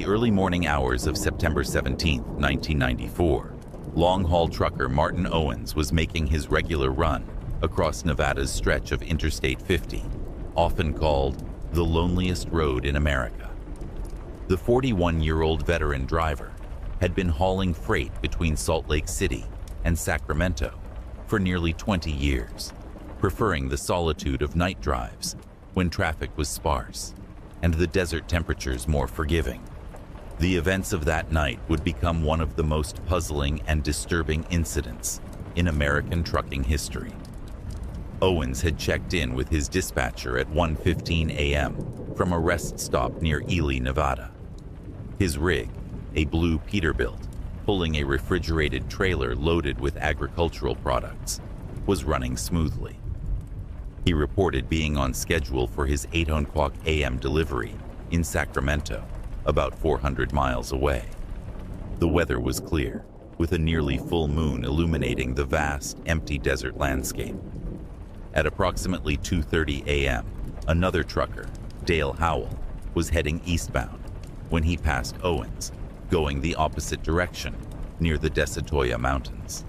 the early morning hours of September 17, 1994, long-haul trucker Martin Owens was making his regular run across Nevada's stretch of Interstate 50, often called the loneliest road in America. The 41-year-old veteran driver had been hauling freight between Salt Lake City and Sacramento for nearly 20 years, preferring the solitude of night drives when traffic was sparse and the desert temperatures more forgiving. The events of that night would become one of the most puzzling and disturbing incidents in American trucking history. Owens had checked in with his dispatcher at 1:15 a.m. from a rest stop near Ely, Nevada. His rig, a blue Peterbilt, pulling a refrigerated trailer loaded with agricultural products, was running smoothly. He reported being on schedule for his 8:00 a.m. delivery in Sacramento, about 400 miles away. The weather was clear, with a nearly full moon illuminating the vast, empty desert landscape. At approximately 2:30 a.m., another trucker, Dale Howell, was heading eastbound when he passed Owens, going the opposite direction near the Desatoya Mountains.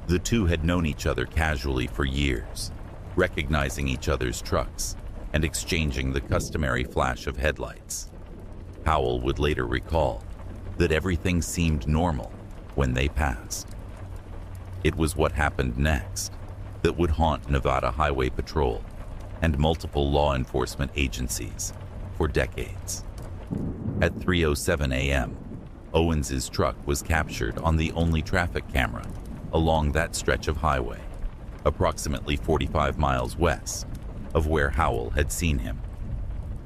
The two had known each other casually for years, recognizing each other's trucks and exchanging the customary flash of headlights. Howell would later recall that everything seemed normal when they passed. It was what happened next that would haunt Nevada Highway Patrol and multiple law enforcement agencies for decades. At 3:07 a.m., Owens's truck was captured on the only traffic camera along that stretch of highway, approximately 45 miles west of where Howell had seen him.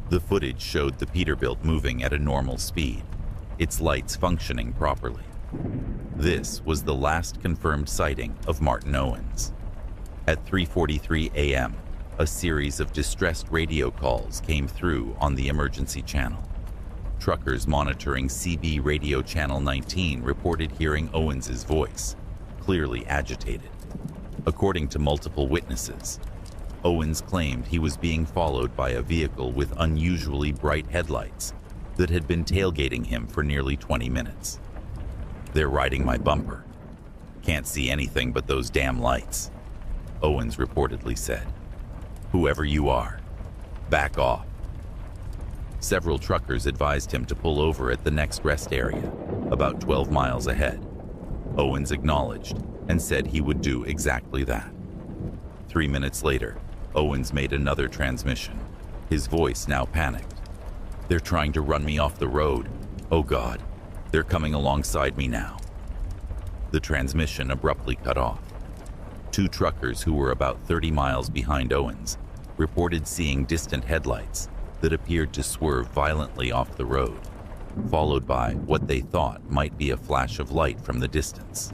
The footage showed the Peterbilt moving at a normal speed, its lights functioning properly. This was the last confirmed sighting of Martin Owens. At 3:43 a.m., a series of distressed radio calls came through on the emergency channel. Truckers monitoring CB radio channel 19 reported hearing Owens's voice, clearly agitated. According to multiple witnesses, Owens claimed he was being followed by a vehicle with unusually bright headlights that had been tailgating him for nearly 20 minutes. "They're riding my bumper. Can't see anything but those damn lights," Owens reportedly said. "Whoever you are, back off." Several truckers advised him to pull over at the next rest area, about 12 miles ahead. Owens acknowledged and said he would do exactly that. 3 minutes later, Owens made another transmission, his voice now panicked. "They're trying to run me off the road. Oh God, they're coming alongside me now." The transmission abruptly cut off. Two truckers who were about 30 miles behind Owens reported seeing distant headlights that appeared to swerve violently off the road, followed by what they thought might be a flash of light from the distance.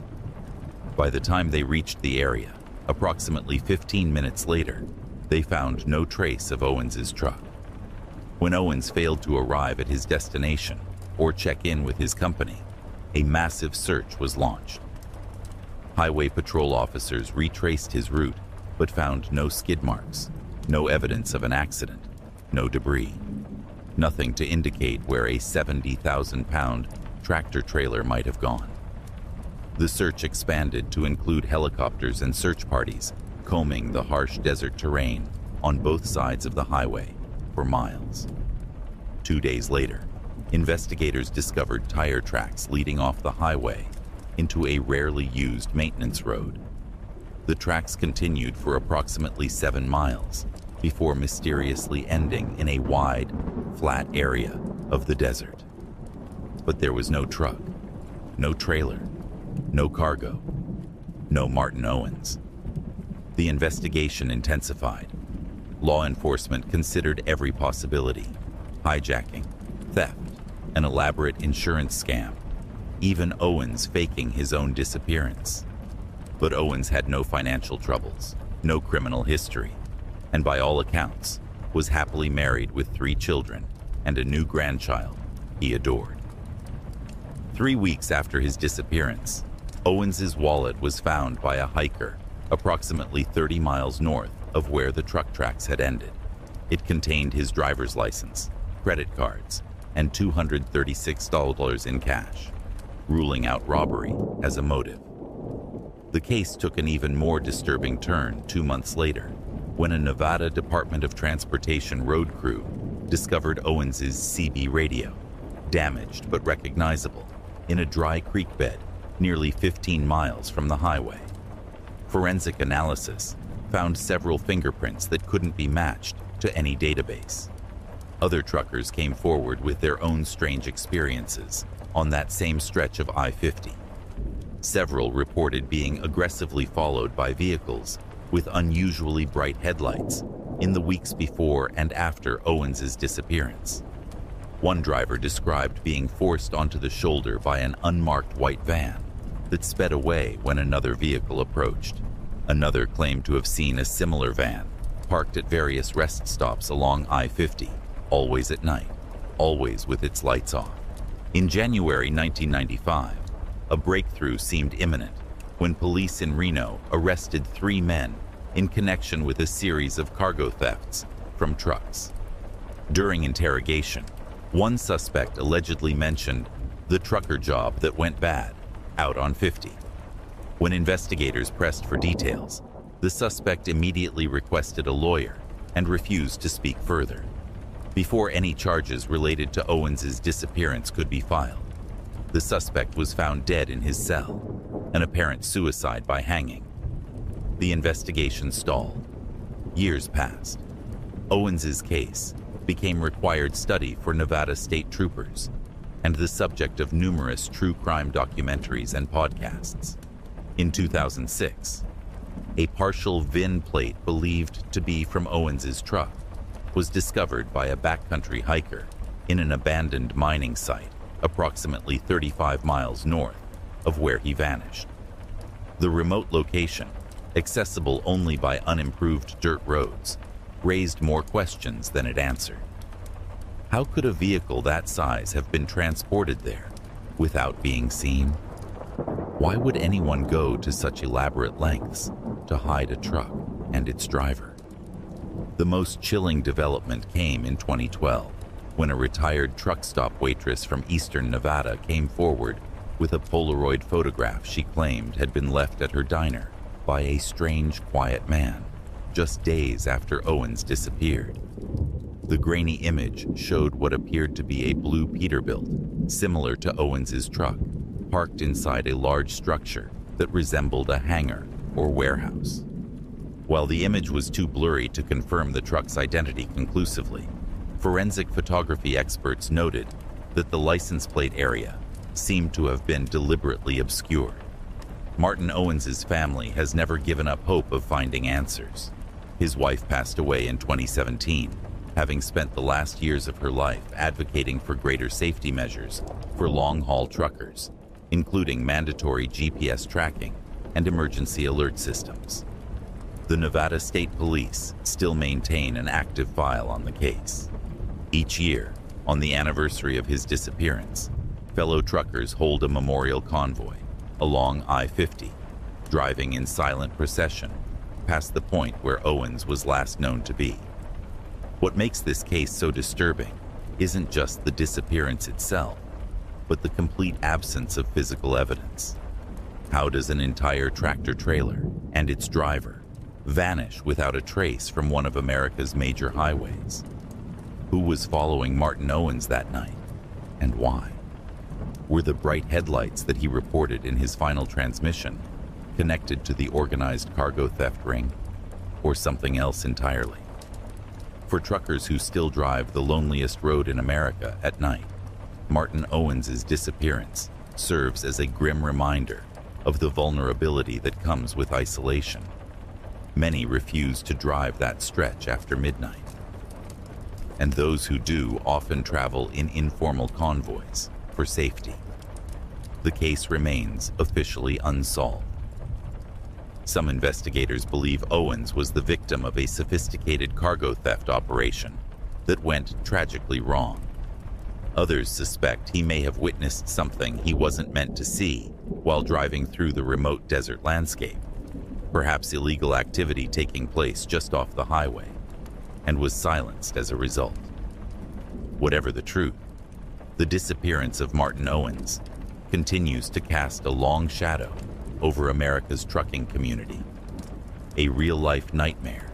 By the time they reached the area, approximately 15 minutes later, they found no trace of Owens's truck. When Owens failed to arrive at his destination or check in with his company, a massive search was launched. Highway patrol officers retraced his route but found no skid marks, no evidence of an accident, no debris, nothing to indicate where a 70,000-pound tractor trailer might have gone. The search expanded to include helicopters and search parties combing the harsh desert terrain on both sides of the highway for miles. 2 days later, investigators discovered tire tracks leading off the highway into a rarely used maintenance road. The tracks continued for approximately 7 miles before mysteriously ending in a wide, flat area of the desert. But there was no truck, no trailer, no cargo, no Martin Owens. The investigation intensified. Law enforcement considered every possibility: hijacking, theft, an elaborate insurance scam, even Owens faking his own disappearance. But Owens had no financial troubles, no criminal history, and by all accounts, was happily married with 3 children and a new grandchild he adored. 3 weeks after his disappearance, Owens's wallet was found by a hiker approximately 30 miles north of where the truck tracks had ended. It contained his driver's license, credit cards, and $236 in cash, ruling out robbery as a motive. The case took an even more disturbing turn 2 months later, when a Nevada Department of Transportation road crew discovered Owens's CB radio, damaged but recognizable, in a dry creek bed nearly 15 miles from the highway. Forensic analysis found several fingerprints that couldn't be matched to any database. Other truckers came forward with their own strange experiences on that same stretch of I-50. Several reported being aggressively followed by vehicles with unusually bright headlights in the weeks before and after Owens's disappearance. One driver described being forced onto the shoulder by an unmarked white van that sped away when another vehicle approached. Another claimed to have seen a similar van parked at various rest stops along I-50, always at night, always with its lights off. In January 1995, a breakthrough seemed imminent when police in Reno arrested 3 men in connection with a series of cargo thefts from trucks. During interrogation, one suspect allegedly mentioned the trucker job that went bad out on 50. When investigators pressed for details, the suspect immediately requested a lawyer and refused to speak further. Before any charges related to Owens's disappearance could be filed, the suspect was found dead in his cell, an apparent suicide by hanging. The investigation stalled. Years passed. Owens's case became required study for Nevada state troopers and the subject of numerous true crime documentaries and podcasts. In 2006, a partial VIN plate believed to be from Owens's truck was discovered by a backcountry hiker in an abandoned mining site approximately 35 miles north of where he vanished. The remote location, accessible only by unimproved dirt roads, raised more questions than it answered. How could a vehicle that size have been transported there without being seen? Why would anyone go to such elaborate lengths to hide a truck and its driver? The most chilling development came in 2012, when a retired truck stop waitress from eastern Nevada came forward with a Polaroid photograph she claimed had been left at her diner by a strange, quiet man just days after Owens disappeared. The grainy image showed what appeared to be a blue Peterbilt, similar to Owens's truck, parked inside a large structure that resembled a hangar or warehouse. While the image was too blurry to confirm the truck's identity conclusively, forensic photography experts noted that the license plate area seemed to have been deliberately obscured. Martin Owens's family has never given up hope of finding answers. His wife passed away in 2017, having spent the last years of her life advocating for greater safety measures for long-haul truckers, including mandatory GPS tracking and emergency alert systems. The Nevada State Police still maintain an active file on the case. Each year, on the anniversary of his disappearance, fellow truckers hold a memorial convoy along I-50, driving in silent procession past the point where Owens was last known to be. What makes this case so disturbing isn't just the disappearance itself, but the complete absence of physical evidence. How does an entire tractor trailer and its driver vanish without a trace from one of America's major highways? Who was following Martin Owens that night, and why? Were the bright headlights that he reported in his final transmission connected to the organized cargo theft ring, or something else entirely? For truckers who still drive the loneliest road in America at night, Martin Owens's disappearance serves as a grim reminder of the vulnerability that comes with isolation. Many refuse to drive that stretch after midnight, and those who do often travel in informal convoys for safety. The case remains officially unsolved. Some investigators believe Owens was the victim of a sophisticated cargo theft operation that went tragically wrong. Others suspect he may have witnessed something he wasn't meant to see while driving through the remote desert landscape, perhaps illegal activity taking place just off the highway, and was silenced as a result. Whatever the truth, The disappearance of Martin Owens continues to cast a long shadow over America's trucking community, a real-life nightmare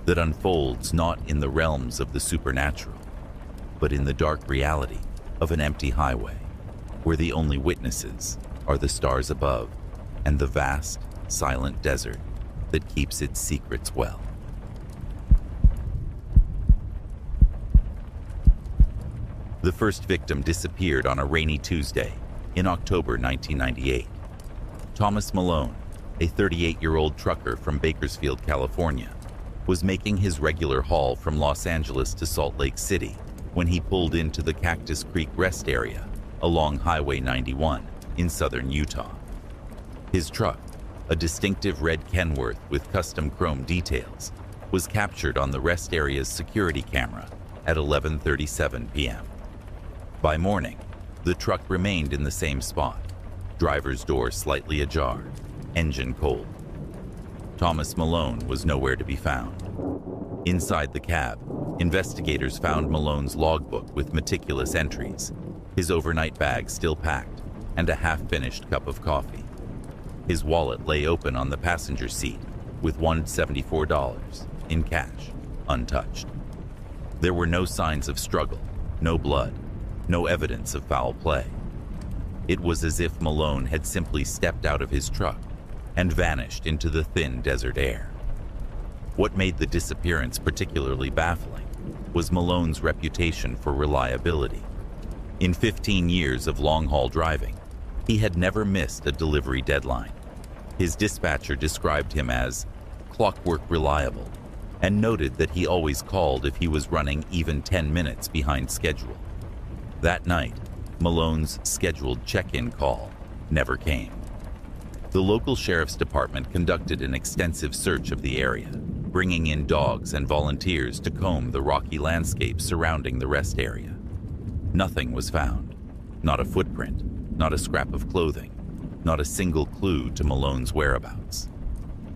that unfolds not in the realms of the supernatural, but in the dark reality of an empty highway, where the only witnesses are the stars above and the vast, silent desert that keeps its secrets well. The first victim disappeared on a rainy Tuesday in October 1998. Thomas Malone, a 38-year-old trucker from Bakersfield, California, was making his regular haul from Los Angeles to Salt Lake City when he pulled into the Cactus Creek rest area along Highway 91 in southern Utah. His truck, a distinctive red Kenworth with custom chrome details, was captured on the rest area's security camera at 11:37 p.m. By morning, the truck remained in the same spot, driver's door slightly ajar, engine cold. Thomas Malone was nowhere to be found. Inside the cab, investigators found Malone's logbook with meticulous entries, his overnight bag still packed, and a half-finished cup of coffee. His wallet lay open on the passenger seat with $174 in cash, untouched. There were no signs of struggle, no blood, no evidence of foul play. It was as if Malone had simply stepped out of his truck and vanished into the thin desert air. What made the disappearance particularly baffling was Malone's reputation for reliability. In 15 years of long-haul driving, he had never missed a delivery deadline. His dispatcher described him as clockwork reliable and noted that he always called if he was running even 10 minutes behind schedule. That night, Malone's scheduled check-in call never came. The local sheriff's department conducted an extensive search of the area, bringing in dogs and volunteers to comb the rocky landscape surrounding the rest area. Nothing was found. Not a footprint, not a scrap of clothing, not a single clue to Malone's whereabouts.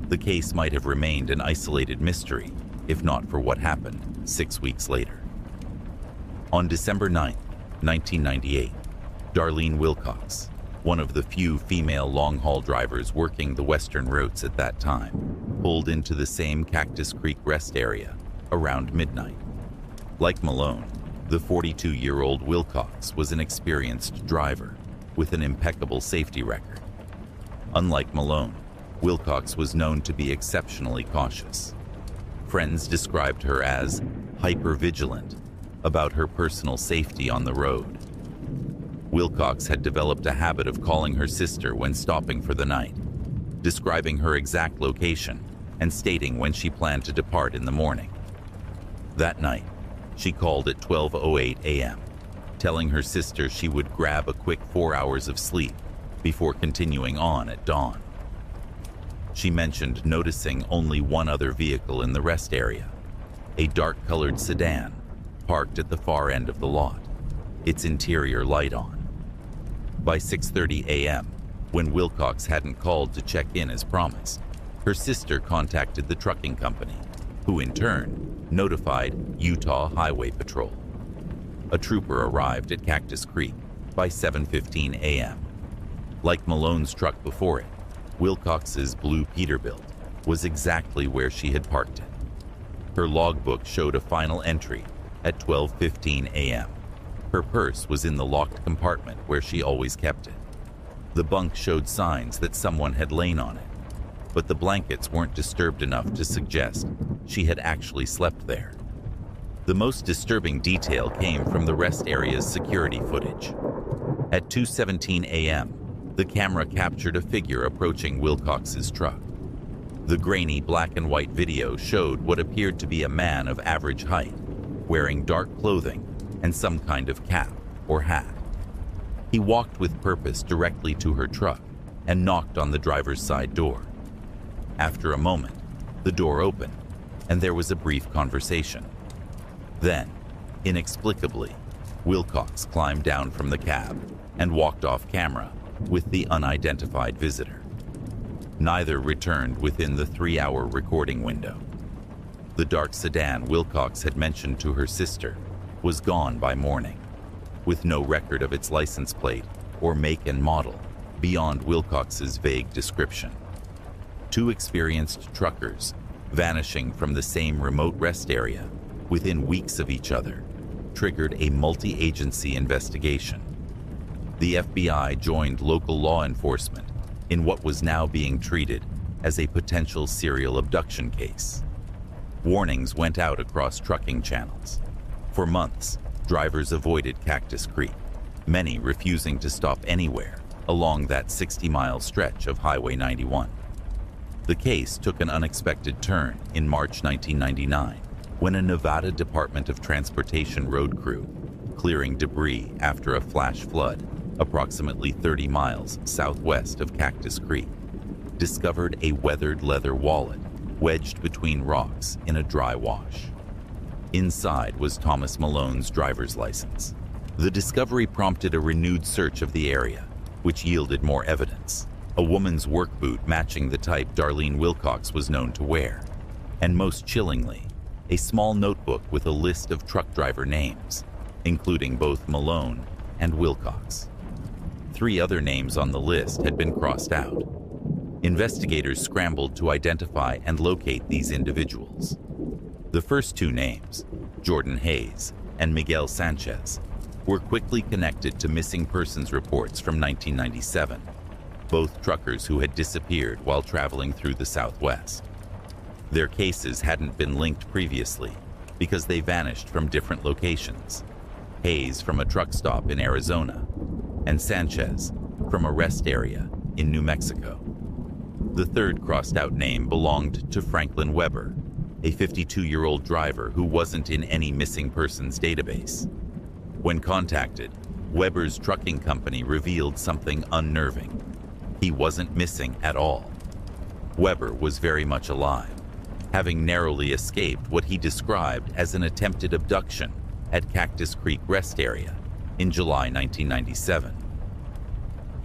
The case might have remained an isolated mystery, if not for what happened 6 weeks later. On December 9, 1998, Darlene Wilcox, one of the few female long-haul drivers working the western routes at that time, pulled into the same Cactus Creek rest area around midnight. Like Malone, the 42-year-old Wilcox was an experienced driver with an impeccable safety record. Unlike Malone, Wilcox was known to be exceptionally cautious. Friends described her as hyper-vigilant about her personal safety on the road. Wilcox had developed a habit of calling her sister when stopping for the night, describing her exact location and stating when she planned to depart in the morning. That night, she called at 12:08 a.m., telling her sister she would grab a quick 4 hours of sleep before continuing on at dawn. She mentioned noticing only one other vehicle in the rest area, a dark-colored sedan parked at the far end of the lot, its interior light on. By 6:30 a.m., when Wilcox hadn't called to check in as promised, her sister contacted the trucking company, who in turn notified Utah Highway Patrol. A trooper arrived at Cactus Creek by 7:15 a.m. Like Malone's truck before it, Wilcox's blue Peterbilt was exactly where she had parked it. Her logbook showed a final entry at 12:15 a.m. Her purse was in the locked compartment where she always kept it. The bunk showed signs that someone had lain on it, but the blankets weren't disturbed enough to suggest she had actually slept there. The most disturbing detail came from the rest area's security footage. At 2:17 a.m., the camera captured a figure approaching Wilcox's truck. The grainy black and white video showed what appeared to be a man of average height, wearing dark clothing and some kind of cap or hat. He walked with purpose directly to her truck and knocked on the driver's side door. After a moment, the door opened and there was a brief conversation. Then, inexplicably, Wilcox climbed down from the cab and walked off camera with the unidentified visitor. Neither returned within the 3-hour recording window. The dark sedan Wilcox had mentioned to her sister was gone by morning. with no record of its license plate or make and model beyond Wilcox's vague description. Two experienced truckers vanishing from the same remote rest area within weeks of each other triggered a multi-agency investigation. The FBI joined local law enforcement in what was now being treated as a potential serial abduction case. Warnings went out across trucking channels. For months, drivers avoided Cactus Creek, many refusing to stop anywhere along that 60-mile stretch of Highway 91. The case took an unexpected turn in March 1999 when a Nevada Department of Transportation road crew, clearing debris after a flash flood approximately 30 miles southwest of Cactus Creek, discovered a weathered leather wallet wedged between rocks in a dry wash. Inside was Thomas Malone's driver's license. The discovery prompted a renewed search of the area, which yielded more evidence. A woman's work boot matching the type Darlene Wilcox was known to wear, and most chillingly, a small notebook with a list of truck driver names, including both Malone and Wilcox. 3 other names on the list had been crossed out. Investigators scrambled to identify and locate these individuals. The first 2 names, Jordan Hayes and Miguel Sanchez, were quickly connected to missing persons reports from 1997, both truckers who had disappeared while traveling through the Southwest. Their cases hadn't been linked previously because they vanished from different locations. Hayes from a truck stop in Arizona, and Sanchez from a rest area in New Mexico. The third crossed-out name belonged to Franklin Weber, a 52-year-old driver who wasn't in any missing persons database. When contacted, Weber's trucking company revealed something unnerving. He wasn't missing at all. Weber was very much alive, having narrowly escaped what he described as an attempted abduction at Cactus Creek Rest Area in July 1997.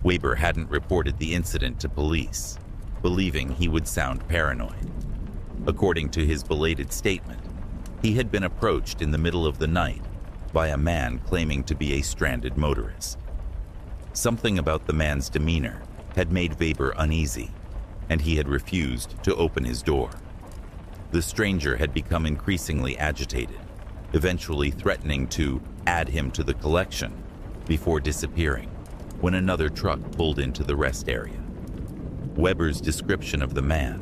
Weber hadn't reported the incident to police, believing he would sound paranoid. According to his belated statement, he had been approached in the middle of the night by a man claiming to be a stranded motorist. Something about the man's demeanor had made Weber uneasy, and he had refused to open his door. The stranger had become increasingly agitated, eventually threatening to add him to the collection before disappearing when another truck pulled into the rest area. Weber's description of the man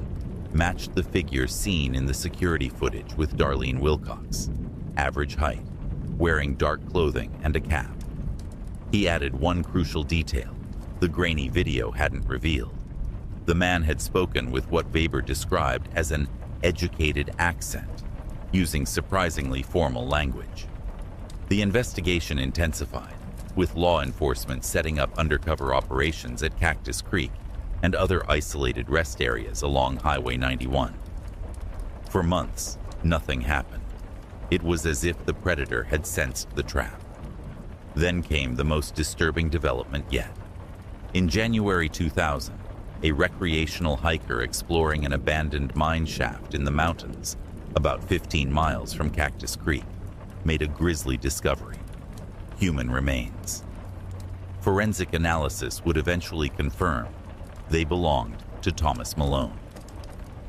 matched the figure seen in the security footage with Darlene Wilcox, average height, wearing dark clothing and a cap. He added one crucial detail the grainy video hadn't revealed. The man had spoken with what Weber described as an educated accent, using surprisingly formal language. The investigation intensified, with law enforcement setting up undercover operations at Cactus Creek and other isolated rest areas along Highway 91. For months, nothing happened. It was as if the predator had sensed the trap. Then came the most disturbing development yet. In January 2000, a recreational hiker exploring an abandoned mine shaft in the mountains about 15 miles from Cactus Creek made a grisly discovery: human remains. Forensic analysis would eventually confirm they belonged to Thomas Malone.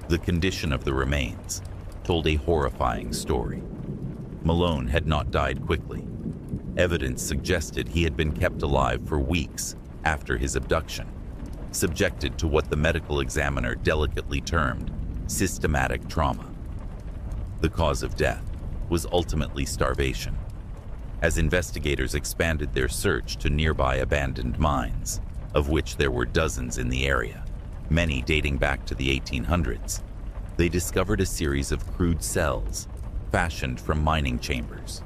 The condition of the remains told a horrifying story. Malone had not died quickly. Evidence suggested he had been kept alive for weeks after his abduction, subjected to what the medical examiner delicately termed systematic trauma. The cause of death was ultimately starvation. As investigators expanded their search to nearby abandoned mines, of which there were dozens in the area, many dating back to the 1800s, they discovered a series of crude cells fashioned from mining chambers.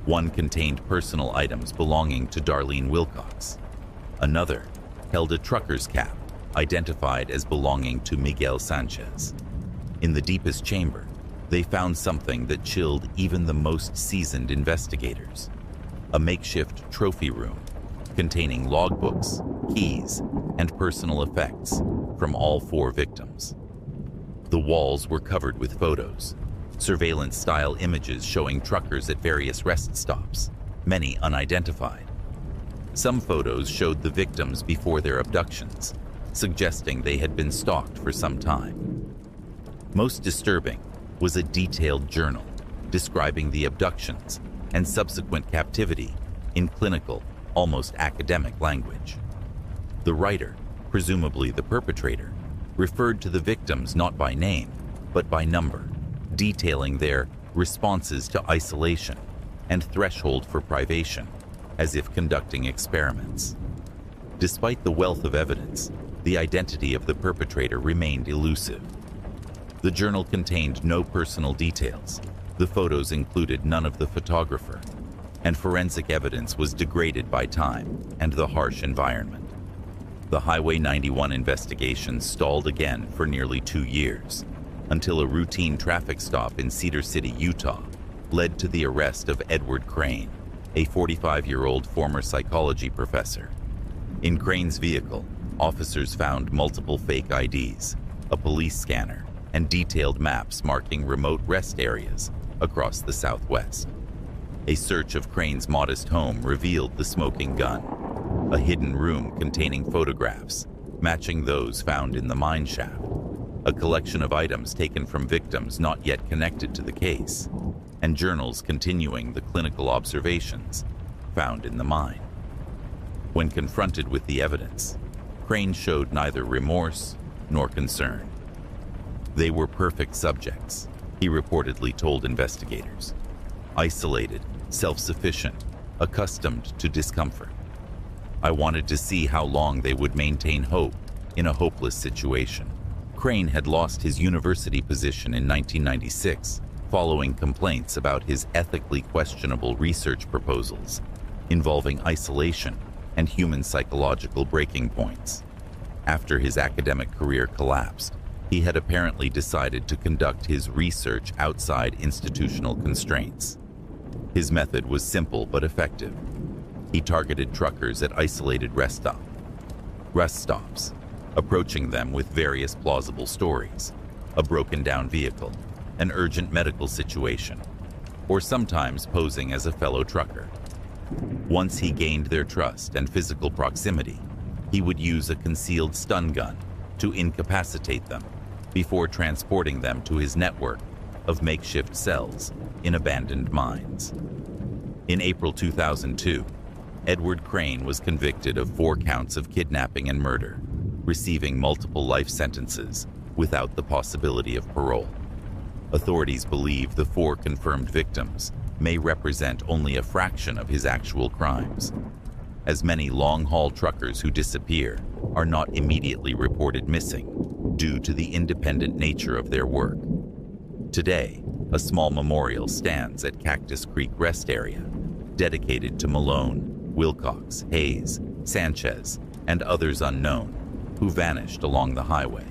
One contained personal items belonging to Darlene Wilcox. Another held a trucker's cap identified as belonging to Miguel Sanchez. In the deepest chamber, they found something that chilled even the most seasoned investigators: a makeshift trophy room containing logbooks, keys, and personal effects from all 4 victims. The walls were covered with photos, surveillance-style images showing truckers at various rest stops, many unidentified. Some photos showed the victims before their abductions, suggesting they had been stalked for some time. Most disturbing was a detailed journal describing the abductions and subsequent captivity in clinical, almost academic language. The writer, presumably the perpetrator, referred to the victims not by name, but by number, detailing their responses to isolation and threshold for privation, as if conducting experiments. Despite the wealth of evidence, the identity of the perpetrator remained elusive. The journal contained no personal details, the photos included none of the photographer, and forensic evidence was degraded by time and the harsh environment. The Highway 91 investigation stalled again for nearly 2 years, until a routine traffic stop in Cedar City, Utah, led to the arrest of Edward Crane, a 45-year-old former psychology professor. In Crane's vehicle, officers found multiple fake IDs, a police scanner, and detailed maps marking remote rest areas across the Southwest. A search of Crane's modest home revealed the smoking gun, a hidden room containing photographs matching those found in the mine shaft, a collection of items taken from victims not yet connected to the case, and journals continuing the clinical observations found in the mine. When confronted with the evidence, Crane showed neither remorse nor concern. They were perfect subjects, he reportedly told investigators. Isolated, self-sufficient, accustomed to discomfort. I wanted to see how long they would maintain hope in a hopeless situation. Crane had lost his university position in 1996 following complaints about his ethically questionable research proposals involving isolation and human psychological breaking points. After his academic career collapsed, he had apparently decided to conduct his research outside institutional constraints. His method was simple but effective. He targeted truckers at isolated rest stops, approaching them with various plausible stories, a broken-down vehicle, an urgent medical situation, or sometimes posing as a fellow trucker. Once he gained their trust and physical proximity, he would use a concealed stun gun to incapacitate them before transporting them to his network of makeshift cells in abandoned mines. In April 2002, Edward Crane was convicted of 4 counts of kidnapping and murder, receiving multiple life sentences without the possibility of parole. Authorities believe the 4 confirmed victims may represent only a fraction of his actual crimes, as many long-haul truckers who disappear are not immediately reported missing due to the independent nature of their work. Today, a small memorial stands at Cactus Creek Rest Area, dedicated to Malone, Wilcox, Hayes, Sanchez, and others unknown who vanished along the highway.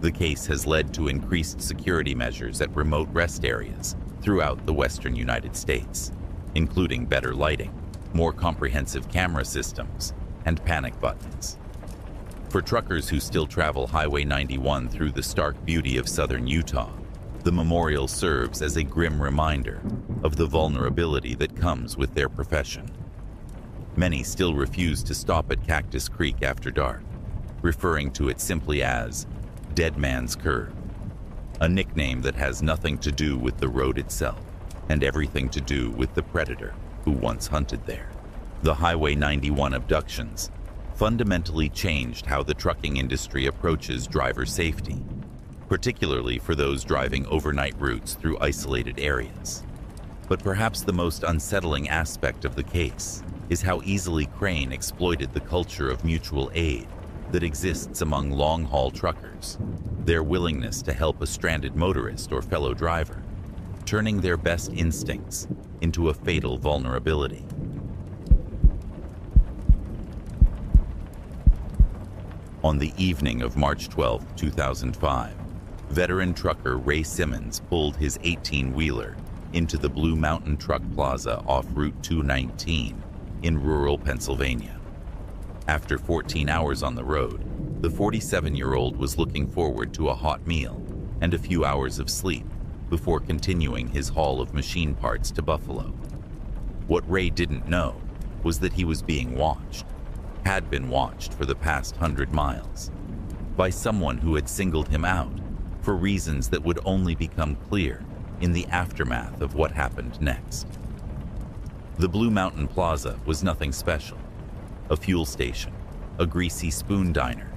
The case has led to increased security measures at remote rest areas throughout the western United States, including better lighting, more comprehensive camera systems, and panic buttons. For truckers who still travel Highway 91 through the stark beauty of southern Utah, the memorial serves as a grim reminder of the vulnerability that comes with their profession. Many still refuse to stop at Cactus Creek after dark, referring to it simply as Dead Man's Curve, a nickname that has nothing to do with the road itself and everything to do with the predator who once hunted there. The Highway 91 abductions fundamentally changed how the trucking industry approaches driver safety, particularly for those driving overnight routes through isolated areas. But perhaps the most unsettling aspect of the case is how easily Crane exploited the culture of mutual aid that exists among long-haul truckers, their willingness to help a stranded motorist or fellow driver, turning their best instincts into a fatal vulnerability. On the evening of March 12, 2005, veteran trucker Ray Simmons pulled his 18-wheeler into the Blue Mountain Truck Plaza off Route 219 in rural Pennsylvania. After 14 hours on the road, the 47-year-old was looking forward to a hot meal and a few hours of sleep before continuing his haul of machine parts to Buffalo. What Ray didn't know was that he was being watched, had been watched for the past 100 miles, by someone who had singled him out for reasons that would only become clear in the aftermath of what happened next. The Blue Mountain Plaza was nothing special. A fuel station, a greasy spoon diner,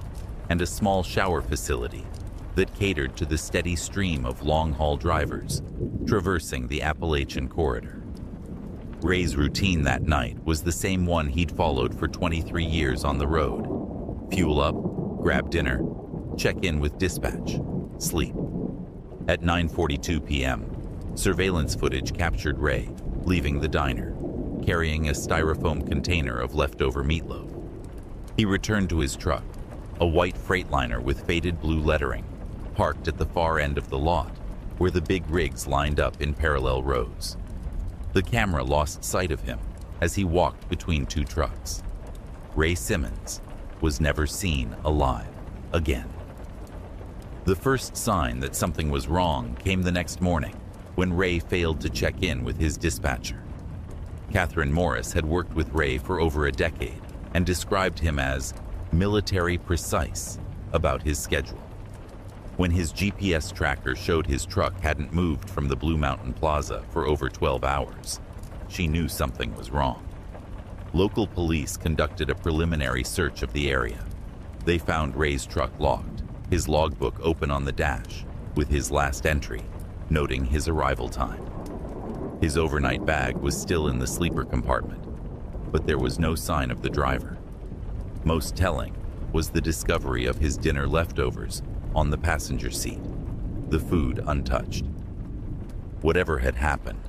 and a small shower facility that catered to the steady stream of long-haul drivers traversing the Appalachian corridor. Ray's routine that night was the same one he'd followed for 23 years on the road. Fuel up, grab dinner, check in with dispatch, sleep. At 9:42 p.m., surveillance footage captured Ray leaving the diner, carrying a styrofoam container of leftover meatloaf. He returned to his truck, a white Freightliner with faded blue lettering, parked at the far end of the lot, where the big rigs lined up in parallel rows. The camera lost sight of him as he walked between two trucks. Ray Simmons was never seen alive again. The first sign that something was wrong came the next morning when Ray failed to check in with his dispatcher. Catherine Morris had worked with Ray for over a decade and described him as military precise about his schedule. When his GPS tracker showed his truck hadn't moved from the Blue Mountain Plaza for over 12 hours, she knew something was wrong. Local police conducted a preliminary search of the area. They found Ray's truck locked, his logbook open on the dash, with his last entry, noting his arrival time. His overnight bag was still in the sleeper compartment, but there was no sign of the driver. Most telling was the discovery of his dinner leftovers on the passenger seat, the food untouched. Whatever had happened,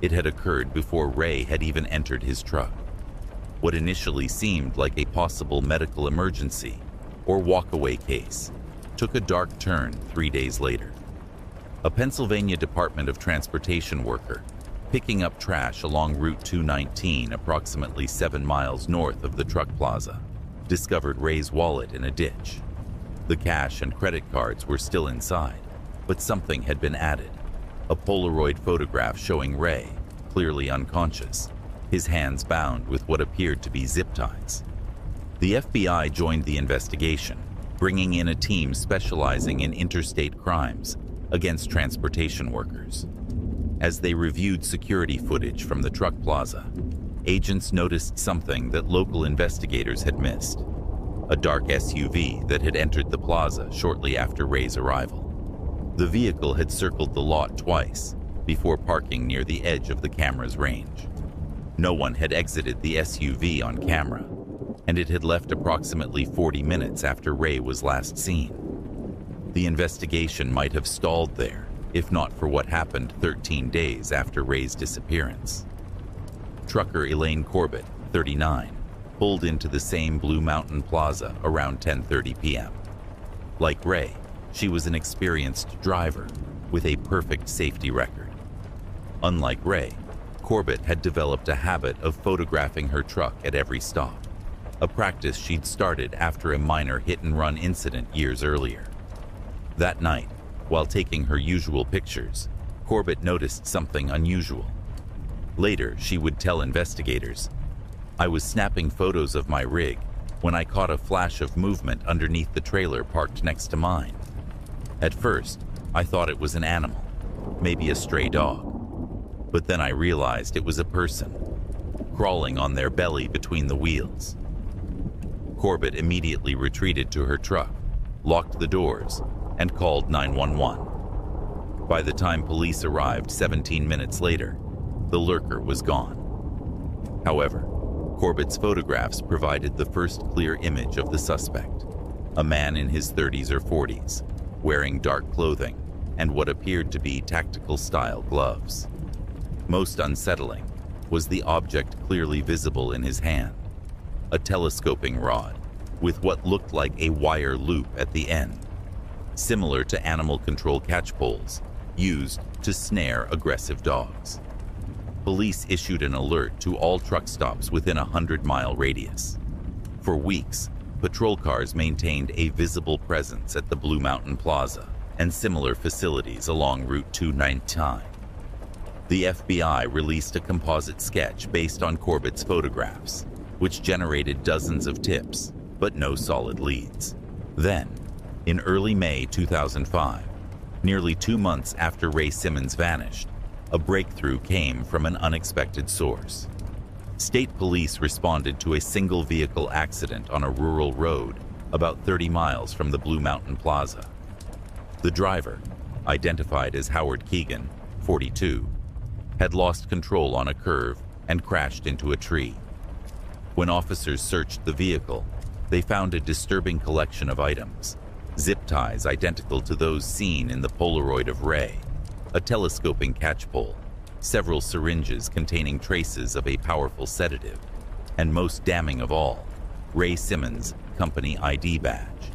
it had occurred before Ray had even entered his truck. What initially seemed like a possible medical emergency or walkaway case took a dark turn 3 days later. A Pennsylvania Department of Transportation worker picking up trash along Route 219 approximately 7 miles north of the truck plaza discovered Ray's wallet in a ditch. The cash and credit cards were still inside, but something had been added. A Polaroid photograph showing Ray, clearly unconscious, his hands bound with what appeared to be zip ties. The FBI joined the investigation, bringing in a team specializing in interstate crimes against transportation workers. As they reviewed security footage from the truck plaza, agents noticed something that local investigators had missed: a dark SUV that had entered the plaza shortly after Ray's arrival. The vehicle had circled the lot twice before parking near the edge of the camera's range. No one had exited the SUV on camera, and it had left approximately 40 minutes after Ray was last seen. The investigation might have stalled there, if not for what happened 13 days after Ray's disappearance. Trucker Elaine Corbett, 39, pulled into the same Blue Mountain Plaza around 10:30 p.m. Like Ray, she was an experienced driver with a perfect safety record. Unlike Ray, Corbett had developed a habit of photographing her truck at every stop, a practice she'd started after a minor hit-and-run incident years earlier. That night, while taking her usual pictures, Corbett noticed something unusual. Later, she would tell investigators, "I was snapping photos of my rig when I caught a flash of movement underneath the trailer parked next to mine. At first, I thought it was an animal, maybe a stray dog. But then I realized it was a person, crawling on their belly between the wheels." Corbett immediately retreated to her truck, locked the doors, and called 911. By the time police arrived 17 minutes later, the lurker was gone. However, Corbett's photographs provided the first clear image of the suspect, a man in his 30s or 40s, wearing dark clothing and what appeared to be tactical-style gloves. Most unsettling was the object clearly visible in his hand, a telescoping rod with what looked like a wire loop at the end, similar to animal control catch poles used to snare aggressive dogs. Police issued an alert to all truck stops within a 100-mile radius. For weeks, patrol cars maintained a visible presence at the Blue Mountain Plaza and similar facilities along Route 219. The FBI released a composite sketch based on Corbett's photographs, which generated dozens of tips, but no solid leads. Then, in early May 2005, nearly 2 months after Ray Simmons vanished, a breakthrough came from an unexpected source. State police responded to a single vehicle accident on a rural road about 30 miles from the Blue Mountain Plaza. The driver, identified as Howard Keegan, 42, had lost control on a curve and crashed into a tree. When officers searched the vehicle, they found a disturbing collection of items: zip ties identical to those seen in the Polaroid of Ray, a telescoping catch pole, several syringes containing traces of a powerful sedative, and most damning of all, Ray Simmons' company ID badge.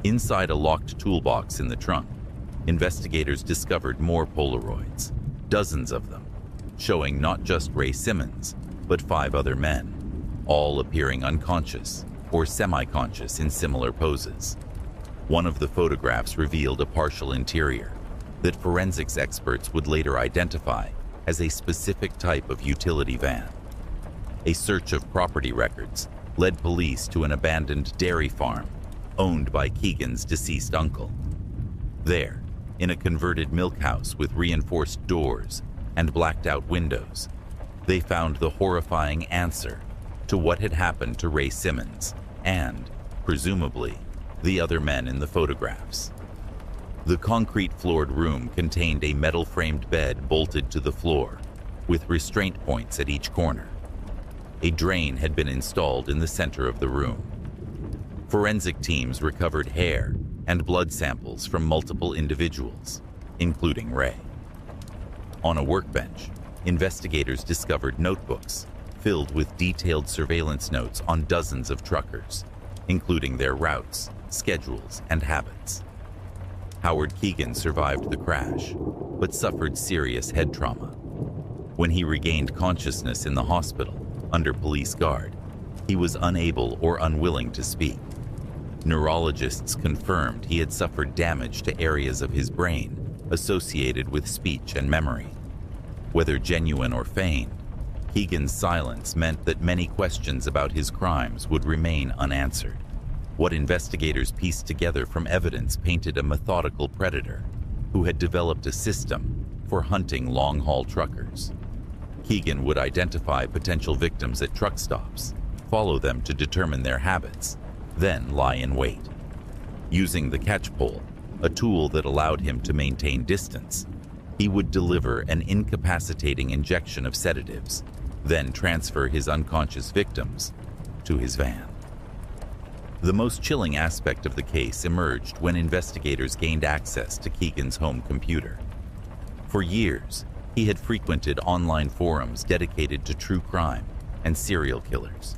Inside a locked toolbox in the trunk, investigators discovered more Polaroids, dozens of them, showing not just Ray Simmons, but 5 other men, all appearing unconscious or semi-conscious in similar poses. One of the photographs revealed a partial interior that forensics experts would later identify as a specific type of utility van. A search of property records led police to an abandoned dairy farm owned by Keegan's deceased uncle. There, in a converted milk house with reinforced doors and blacked-out windows, they found the horrifying answer to what had happened to Ray Simmons and, presumably, the other men in the photographs. The concrete-floored room contained a metal-framed bed bolted to the floor, with restraint points at each corner. A drain had been installed in the center of the room. Forensic teams recovered hair and blood samples from multiple individuals, including Ray. On a workbench, investigators discovered notebooks filled with detailed surveillance notes on dozens of truckers, including their routes, schedules, and habits. Howard Keegan survived the crash, but suffered serious head trauma. When he regained consciousness in the hospital, under police guard, he was unable or unwilling to speak. Neurologists confirmed he had suffered damage to areas of his brain associated with speech and memory. Whether genuine or feigned, Keegan's silence meant that many questions about his crimes would remain unanswered. What investigators pieced together from evidence painted a methodical predator who had developed a system for hunting long-haul truckers. Keegan would identify potential victims at truck stops, follow them to determine their habits, then lie in wait. Using the catch pole, a tool that allowed him to maintain distance, he would deliver an incapacitating injection of sedatives, then transfer his unconscious victims to his van. The most chilling aspect of the case emerged when investigators gained access to Keegan's home computer. For years, he had frequented online forums dedicated to true crime and serial killers,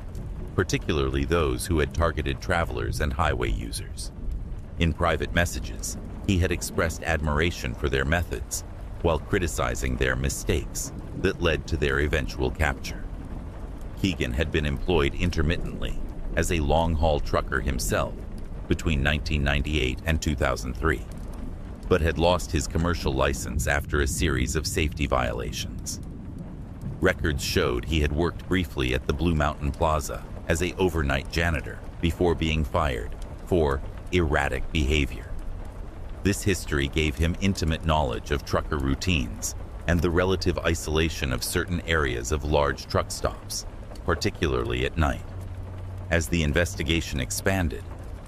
particularly those who had targeted travelers and highway users. In private messages, he had expressed admiration for their methods while criticizing their mistakes that led to their eventual capture. Keegan had been employed intermittently as a long-haul trucker himself between 1998 and 2003, but had lost his commercial license after a series of safety violations. Records showed he had worked briefly at the Blue Mountain Plaza as an overnight janitor before being fired for erratic behavior. This history gave him intimate knowledge of trucker routines and the relative isolation of certain areas of large truck stops, particularly at night. As the investigation expanded,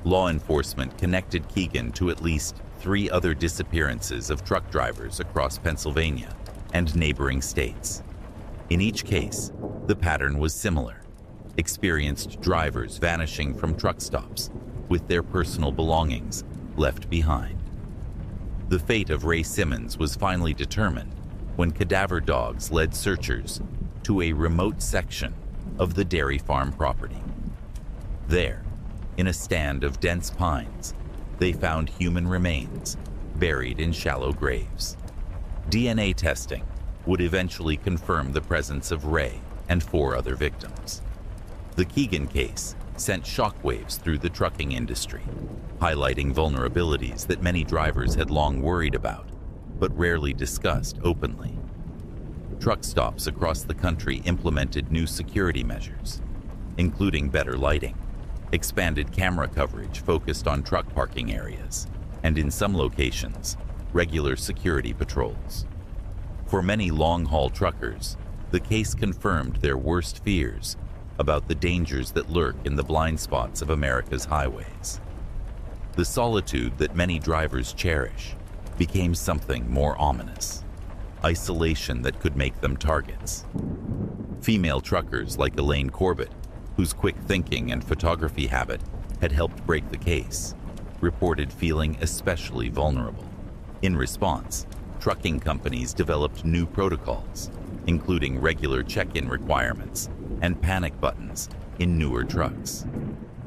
law enforcement connected Keegan to at least 3 other disappearances of truck drivers across Pennsylvania and neighboring states. In each case, the pattern was similar: experienced drivers vanishing from truck stops with their personal belongings left behind. The fate of Ray Simmons was finally determined when cadaver dogs led searchers to a remote section of the dairy farm property. There, in a stand of dense pines, they found human remains buried in shallow graves. DNA testing would eventually confirm the presence of Ray and 4 other victims. The Keegan case sent shockwaves through the trucking industry, highlighting vulnerabilities that many drivers had long worried about, but rarely discussed openly. truck stops across the country implemented new security measures, including better lighting, expanded camera coverage focused on truck parking areas, and in some locations, regular security patrols. For many long-haul truckers, the case confirmed their worst fears about the dangers that lurk in the blind spots of America's highways. The solitude that many drivers cherish became something more ominous, isolation that could make them targets. Female truckers like Elaine Corbett, whose quick thinking and photography habit had helped break the case, reported feeling especially vulnerable. In response, trucking companies developed new protocols, including regular check-in requirements and panic buttons in newer trucks.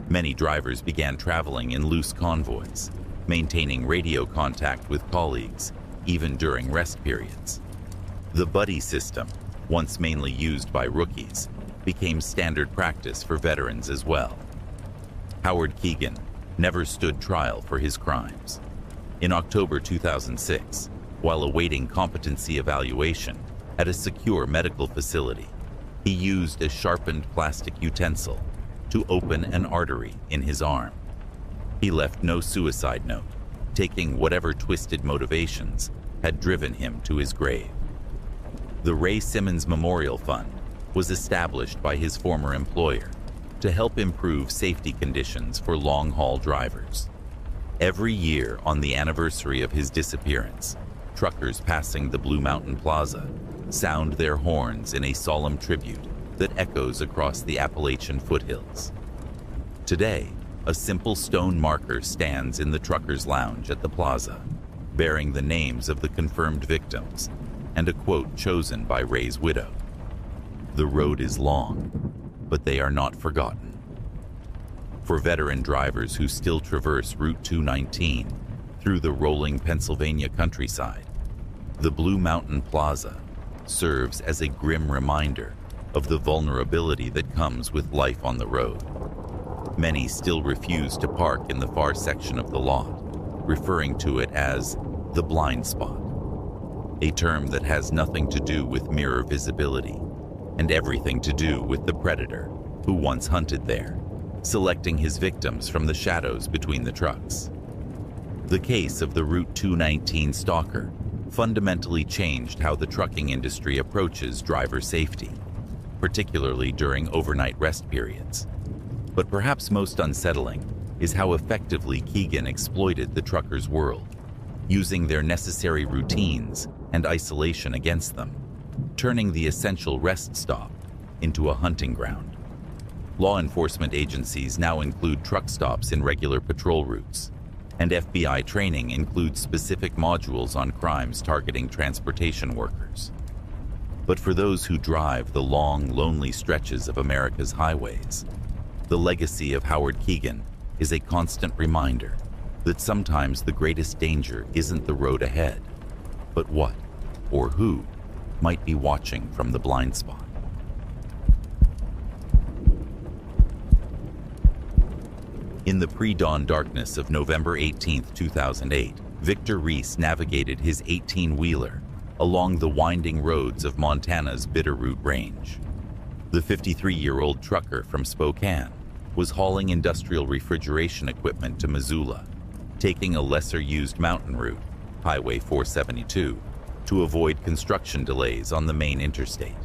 Many drivers began traveling in loose convoys, maintaining radio contact with colleagues even during rest periods. The buddy system, once mainly used by rookies, became standard practice for veterans as well. Howard Keegan never stood trial for his crimes. In October 2006, while awaiting competency evaluation at a secure medical facility, he used a sharpened plastic utensil to open an artery in his arm. He left no suicide note, taking whatever twisted motivations had driven him to his grave. The Ray Simmons Memorial Fund was established by his former employer to help improve safety conditions for long-haul drivers. Every year on the anniversary of his disappearance, truckers passing the Blue Mountain Plaza sound their horns in a solemn tribute that echoes across the Appalachian foothills. Today, a simple stone marker stands in the truckers' lounge at the plaza, bearing the names of the confirmed victims and a quote chosen by Ray's widow. "The road is long, but they are not forgotten." For veteran drivers who still traverse Route 219 through the rolling Pennsylvania countryside, the Blue Mountain Plaza serves as a grim reminder of the vulnerability that comes with life on the road. Many still refuse to park in the far section of the lot, referring to it as the blind spot, a term that has nothing to do with mirror visibility and everything to do with the predator who once hunted there, selecting his victims from the shadows between the trucks. The case of the Route 219 stalker fundamentally changed how the trucking industry approaches driver safety, particularly during overnight rest periods. But perhaps most unsettling is how effectively Keegan exploited the truckers' world, using their necessary routines and isolation against them, turning the essential rest stop into a hunting ground. Law enforcement agencies now include truck stops in regular patrol routes, and FBI training includes specific modules on crimes targeting transportation workers. But for those who drive the long, lonely stretches of America's highways, the legacy of Howard Keegan is a constant reminder that sometimes the greatest danger isn't the road ahead, but what or who might be watching from the blind spot. In the pre-dawn darkness of November 18, 2008, Victor Reese navigated his 18-wheeler along the winding roads of Montana's Bitterroot Range. The 53-year-old trucker from Spokane was hauling industrial refrigeration equipment to Missoula, taking a lesser-used mountain route, Highway 472, to avoid construction delays on the main interstate.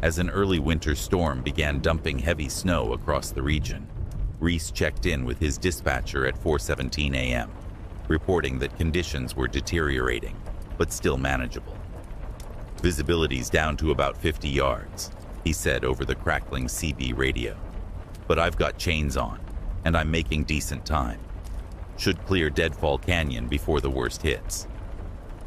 As an early winter storm began dumping heavy snow across the region, Reese checked in with his dispatcher at 4:17 a.m., reporting that conditions were deteriorating, but still manageable. "Visibility's down to about 50 yards, he said over the crackling CB radio. "But I've got chains on, and I'm making decent time. Should clear Deadfall Canyon before the worst hits."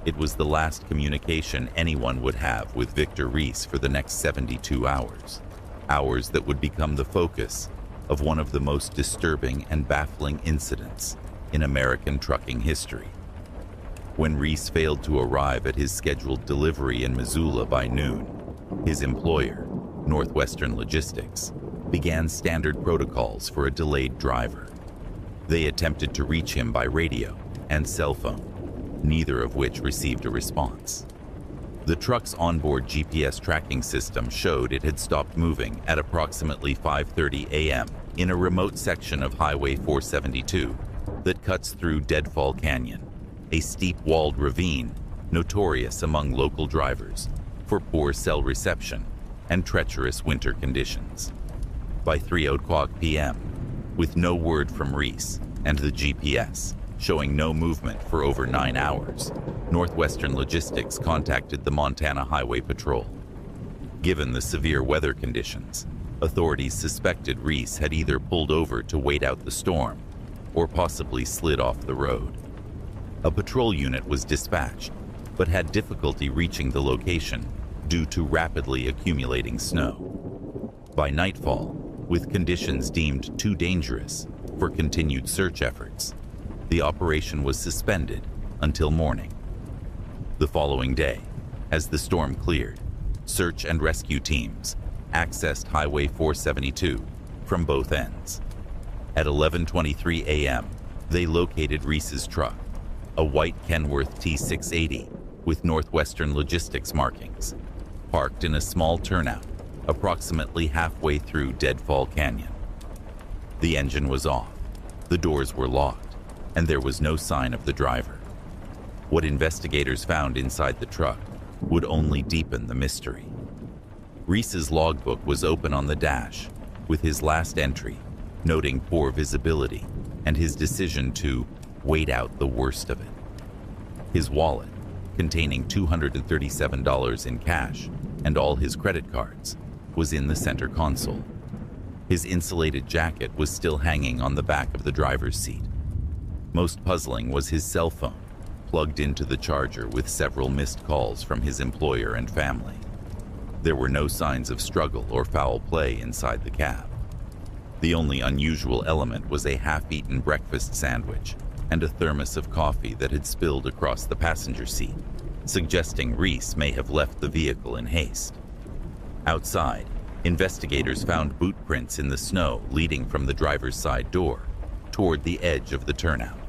It was the last communication anyone would have with Victor Reese for the next 72 hours, hours that would become the focus of one of the most disturbing and baffling incidents in American trucking history. When Reese failed to arrive at his scheduled delivery in Missoula by noon, his employer, Northwestern Logistics, began standard protocols for a delayed driver. They attempted to reach him by radio and cell phone, neither of which received a response. The truck's onboard GPS tracking system showed it had stopped moving at approximately 5:30 a.m. in a remote section of Highway 472 that cuts through Deadfall Canyon, a steep walled ravine notorious among local drivers for poor cell reception and treacherous winter conditions. By 3:00 p.m., with no word from Reese and the GPS showing no movement for over 9 hours, Northwestern Logistics contacted the Montana Highway Patrol. Given the severe weather conditions, authorities suspected Reese had either pulled over to wait out the storm or possibly slid off the road. A patrol unit was dispatched, but had difficulty reaching the location due to rapidly accumulating snow. By nightfall, with conditions deemed too dangerous for continued search efforts, the operation was suspended until morning. The following day, as the storm cleared, search and rescue teams accessed Highway 472 from both ends. At 11:23 a.m., they located Reese's truck, a white Kenworth T680 with Northwestern Logistics markings, parked in a small turnout approximately halfway through Deadfall Canyon. The engine was off, the doors were locked, and there was no sign of the driver. What investigators found inside the truck would only deepen the mystery. Reese's logbook was open on the dash, with his last entry noting poor visibility and his decision to wait out the worst of it. His wallet, containing $237 in cash and all his credit cards, was in the center console. His insulated jacket was still hanging on the back of the driver's seat. Most puzzling was his cell phone, plugged into the charger with several missed calls from his employer and family. There were no signs of struggle or foul play inside the cab. The only unusual element was a half-eaten breakfast sandwich and a thermos of coffee that had spilled across the passenger seat, suggesting Reese may have left the vehicle in haste. Outside, investigators found boot prints in the snow leading from the driver's side door toward the edge of the turnout,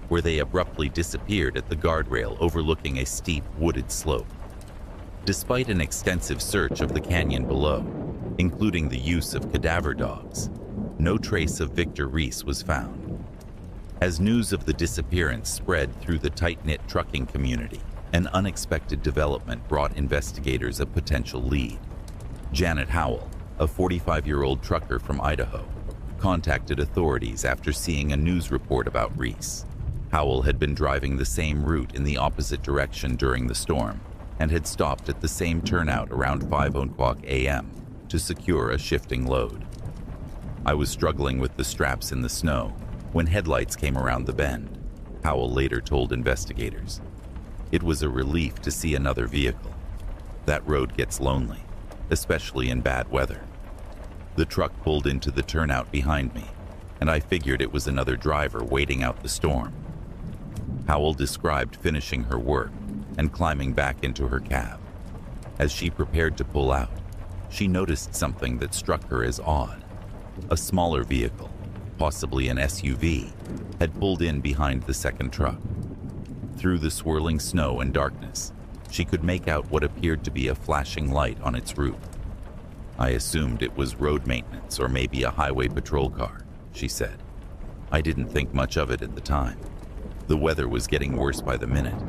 where they abruptly disappeared at the guardrail overlooking a steep wooded slope. Despite an extensive search of the canyon below, including the use of cadaver dogs, no trace of Victor Reese was found. As news of the disappearance spread through the tight-knit trucking community, an unexpected development brought investigators a potential lead. Janet Howell, a 45-year-old trucker from Idaho, contacted authorities after seeing a news report about Reese. Howell had been driving the same route in the opposite direction during the storm and had stopped at the same turnout around 5:00 a.m. to secure a shifting load. "I was struggling with the straps in the snow when headlights came around the bend," Howell later told investigators. "It was a relief to see another vehicle. That road gets lonely, especially in bad weather. The truck pulled into the turnout behind me, and I figured it was another driver waiting out the storm." Howell described finishing her work and climbing back into her cab. As she prepared to pull out, she noticed something that struck her as odd. A smaller vehicle, possibly an SUV, had pulled in behind the second truck. Through the swirling snow and darkness, she could make out what appeared to be a flashing light on its roof. "I assumed it was road maintenance or maybe a highway patrol car," she said. "I didn't think much of it at the time. The weather was getting worse by the minute,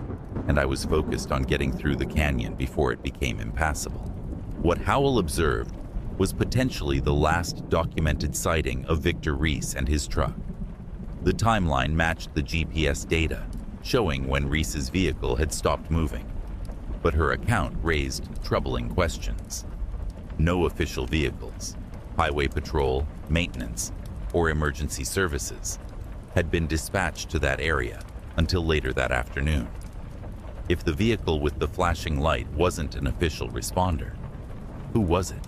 and I was focused on getting through the canyon before it became impassable." What Howell observed was potentially the last documented sighting of Victor Reese and his truck. The timeline matched the GPS data, showing when Reese's vehicle had stopped moving, but her account raised troubling questions. No official vehicles, highway patrol, maintenance, or emergency services had been dispatched to that area until later that afternoon. If the vehicle with the flashing light wasn't an official responder, who was it?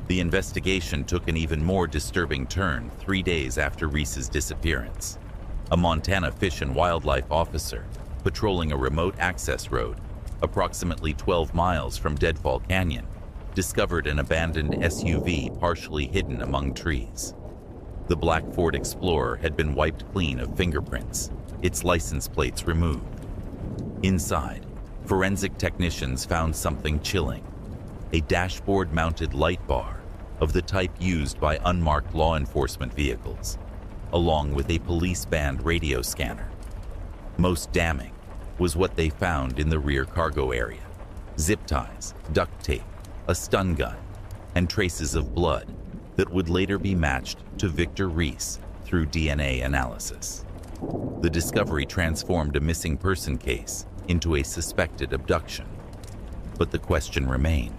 The investigation took an even more disturbing turn 3 days after Reese's disappearance. A Montana Fish and Wildlife officer patrolling a remote access road approximately 12 miles from Deadfall Canyon discovered an abandoned SUV partially hidden among trees. The black Ford Explorer had been wiped clean of fingerprints, its license plates removed. Inside, forensic technicians found something chilling: a dashboard-mounted light bar of the type used by unmarked law enforcement vehicles, along with a police band radio scanner. Most damning was what they found in the rear cargo area: zip ties, duct tape, a stun gun, and traces of blood that would later be matched to Victor Reese through DNA analysis. The discovery transformed a missing person case into a suspected abduction. But the question remained: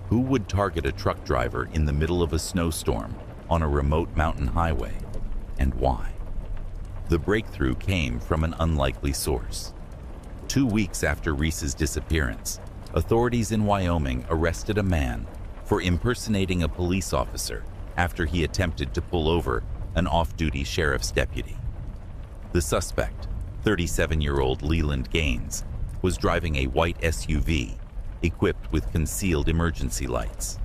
who would target a truck driver in the middle of a snowstorm on a remote mountain highway, and why? The breakthrough came from an unlikely source. 2 weeks after Reese's disappearance, authorities in Wyoming arrested a man for impersonating a police officer after he attempted to pull over an off-duty sheriff's deputy. The suspect, 37-year-old Leland Gaines, was driving a white SUV equipped with concealed emergency lights.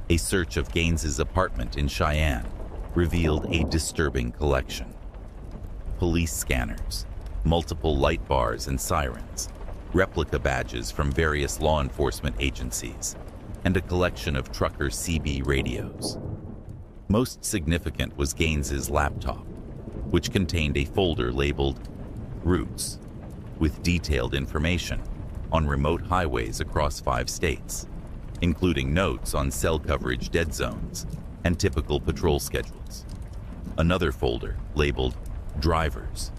A search of Gaines's apartment in Cheyenne revealed a disturbing collection: police scanners, multiple light bars and sirens, replica badges from various law enforcement agencies, and a collection of trucker CB radios. Most significant was Gaines's laptop, which contained a folder labeled Routes, with detailed information on remote highways across 5 states, including notes on cell coverage dead zones and typical patrol schedules. Another folder, labeled Drivers,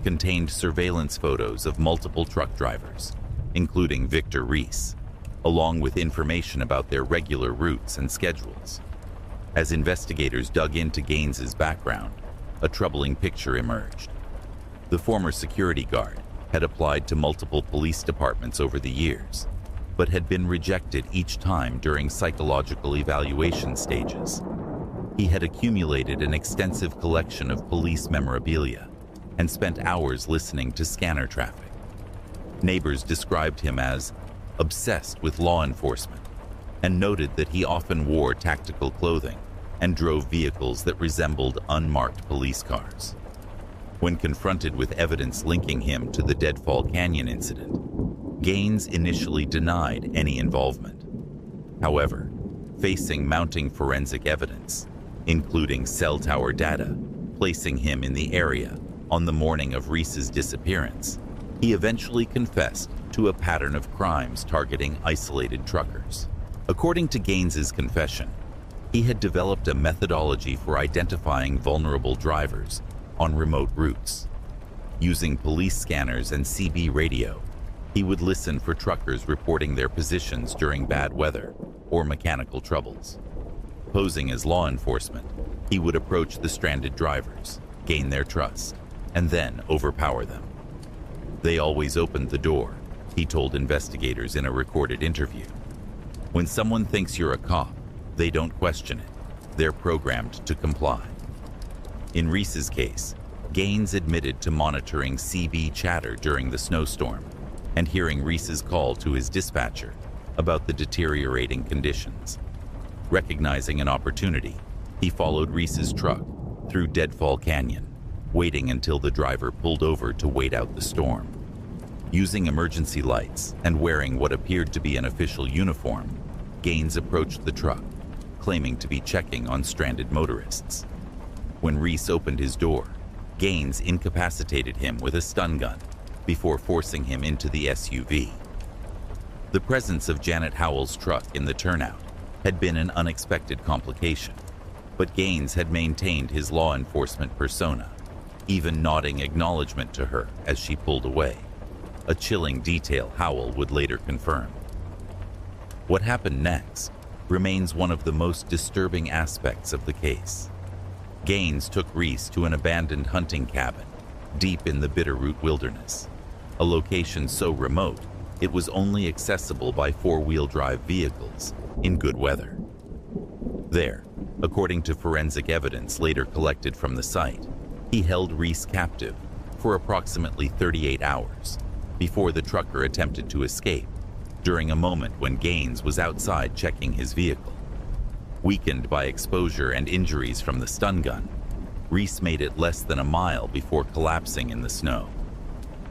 contained surveillance photos of multiple truck drivers, including Victor Reese, along with information about their regular routes and schedules. As investigators dug into Gaines's background, a troubling picture emerged. The former security guard had applied to multiple police departments over the years, but had been rejected each time during psychological evaluation stages. He had accumulated an extensive collection of police memorabilia and spent hours listening to scanner traffic. Neighbors described him as obsessed with law enforcement and noted that he often wore tactical clothing and drove vehicles that resembled unmarked police cars. When confronted with evidence linking him to the Deadfall Canyon incident, Gaines initially denied any involvement. However, facing mounting forensic evidence, including cell tower data placing him in the area on the morning of Reese's disappearance, he eventually confessed to a pattern of crimes targeting isolated truckers. According to Gaines's confession, he had developed a methodology for identifying vulnerable drivers on remote routes. Using police scanners and CB radio, he would listen for truckers reporting their positions during bad weather or mechanical troubles. Posing as law enforcement, he would approach the stranded drivers, gain their trust, and then overpower them. They always opened the door, he told investigators in a recorded interview. When someone thinks you're a cop, they don't question it. They're programmed to comply. In Reese's case, Gaines admitted to monitoring CB chatter during the snowstorm and hearing Reese's call to his dispatcher about the deteriorating conditions. Recognizing an opportunity, he followed Reese's truck through Deadfall Canyon, waiting until the driver pulled over to wait out the storm. Using emergency lights and wearing what appeared to be an official uniform, Gaines approached the truck, claiming to be checking on stranded motorists. When Reese opened his door, Gaines incapacitated him with a stun gun before forcing him into the SUV. The presence of Janet Howell's truck in the turnout had been an unexpected complication, but Gaines had maintained his law enforcement persona, even nodding acknowledgement to her as she pulled away, a chilling detail Howell would later confirm. What happened next remains one of the most disturbing aspects of the case. Gaines took Reese to an abandoned hunting cabin deep in the Bitterroot Wilderness, a location so remote it was only accessible by four-wheel drive vehicles in good weather. There, according to forensic evidence later collected from the site, he held Reese captive for approximately 38 hours before the trucker attempted to escape during a moment when Gaines was outside checking his vehicle. Weakened by exposure and injuries from the stun gun, Reese made it less than a mile before collapsing in the snow.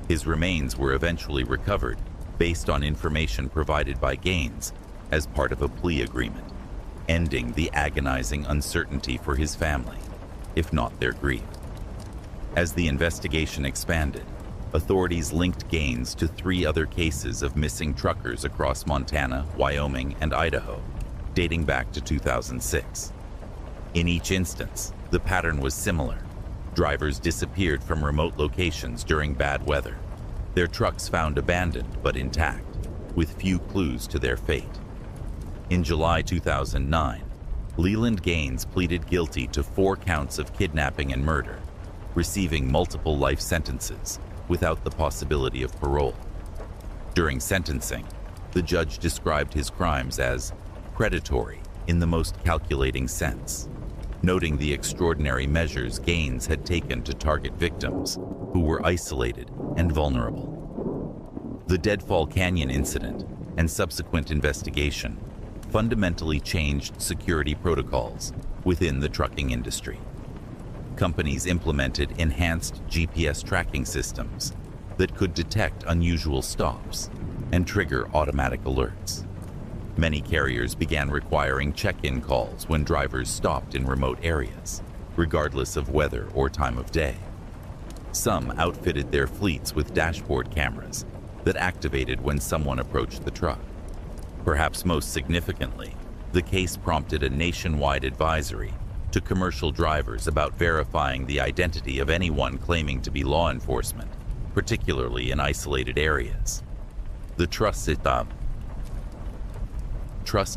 His remains were eventually recovered based on information provided by Gaines as part of a plea agreement, ending the agonizing uncertainty for his family, if not their grief. As the investigation expanded, authorities linked Gaines to 3 other cases of missing truckers across Montana, Wyoming, and Idaho, dating back to 2006. In each instance, the pattern was similar. Drivers disappeared from remote locations during bad weather, their trucks found abandoned but intact, with few clues to their fate. In July 2009, Leland Gaines pleaded guilty to 4 counts of kidnapping and murder, receiving multiple life sentences without the possibility of parole. During sentencing, the judge described his crimes as predatory in the most calculating sense, noting the extraordinary measures Gaines had taken to target victims who were isolated and vulnerable. The Deadfall Canyon incident and subsequent investigation fundamentally changed security protocols within the trucking industry. Companies implemented enhanced GPS tracking systems that could detect unusual stops and trigger automatic alerts. Many carriers began requiring check-in calls when drivers stopped in remote areas, regardless of weather or time of day. Some outfitted their fleets with dashboard cameras that activated when someone approached the truck. Perhaps most significantly, the case prompted a nationwide advisory to commercial drivers about verifying the identity of anyone claiming to be law enforcement, particularly in isolated areas. The Trust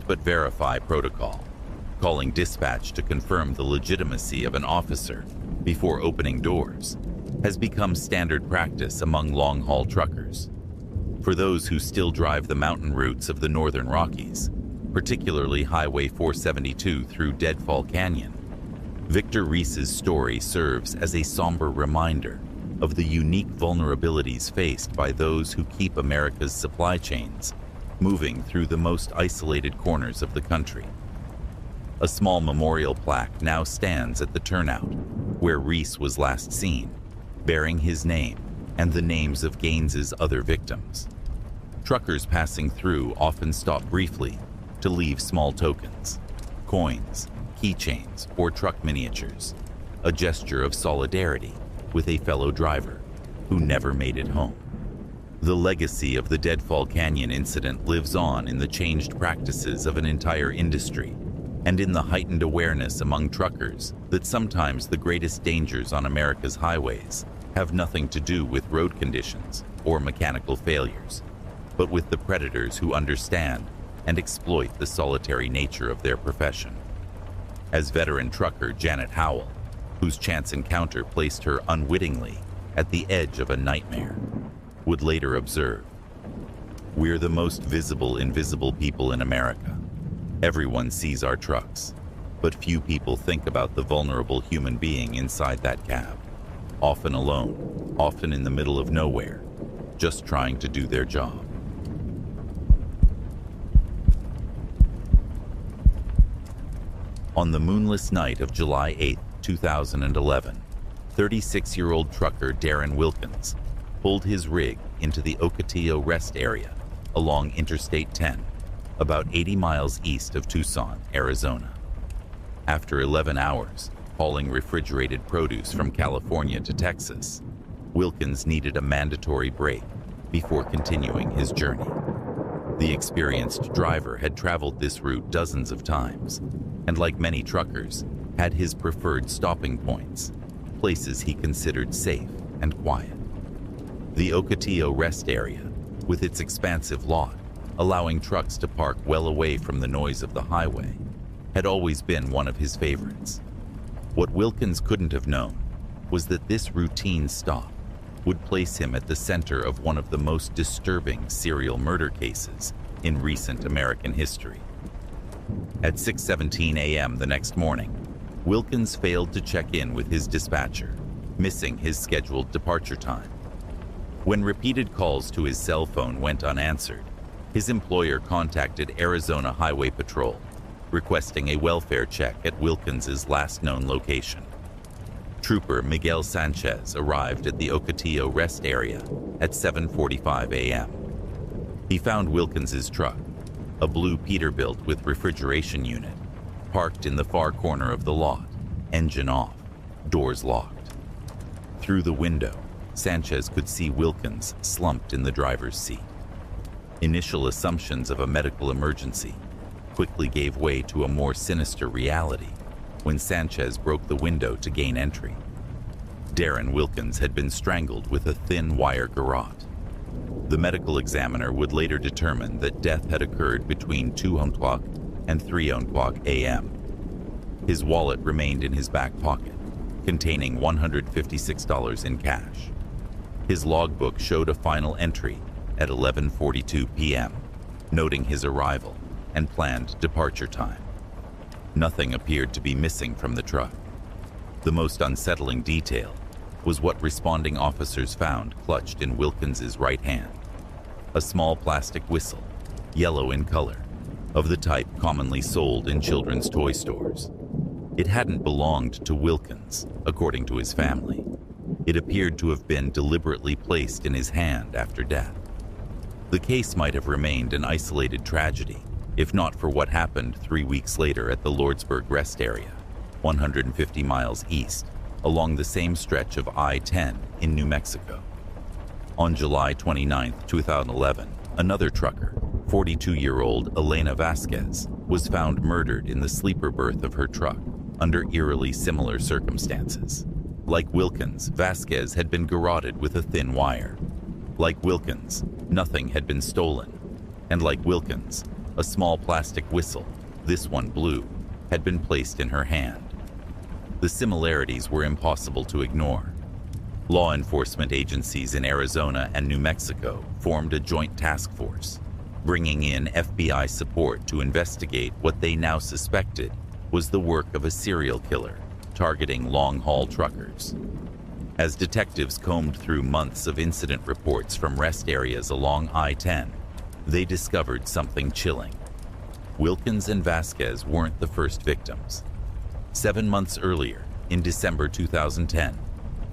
but Verify protocol, calling dispatch to confirm the legitimacy of an officer before opening doors, has become standard practice among long-haul truckers. For those who still drive the mountain routes of the Northern Rockies, particularly Highway 472 through Deadfall Canyon, Victor Reese's story serves as a somber reminder of the unique vulnerabilities faced by those who keep America's supply chains moving through the most isolated corners of the country. A small memorial plaque now stands at the turnout where Reese was last seen, bearing his name and the names of Gaines's other victims. Truckers passing through often stop briefly to leave small tokens, coins, keychains, or truck miniatures, a gesture of solidarity with a fellow driver who never made it home. The legacy of the Deadfall Canyon incident lives on in the changed practices of an entire industry and in the heightened awareness among truckers that sometimes the greatest dangers on America's highways have nothing to do with road conditions or mechanical failures, but with the predators who understand and exploit the solitary nature of their profession. As veteran trucker Janet Howell, whose chance encounter placed her unwittingly at the edge of a nightmare, would later observe, "We're the most visible invisible people in America. Everyone sees our trucks, but few people think about the vulnerable human being inside that cab, often alone, often in the middle of nowhere, just trying to do their job." On the moonless night of July 8, 2011, 36-year-old trucker Darren Wilkins pulled his rig into the Ocotillo Rest Area along Interstate 10, about 80 miles east of Tucson, Arizona. After 11 hours hauling refrigerated produce from California to Texas, Wilkins needed a mandatory break before continuing his journey. The experienced driver had traveled this route dozens of times, and like many truckers, had his preferred stopping points, places he considered safe and quiet. The Ocotillo Rest Area, with its expansive lot, allowing trucks to park well away from the noise of the highway, had always been one of his favorites. What Wilkins couldn't have known was that this routine stop would place him at the center of one of the most disturbing serial murder cases in recent American history. At 6:17 a.m. the next morning, Wilkins failed to check in with his dispatcher, missing his scheduled departure time. When repeated calls to his cell phone went unanswered, his employer contacted Arizona Highway Patrol, requesting a welfare check at Wilkins's last known location. Trooper Miguel Sanchez arrived at the Ocotillo Rest Area at 7:45 a.m. He found Wilkins's truck, a blue Peterbilt with refrigeration unit, parked in the far corner of the lot, engine off, doors locked. Through the window, Sanchez could see Wilkins slumped in the driver's seat. Initial assumptions of a medical emergency quickly gave way to a more sinister reality when Sanchez broke the window to gain entry. Darren Wilkins had been strangled with a thin wire garrote. The medical examiner would later determine that death had occurred between 2 o'clock and 3 o'clock a.m. His wallet remained in his back pocket, containing $156 in cash. His logbook showed a final entry at 11:42 p.m., noting his arrival and planned departure time. Nothing appeared to be missing from the truck. The most unsettling detail was what responding officers found clutched in Wilkins's right hand. A small plastic whistle, yellow in color, of the type commonly sold in children's toy stores. It hadn't belonged to Wilkins, according to his family. It appeared to have been deliberately placed in his hand after death. The case might have remained an isolated tragedy, if not for what happened 3 weeks later at the Lordsburg Rest Area, 150 miles east, along the same stretch of I-10 in New Mexico. On July 29, 2011, another trucker, 42-year-old Elena Vasquez, was found murdered in the sleeper berth of her truck under eerily similar circumstances. Like Wilkins, Vasquez had been garroted with a thin wire. Like Wilkins, nothing had been stolen. And like Wilkins, a small plastic whistle, this one blue, had been placed in her hand. The similarities were impossible to ignore. Law enforcement agencies in Arizona and New Mexico formed a joint task force, bringing in FBI support to investigate what they now suspected was the work of a serial killer targeting long-haul truckers. As detectives combed through months of incident reports from rest areas along I-10, they discovered something chilling. Wilkins and Vasquez weren't the first victims. 7 months earlier, in December 2010,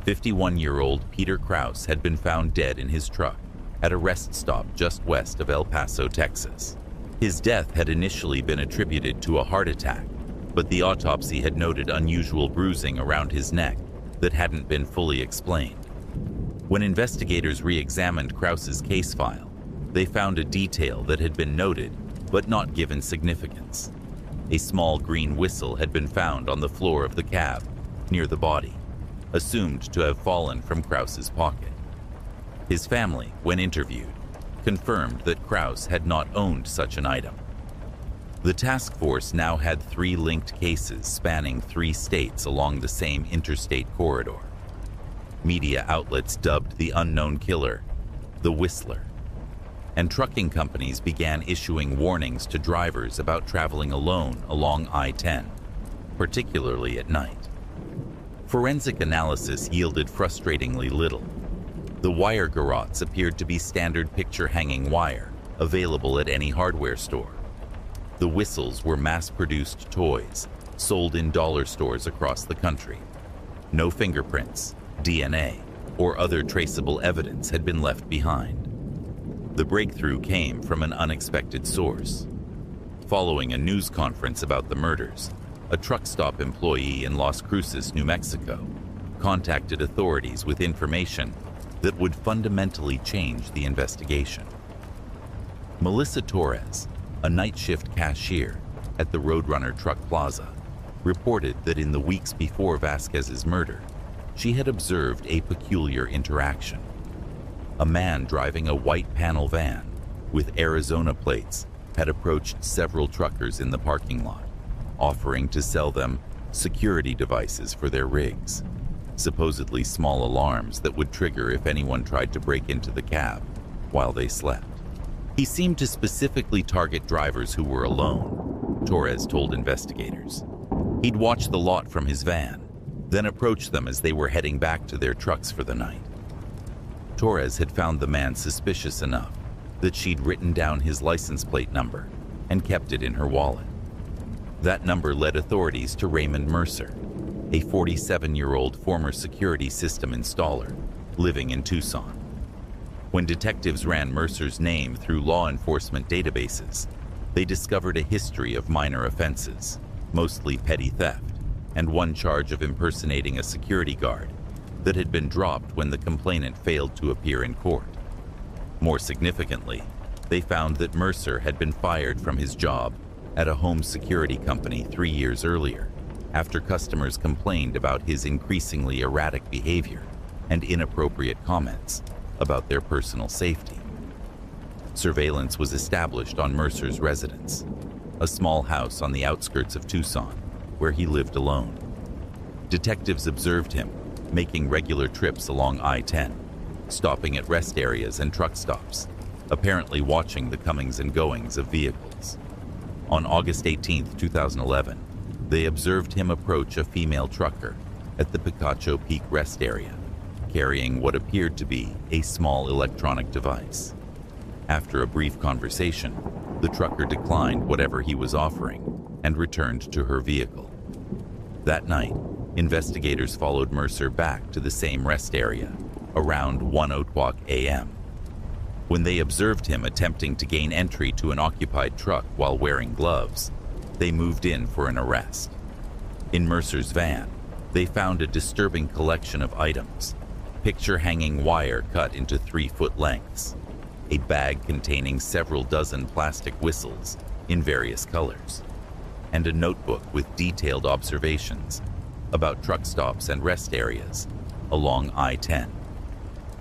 51-year-old Peter Krause had been found dead in his truck at a rest stop just west of El Paso, Texas. His death had initially been attributed to a heart attack, but the autopsy had noted unusual bruising around his neck that hadn't been fully explained. When investigators re-examined Krause's case file, they found a detail that had been noted but not given significance. A small green whistle had been found on the floor of the cab, near the body, assumed to have fallen from Krause's pocket. His family, when interviewed, confirmed that Krause had not owned such an item. The task force now had 3 linked cases spanning 3 states along the same interstate corridor. Media outlets dubbed the unknown killer the Whistler, and trucking companies began issuing warnings to drivers about traveling alone along I-10, particularly at night. Forensic analysis yielded frustratingly little. The wire garrotes appeared to be standard picture-hanging wire, available at any hardware store. The whistles were mass-produced toys, sold in dollar stores across the country. No fingerprints, DNA, or other traceable evidence had been left behind. The breakthrough came from an unexpected source. Following a news conference about the murders, a truck stop employee in Las Cruces, New Mexico, contacted authorities with information that would fundamentally change the investigation. Melissa Torres, a night shift cashier at the Roadrunner Truck Plaza, reported that in the weeks before Vasquez's murder, she had observed a peculiar interaction. A man driving a white panel van with Arizona plates had approached several truckers in the parking lot, offering to sell them security devices for their rigs, supposedly small alarms that would trigger if anyone tried to break into the cab while they slept. He seemed to specifically target drivers who were alone, Torres told investigators. He'd watch the lot from his van, then approach them as they were heading back to their trucks for the night. Torres had found the man suspicious enough that she'd written down his license plate number and kept it in her wallet. That number led authorities to Raymond Mercer, a 47-year-old former security system installer living in Tucson. When detectives ran Mercer's name through law enforcement databases, they discovered a history of minor offenses, mostly petty theft, and one charge of impersonating a security guard that had been dropped when the complainant failed to appear in court. More significantly, they found that Mercer had been fired from his job at a home security company 3 years earlier, after customers complained about his increasingly erratic behavior and inappropriate comments about their personal safety. Surveillance was established on Mercer's residence, a small house on the outskirts of Tucson, where he lived alone. Detectives observed him making regular trips along I-10, stopping at rest areas and truck stops, apparently watching the comings and goings of vehicles. On August 18, 2011, they observed him approach a female trucker at the Picacho Peak rest area, carrying what appeared to be a small electronic device. After a brief conversation, the trucker declined whatever he was offering and returned to her vehicle. That night, investigators followed Mercer back to the same rest area around 1:00 a.m. When they observed him attempting to gain entry to an occupied truck while wearing gloves, they moved in for an arrest. In Mercer's van, they found a disturbing collection of items: picture-hanging wire cut into 3-foot lengths, a bag containing several dozen plastic whistles in various colors, and a notebook with detailed observations about truck stops and rest areas along I-10,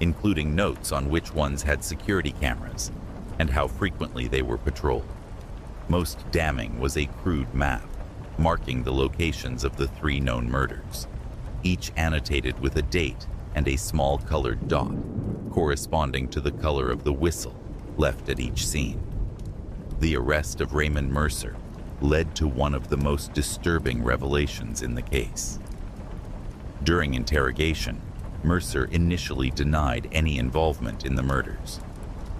including notes on which ones had security cameras and how frequently they were patrolled. Most damning was a crude map marking the locations of the 3 known murders, each annotated with a date and a small colored dot corresponding to the color of the whistle left at each scene. The arrest of Raymond Mercer led to one of the most disturbing revelations in the case. During interrogation, Mercer initially denied any involvement in the murders,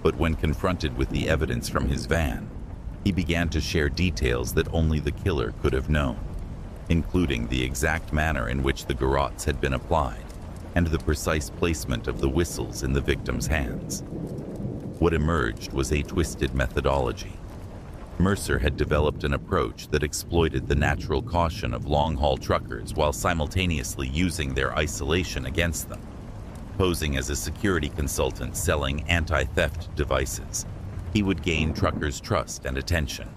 but when confronted with the evidence from his van, he began to share details that only the killer could have known, including the exact manner in which the garrotes had been applied and the precise placement of the whistles in the victim's hands. What emerged was a twisted methodology. Mercer had developed an approach that exploited the natural caution of long-haul truckers while simultaneously using their isolation against them. Posing as a security consultant selling anti-theft devices, he would gain truckers' trust and attention.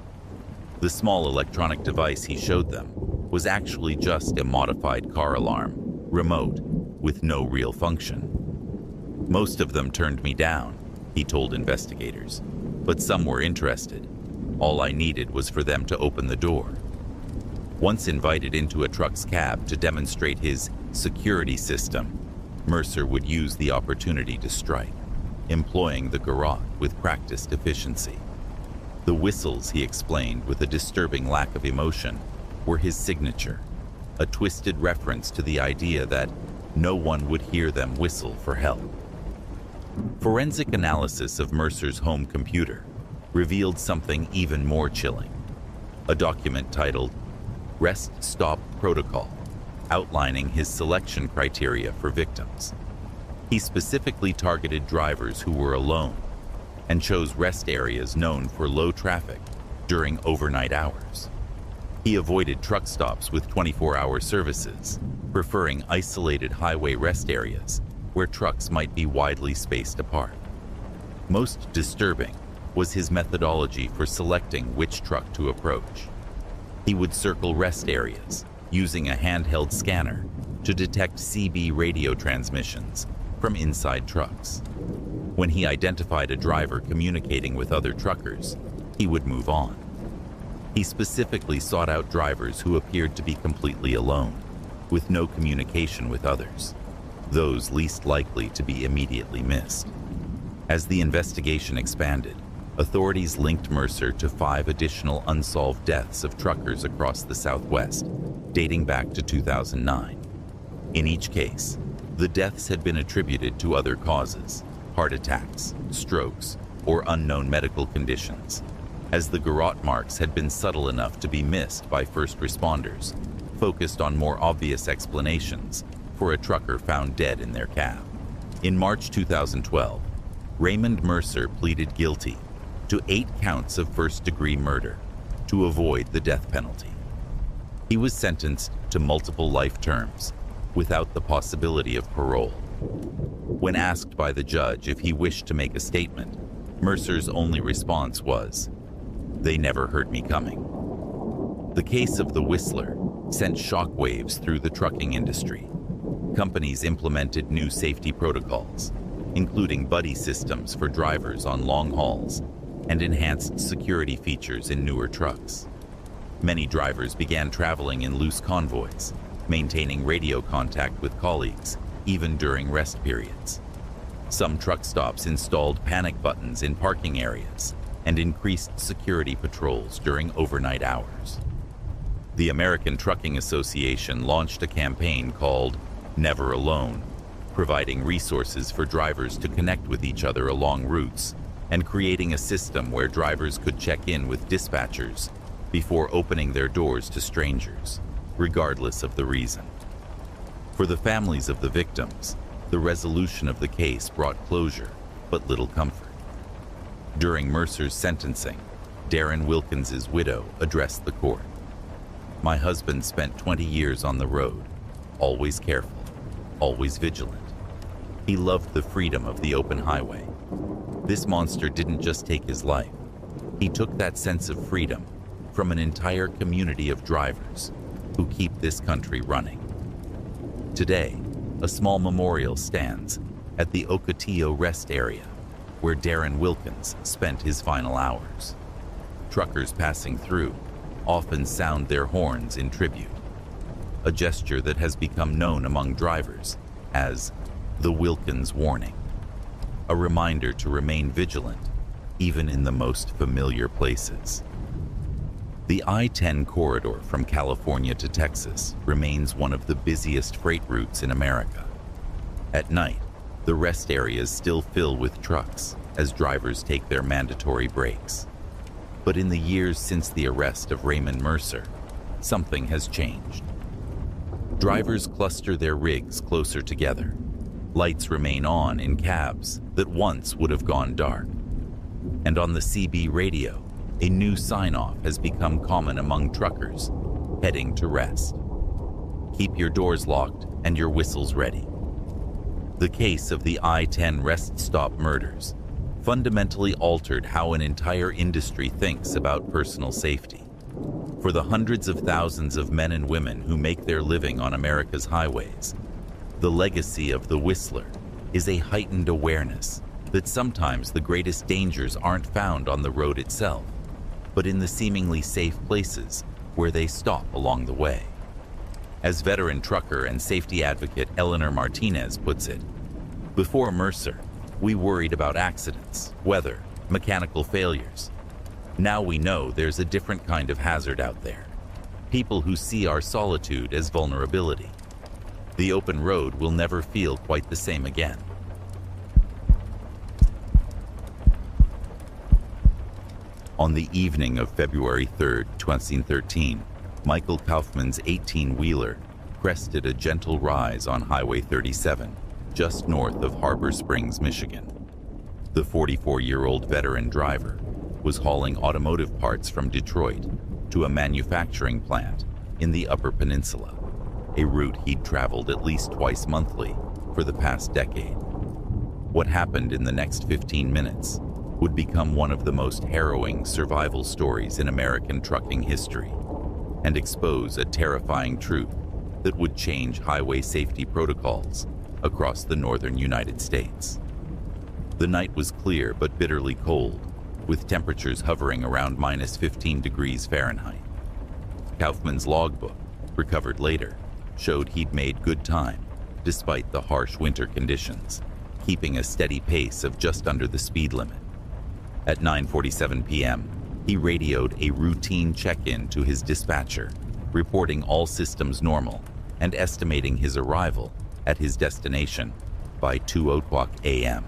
The small electronic device he showed them was actually just a modified car alarm, remote, with no real function. Most of them turned me down, he told investigators, but some were interested. All I needed was for them to open the door. Once invited into a truck's cab to demonstrate his security system, Mercer would use the opportunity to strike, employing the garrote with practiced efficiency. The whistles, he explained with a disturbing lack of emotion, were his signature, a twisted reference to the idea that no one would hear them whistle for help. Forensic analysis of Mercer's home computer revealed something even more chilling: a document titled Rest Stop Protocol, outlining his selection criteria for victims. He specifically targeted drivers who were alone and chose rest areas known for low traffic during overnight hours. He avoided truck stops with 24-hour services, preferring isolated highway rest areas where trucks might be widely spaced apart. Most disturbing was his methodology for selecting which truck to approach. He would circle rest areas using a handheld scanner to detect CB radio transmissions from inside trucks. When he identified a driver communicating with other truckers, he would move on. He specifically sought out drivers who appeared to be completely alone, with no communication with others, those least likely to be immediately missed. As the investigation expanded, authorities linked Mercer to 5 additional unsolved deaths of truckers across the Southwest, dating back to 2009. In each case, the deaths had been attributed to other causes: heart attacks, strokes, or unknown medical conditions, as the garrote marks had been subtle enough to be missed by first responders, focused on more obvious explanations for a trucker found dead in their cab. In March 2012, Raymond Mercer pleaded guilty to 8 counts of first-degree murder to avoid the death penalty. He was sentenced to multiple life terms without the possibility of parole. When asked by the judge if he wished to make a statement, Mercer's only response was, "They never heard me coming." The case of the Whistler sent shockwaves through the trucking industry. Companies implemented new safety protocols, including buddy systems for drivers on long hauls and enhanced security features in newer trucks. Many drivers began traveling in loose convoys, maintaining radio contact with colleagues, even during rest periods. Some truck stops installed panic buttons in parking areas and increased security patrols during overnight hours. The American Trucking Association launched a campaign called Never Alone, providing resources for drivers to connect with each other along routes and creating a system where drivers could check in with dispatchers before opening their doors to strangers, regardless of the reason. For the families of the victims, the resolution of the case brought closure, but little comfort. During Mercer's sentencing, Darren Wilkins's widow addressed the court. "My husband spent 20 years on the road, always careful, always vigilant. He loved the freedom of the open highway. This monster didn't just take his life. He took that sense of freedom from an entire community of drivers who keep this country running." Today, a small memorial stands at the Ocotillo rest area where Darren Wilkins spent his final hours. Truckers passing through often sound their horns in tribute, a gesture that has become known among drivers as the Wilkins Warning, a reminder to remain vigilant even in the most familiar places. The I-10 corridor from California to Texas remains one of the busiest freight routes in America. At night, the rest areas still fill with trucks as drivers take their mandatory breaks. But in the years since the arrest of Raymond Mercer, something has changed. Drivers cluster their rigs closer together. Lights remain on in cabs that once would have gone dark. And on the CB radio, a new sign-off has become common among truckers heading to rest. Keep your doors locked and your whistles ready. The case of the I-10 rest stop murders fundamentally altered how an entire industry thinks about personal safety. For the hundreds of thousands of men and women who make their living on America's highways, the legacy of the Whistler is a heightened awareness that sometimes the greatest dangers aren't found on the road itself, but in the seemingly safe places where they stop along the way. As veteran trucker and safety advocate Eleanor Martinez puts it, "Before Mercer, we worried about accidents, weather, mechanical failures. Now we know there's a different kind of hazard out there. People who see our solitude as vulnerability. The open road will never feel quite the same again." On the evening of February 3, 2013, Michael Kaufman's 18-wheeler crested a gentle rise on Highway 37, just north of Harbor Springs, Michigan. The 44-year-old veteran driver was hauling automotive parts from Detroit to a manufacturing plant in the Upper Peninsula, a route he'd traveled at least twice monthly for the past decade. What happened in the next 15 minutes would become one of the most harrowing survival stories in American trucking history and expose a terrifying truth that would change highway safety protocols across the northern United States. The night was clear but bitterly cold, with temperatures hovering around -15 degrees Fahrenheit. Kaufman's logbook, recovered later, showed he'd made good time despite the harsh winter conditions, keeping a steady pace of just under the speed limit. At 9:47 p.m., he radioed a routine check-in to his dispatcher, reporting all systems normal and estimating his arrival at his destination by 2:00 a.m.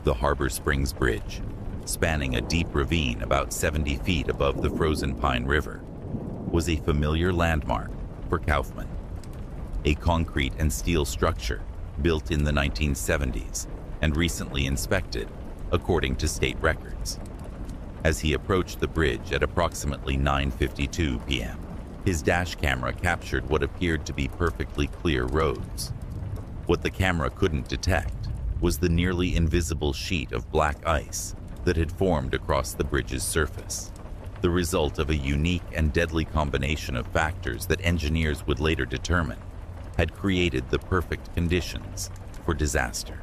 The Harbor Springs Bridge, spanning a deep ravine about 70 feet above the frozen Pine River, was a familiar landmark for Kaufman. A concrete and steel structure built in the 1970s, and recently inspected, according to state records. As he approached the bridge at approximately 9:52 p.m., his dash camera captured what appeared to be perfectly clear roads. What the camera couldn't detect was the nearly invisible sheet of black ice that had formed across the bridge's surface, the result of a unique and deadly combination of factors that engineers would later determine had created the perfect conditions for disaster.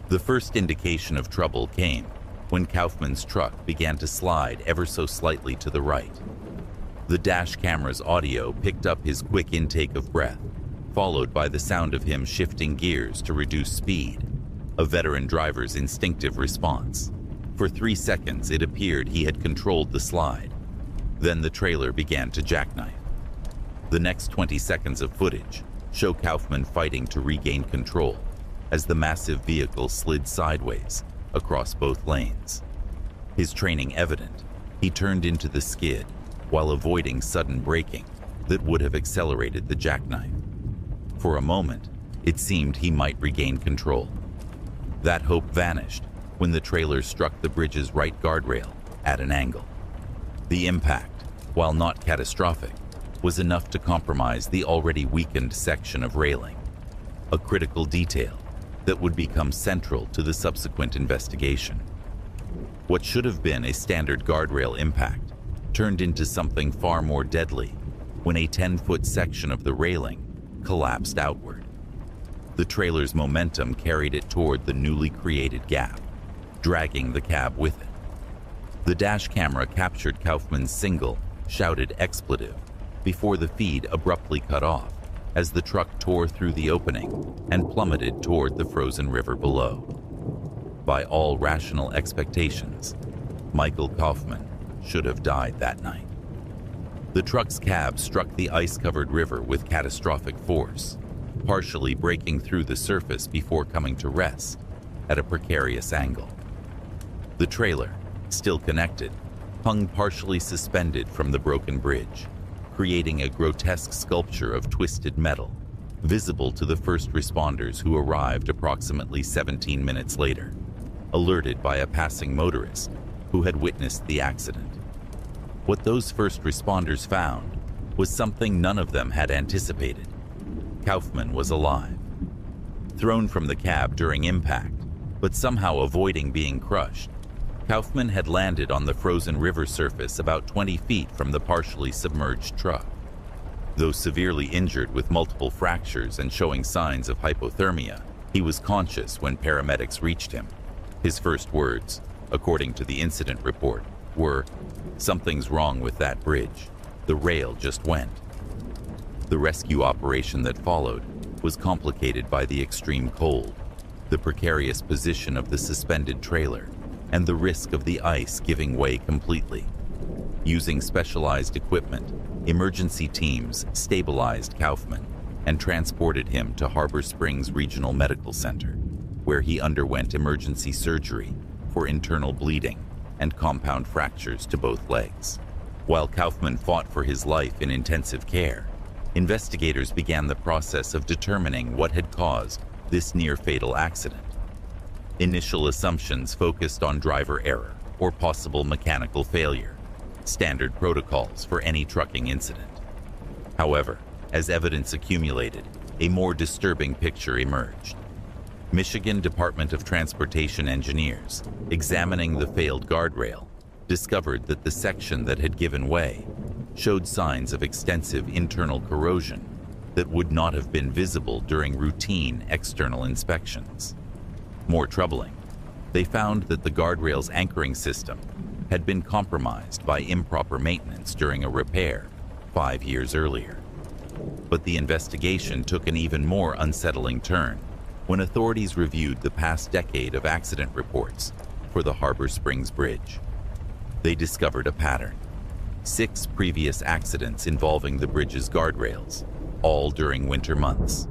The first indication of trouble came when Kaufman's truck began to slide ever so slightly to the right. The dash camera's audio picked up his quick intake of breath, followed by the sound of him shifting gears to reduce speed, a veteran driver's instinctive response. For 3 seconds, it appeared he had controlled the slide. Then the trailer began to jackknife. The next 20 seconds of footage show Kaufman fighting to regain control as the massive vehicle slid sideways across both lanes. His training evident, he turned into the skid while avoiding sudden braking that would have accelerated the jackknife. For a moment, it seemed he might regain control. That hope vanished when the trailer struck the bridge's right guardrail at an angle. The impact, while not catastrophic, was enough to compromise the already weakened section of railing, a critical detail that would become central to the subsequent investigation. What should have been a standard guardrail impact turned into something far more deadly when a 10-foot section of the railing collapsed outward. The trailer's momentum carried it toward the newly created gap, dragging the cab with it. The dash camera captured Kaufman's single, shouted expletive before the feed abruptly cut off as the truck tore through the opening and plummeted toward the frozen river below. By all rational expectations, Michael Kaufman should have died that night. The truck's cab struck the ice-covered river with catastrophic force, partially breaking through the surface before coming to rest at a precarious angle. The trailer, still connected, hung partially suspended from the broken bridge, creating a grotesque sculpture of twisted metal, visible to the first responders who arrived approximately 17 minutes later, alerted by a passing motorist who had witnessed the accident. What those first responders found was something none of them had anticipated. Kaufman was alive. Thrown from the cab during impact, but somehow avoiding being crushed, Kaufman had landed on the frozen river surface about 20 feet from the partially submerged truck. Though severely injured with multiple fractures and showing signs of hypothermia, he was conscious when paramedics reached him. His first words, according to the incident report, were, "Something's wrong with that bridge. The rail just went." The rescue operation that followed was complicated by the extreme cold, the precarious position of the suspended trailer, and the risk of the ice giving way completely. Using specialized equipment, emergency teams stabilized Kaufman and transported him to Harbor Springs Regional Medical Center, where he underwent emergency surgery for internal bleeding and compound fractures to both legs. While Kaufman fought for his life in intensive care, investigators began the process of determining what had caused this near-fatal accident. Initial assumptions focused on driver error or possible mechanical failure, standard protocols for any trucking incident. However, as evidence accumulated, a more disturbing picture emerged. Michigan Department of Transportation engineers, examining the failed guardrail, discovered that the section that had given way showed signs of extensive internal corrosion that would not have been visible during routine external inspections. More troubling, they found that the guardrail's anchoring system had been compromised by improper maintenance during a repair 5 years earlier. But the investigation took an even more unsettling turn when authorities reviewed the past decade of accident reports for the Harbor Springs Bridge. They discovered a pattern: 6 previous accidents involving the bridge's guardrails, all during winter months,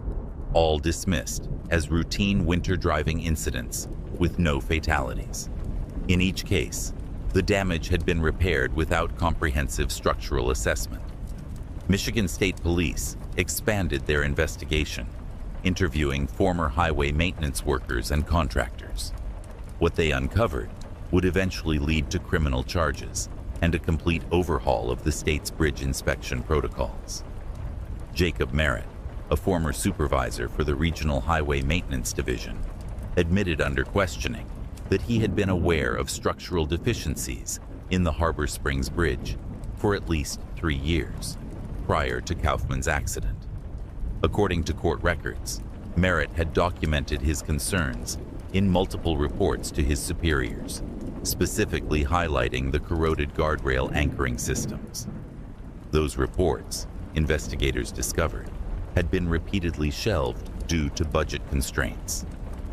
all dismissed as routine winter driving incidents with no fatalities. In each case, the damage had been repaired without comprehensive structural assessment. Michigan State Police expanded their investigation, interviewing former highway maintenance workers and contractors. What they uncovered would eventually lead to criminal charges and a complete overhaul of the state's bridge inspection protocols. Jacob Merritt, a former supervisor for the Regional Highway Maintenance Division, admitted under questioning that he had been aware of structural deficiencies in the Harbor Springs Bridge for at least 3 years prior to Kaufman's accident. According to court records, Merritt had documented his concerns in multiple reports to his superiors, specifically highlighting the corroded guardrail anchoring systems. Those reports, investigators discovered, had been repeatedly shelved due to budget constraints,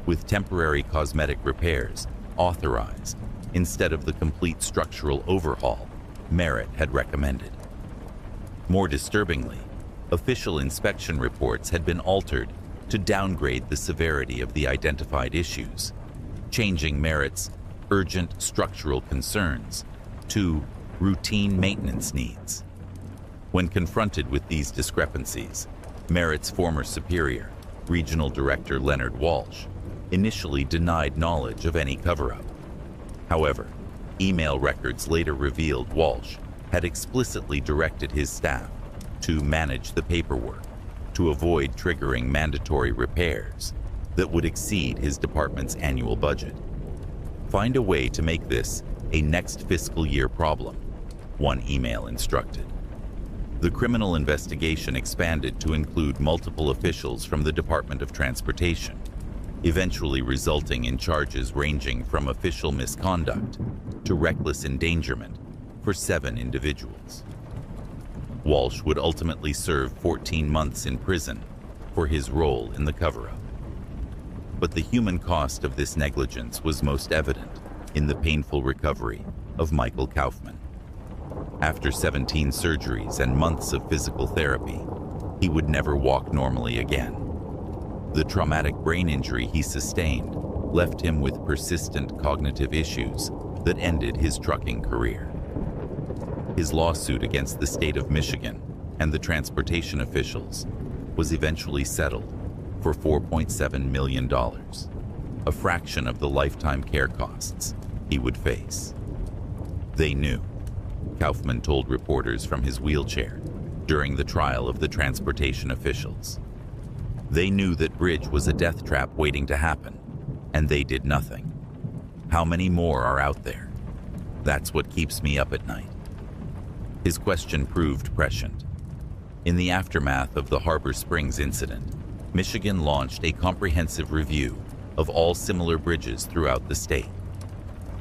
with temporary cosmetic repairs authorized instead of the complete structural overhaul Merritt had recommended. More disturbingly, official inspection reports had been altered to downgrade the severity of the identified issues, changing Merritt's urgent structural concerns to routine maintenance needs. When confronted with these discrepancies, Merritt's former superior, Regional Director Leonard Walsh, initially denied knowledge of any cover-up. However, email records later revealed Walsh had explicitly directed his staff to manage the paperwork to avoid triggering mandatory repairs that would exceed his department's annual budget. Find a way to make this a next fiscal year problem, one email instructed. The criminal investigation expanded to include multiple officials from the Department of Transportation, eventually resulting in charges ranging from official misconduct to reckless endangerment for 7 individuals. Walsh would ultimately serve 14 months in prison for his role in the cover-up. But the human cost of this negligence was most evident in the painful recovery of Michael Kaufman. After 17 surgeries and months of physical therapy, he would never walk normally again. The traumatic brain injury he sustained left him with persistent cognitive issues that ended his trucking career. His lawsuit against the state of Michigan and the transportation officials was eventually settled for $4.7 million, a fraction of the lifetime care costs he would face. They knew, Kaufman told reporters from his wheelchair during the trial of the transportation officials. They knew that Bridge was a death trap waiting to happen, and they did nothing. How many more are out there? That's what keeps me up at night. His question proved prescient. In the aftermath of the Harbor Springs incident, Michigan launched a comprehensive review of all similar bridges throughout the state.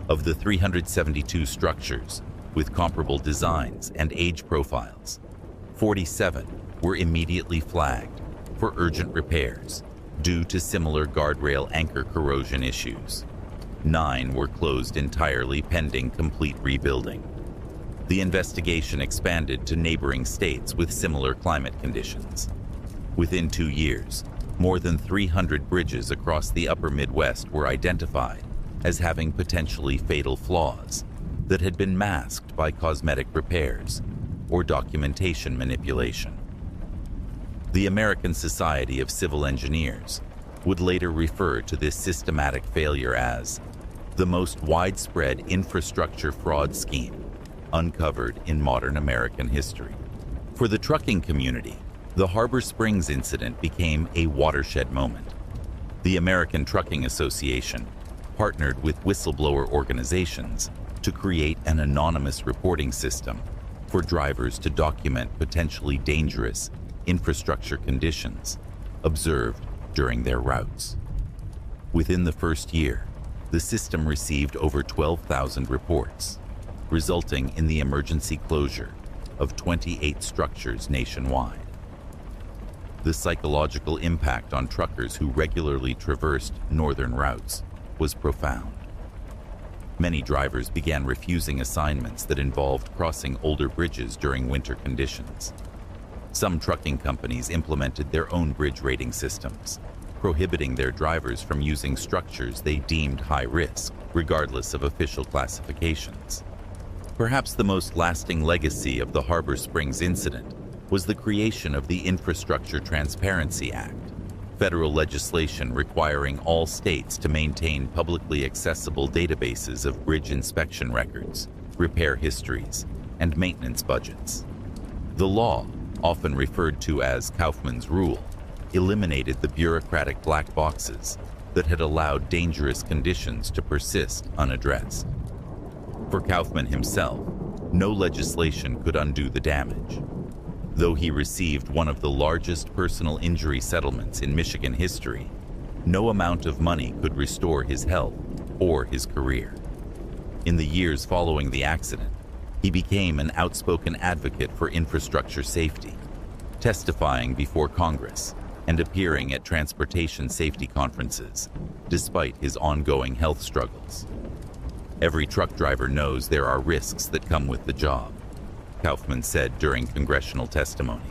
Of the 372 structures with comparable designs and age profiles, 47 were immediately flagged for urgent repairs due to similar guardrail anchor corrosion issues. 9 were closed entirely pending complete rebuilding. The investigation expanded to neighboring states with similar climate conditions. Within 2 years, more than 300 bridges across the upper Midwest were identified as having potentially fatal flaws that had been masked by cosmetic repairs or documentation manipulation. The American Society of Civil Engineers would later refer to this systematic failure as the most widespread infrastructure fraud scheme uncovered in modern American history. For the trucking community, the Harbor Springs incident became a watershed moment. The American Trucking Association partnered with whistleblower organizations to create an anonymous reporting system for drivers to document potentially dangerous infrastructure conditions observed during their routes. Within the first year, the system received over 12,000 reports, resulting in the emergency closure of 28 structures nationwide. The psychological impact on truckers who regularly traversed northern routes was profound. Many drivers began refusing assignments that involved crossing older bridges during winter conditions. Some trucking companies implemented their own bridge rating systems, prohibiting their drivers from using structures they deemed high risk, regardless of official classifications. Perhaps the most lasting legacy of the Harbor Springs incident was the creation of the Infrastructure Transparency Act, federal legislation requiring all states to maintain publicly accessible databases of bridge inspection records, repair histories, and maintenance budgets. The law, often referred to as Kaufman's Rule, eliminated the bureaucratic black boxes that had allowed dangerous conditions to persist unaddressed. For Kaufman himself, no legislation could undo the damage. Though he received one of the largest personal injury settlements in Michigan history, no amount of money could restore his health or his career. In the years following the accident, he became an outspoken advocate for infrastructure safety, testifying before Congress and appearing at transportation safety conferences, despite his ongoing health struggles. Every truck driver knows there are risks that come with the job, Kaufman said during congressional testimony.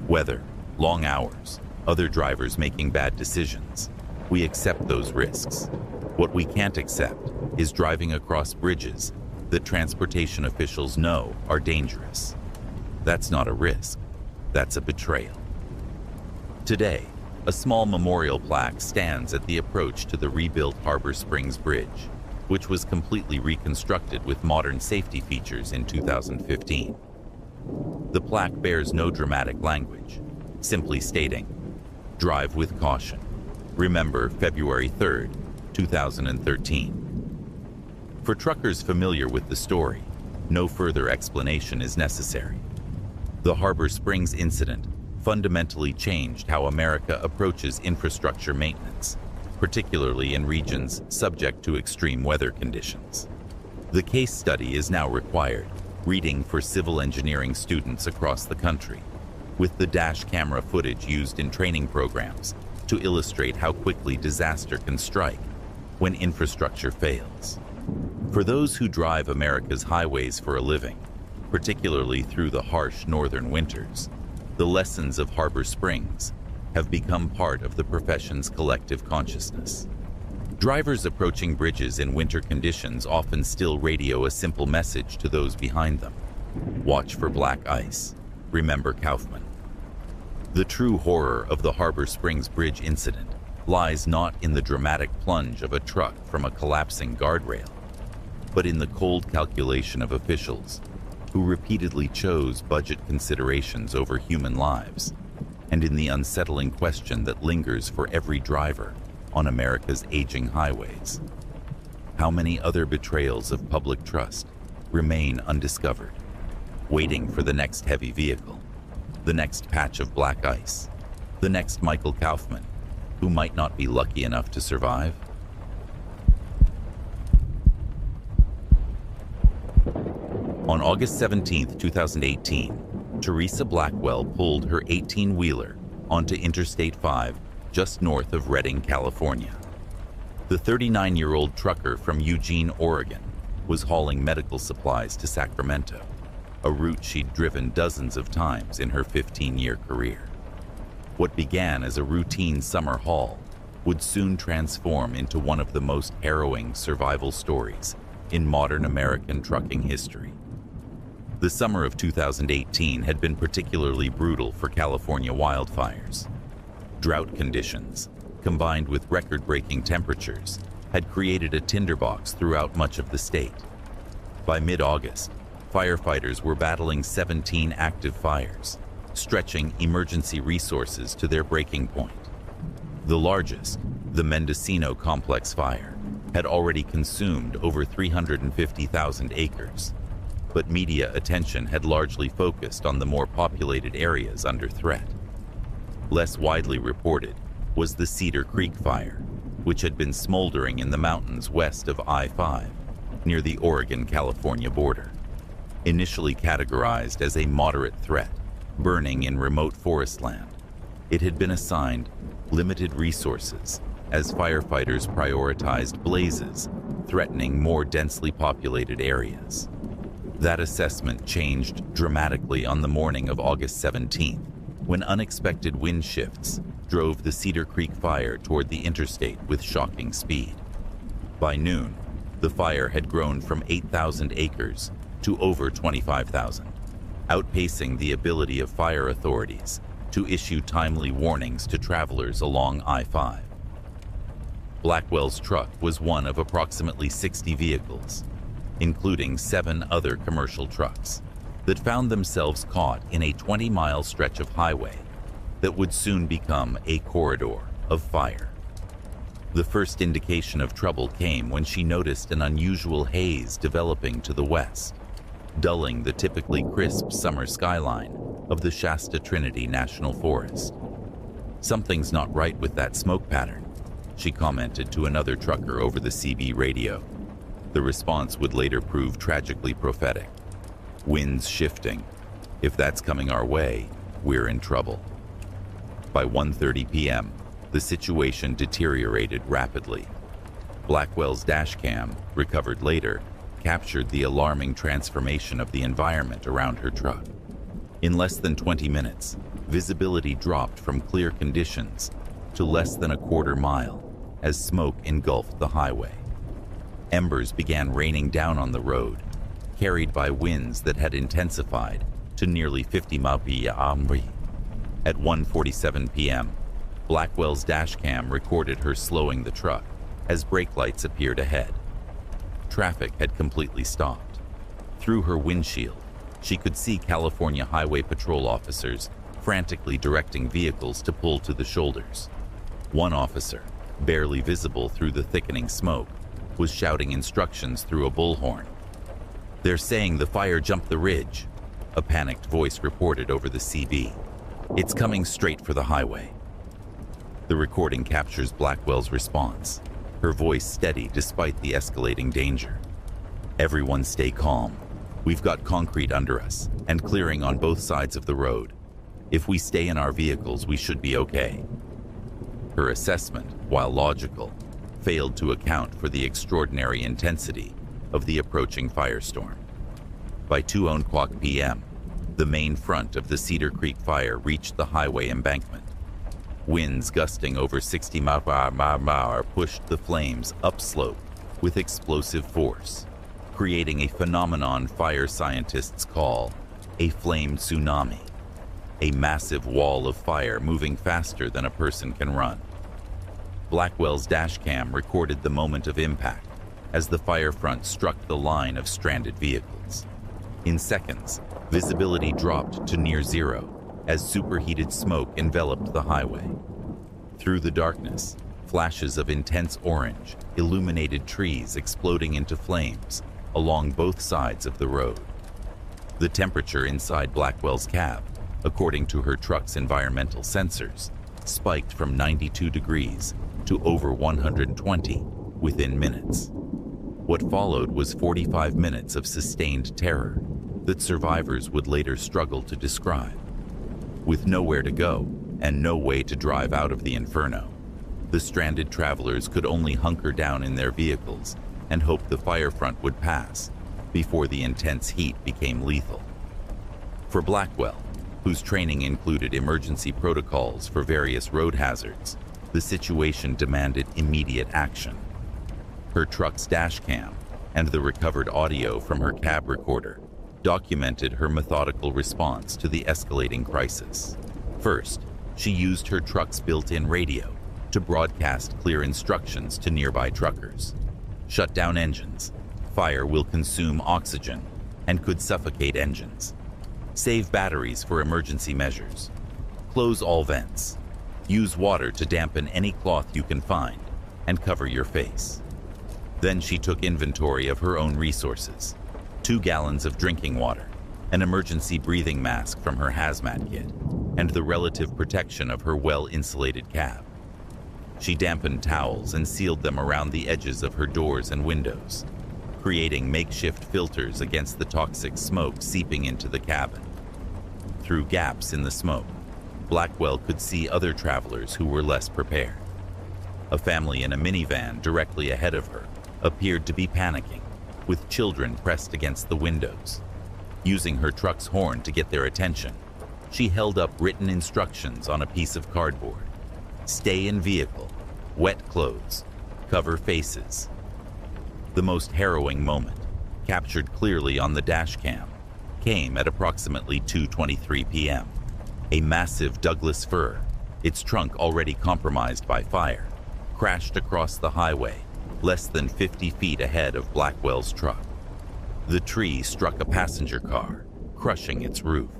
Weather, long hours, other drivers making bad decisions. We accept those risks. What we can't accept is driving across bridges that transportation officials know are dangerous. That's not a risk, that's a betrayal. Today, a small memorial plaque stands at the approach to the rebuilt Harbor Springs Bridge, which was completely reconstructed with modern safety features in 2015. The plaque bears no dramatic language, simply stating, "Drive with caution. Remember February 3rd, 2013. For truckers familiar with the story, no further explanation is necessary. The Harbor Springs incident fundamentally changed how America approaches infrastructure maintenance, particularly in regions subject to extreme weather conditions. The case study is now required reading for civil engineering students across the country, with the dash camera footage used in training programs to illustrate how quickly disaster can strike when infrastructure fails. For those who drive America's highways for a living, particularly through the harsh northern winters, the lessons of Harbor Springs have become part of the profession's collective consciousness. Drivers approaching bridges in winter conditions often still radio a simple message to those behind them: watch for black ice, remember Kaufman. The true horror of the Harbor Springs Bridge incident lies not in the dramatic plunge of a truck from a collapsing guardrail, but in the cold calculation of officials who repeatedly chose budget considerations over human lives, and in the unsettling question that lingers for every driver on America's aging highways: how many other betrayals of public trust remain undiscovered, waiting for the next heavy vehicle, the next patch of black ice, the next Michael Kaufman, who might not be lucky enough to survive? On August 17, 2018, Teresa Blackwell pulled her 18-wheeler onto Interstate 5 just north of Redding, California. The 39-year-old trucker from Eugene, Oregon, was hauling medical supplies to Sacramento, a route she'd driven dozens of times in her 15-year career. What began as a routine summer haul would soon transform into one of the most harrowing survival stories in modern American trucking history. The summer of 2018 had been particularly brutal for California wildfires. Drought conditions, combined with record-breaking temperatures, had created a tinderbox throughout much of the state. By mid-August, firefighters were battling 17 active fires, stretching emergency resources to their breaking point. The largest, the Mendocino Complex Fire, had already consumed over 350,000 acres, but media attention had largely focused on the more populated areas under threat. Less widely reported was the Cedar Creek Fire, which had been smoldering in the mountains west of I-5, near the Oregon-California border. Initially categorized as a moderate threat, burning in remote forest land, it had been assigned limited resources as firefighters prioritized blazes threatening more densely populated areas. That assessment changed dramatically on the morning of August 17th, when unexpected wind shifts drove the Cedar Creek Fire toward the interstate with shocking speed. By noon, the fire had grown from 8,000 acres to over 25,000, outpacing the ability of fire authorities to issue timely warnings to travelers along I-5. Blackwell's truck was one of approximately 60 vehicles, including 7 other commercial trucks, that found themselves caught in a 20-mile stretch of highway that would soon become a corridor of fire. The first indication of trouble came when she noticed an unusual haze developing to the west, dulling the typically crisp summer skyline of the Shasta Trinity National Forest. "Something's not right with that smoke pattern," she commented to another trucker over the CB radio. The response would later prove tragically prophetic. "Winds shifting. If that's coming our way, we're in trouble." By 1:30 p.m., the situation deteriorated rapidly. Blackwell's dashcam, recovered later, captured the alarming transformation of the environment around her truck. In less than 20 minutes, visibility dropped from clear conditions to less than a quarter mile as smoke engulfed the highway. Embers began raining down on the road, carried by winds that had intensified to nearly 50 miles per hour. At 1:47 p.m., Blackwell's dashcam recorded her slowing the truck as brake lights appeared ahead. Traffic had completely stopped. Through her windshield, she could see California Highway Patrol officers frantically directing vehicles to pull to the shoulders. One officer, barely visible through the thickening smoke, was shouting instructions through a bullhorn. "They're saying the fire jumped the ridge," a panicked voice reported over the CB. "It's coming straight for the highway." The recording captures Blackwell's response, her voice steady despite the escalating danger. "Everyone stay calm. We've got concrete under us and clearing on both sides of the road. If we stay in our vehicles, we should be okay." Her assessment, while logical, failed to account for the extraordinary intensity of the approaching firestorm. By 2:00 p.m., the main front of the Cedar Creek fire reached the highway embankment. Winds gusting over 60 miles per hour pushed the flames upslope with explosive force, creating a phenomenon fire scientists call a flame tsunami, a massive wall of fire moving faster than a person can run. Blackwell's dashcam recorded the moment of impact as the fire front struck the line of stranded vehicles. In seconds, visibility dropped to near zero as superheated smoke enveloped the highway. Through the darkness, flashes of intense orange illuminated trees exploding into flames along both sides of the road. The temperature inside Blackwell's cab, according to her truck's environmental sensors, spiked from 92 degrees to over 120 within minutes. What followed was 45 minutes of sustained terror that survivors would later struggle to describe. With nowhere to go and no way to drive out of the inferno, the stranded travelers could only hunker down in their vehicles and hope the fire front would pass before the intense heat became lethal. For Blackwell, whose training included emergency protocols for various road hazards, the situation demanded immediate action. Her truck's dashcam and the recovered audio from her cab recorder documented her methodical response to the escalating crisis. First, she used her truck's built-in radio to broadcast clear instructions to nearby truckers. Shut down engines. Fire will consume oxygen and could suffocate engines. Save batteries for emergency measures. Close all vents. Use water to dampen any cloth you can find and cover your face. Then she took inventory of her own resources: 2 gallons of drinking water, an emergency breathing mask from her hazmat kit, and the relative protection of her well-insulated cab. She dampened towels and sealed them around the edges of her doors and windows, creating makeshift filters against the toxic smoke seeping into the cabin. Through gaps in the smoke, Blackwell could see other travelers who were less prepared. A family in a minivan directly ahead of her appeared to be panicking, with children pressed against the windows. Using her truck's horn to get their attention, she held up written instructions on a piece of cardboard. Stay in vehicle, wet clothes, cover faces. The most harrowing moment, captured clearly on the dash cam, came at approximately 2:23 p.m. A massive Douglas fir, its trunk already compromised by fire, crashed across the highway less than 50 feet ahead of Blackwell's truck. The tree struck a passenger car, crushing its roof.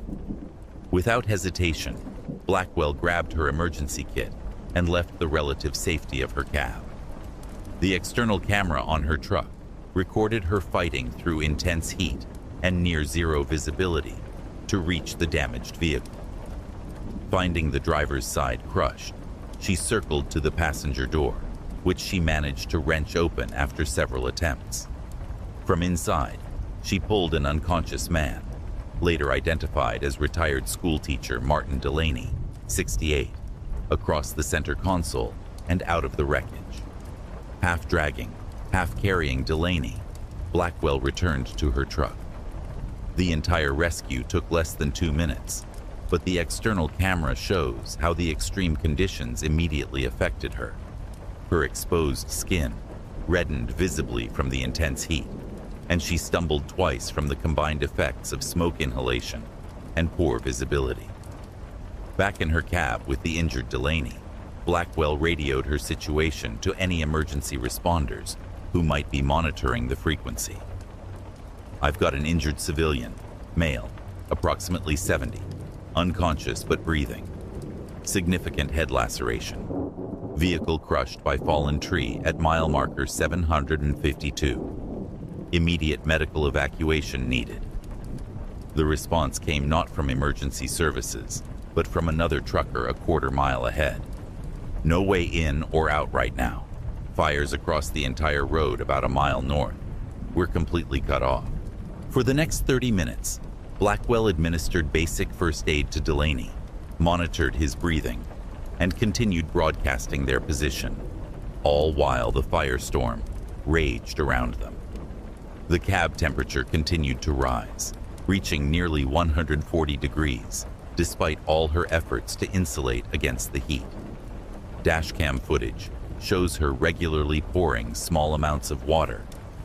Without hesitation, Blackwell grabbed her emergency kit and left the relative safety of her cab. The external camera on her truck recorded her fighting through intense heat and near zero visibility to reach the damaged vehicle. Finding the driver's side crushed, she circled to the passenger door, which she managed to wrench open after several attempts. From inside, she pulled an unconscious man, later identified as retired schoolteacher Martin Delaney, 68, across the center console and out of the wreckage. Half dragging, half carrying Delaney, Blackwell returned to her truck. The entire rescue took less than 2 minutes, but the external camera shows how the extreme conditions immediately affected her. Her exposed skin reddened visibly from the intense heat, and she stumbled twice from the combined effects of smoke inhalation and poor visibility. Back in her cab with the injured Delaney, Blackwell radioed her situation to any emergency responders who might be monitoring the frequency. "I've got an injured civilian, male, approximately 70, unconscious but breathing. Significant head laceration. Vehicle crushed by fallen tree at mile marker 752. Immediate medical evacuation needed." The response came not from emergency services, but from another trucker a quarter-mile ahead. "No way in or out right now. Fires across the entire road about a mile north. We're completely cut off." For the next 30 minutes, Blackwell administered basic first aid to Delaney, monitored his breathing, and continued broadcasting their position, all while the firestorm raged around them. The cab temperature continued to rise, reaching nearly 140 degrees, despite all her efforts to insulate against the heat. Dashcam footage shows her regularly pouring small amounts of water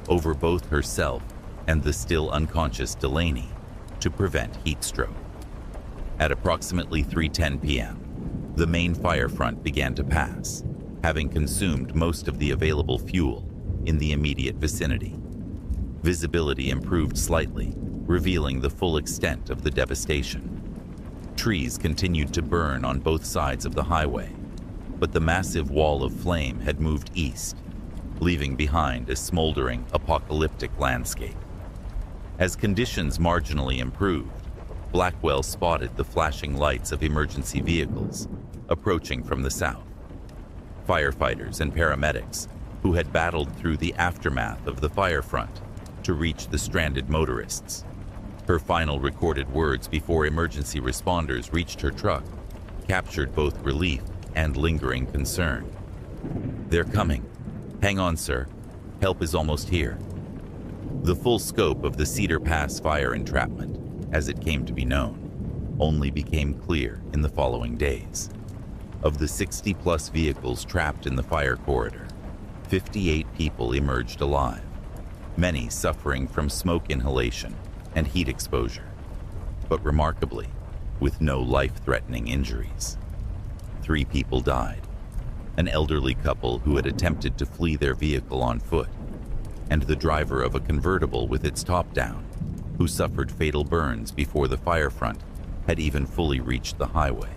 over both herself and the still unconscious Delaney to prevent heat stroke. At approximately 3:10 p.m., the main fire front began to pass, having consumed most of the available fuel in the immediate vicinity. Visibility improved slightly, revealing the full extent of the devastation. Trees continued to burn on both sides of the highway, but the massive wall of flame had moved east, leaving behind a smoldering, apocalyptic landscape. As conditions marginally improved, Blackwell spotted the flashing lights of emergency vehicles approaching from the south. Firefighters and paramedics who had battled through the aftermath of the fire front to reach the stranded motorists. Her final recorded words before emergency responders reached her truck captured both relief and lingering concern. "They're coming. Hang on, sir. Help is almost here." The full scope of the Cedar Pass fire entrapment, as it came to be known, only became clear in the following days. Of the 60-plus vehicles trapped in the fire corridor, 58 people emerged alive, many suffering from smoke inhalation and heat exposure, but remarkably, with no life-threatening injuries. 3 people died: an elderly couple who had attempted to flee their vehicle on foot, and the driver of a convertible with its top down, who suffered fatal burns before the fire front had even fully reached the highway.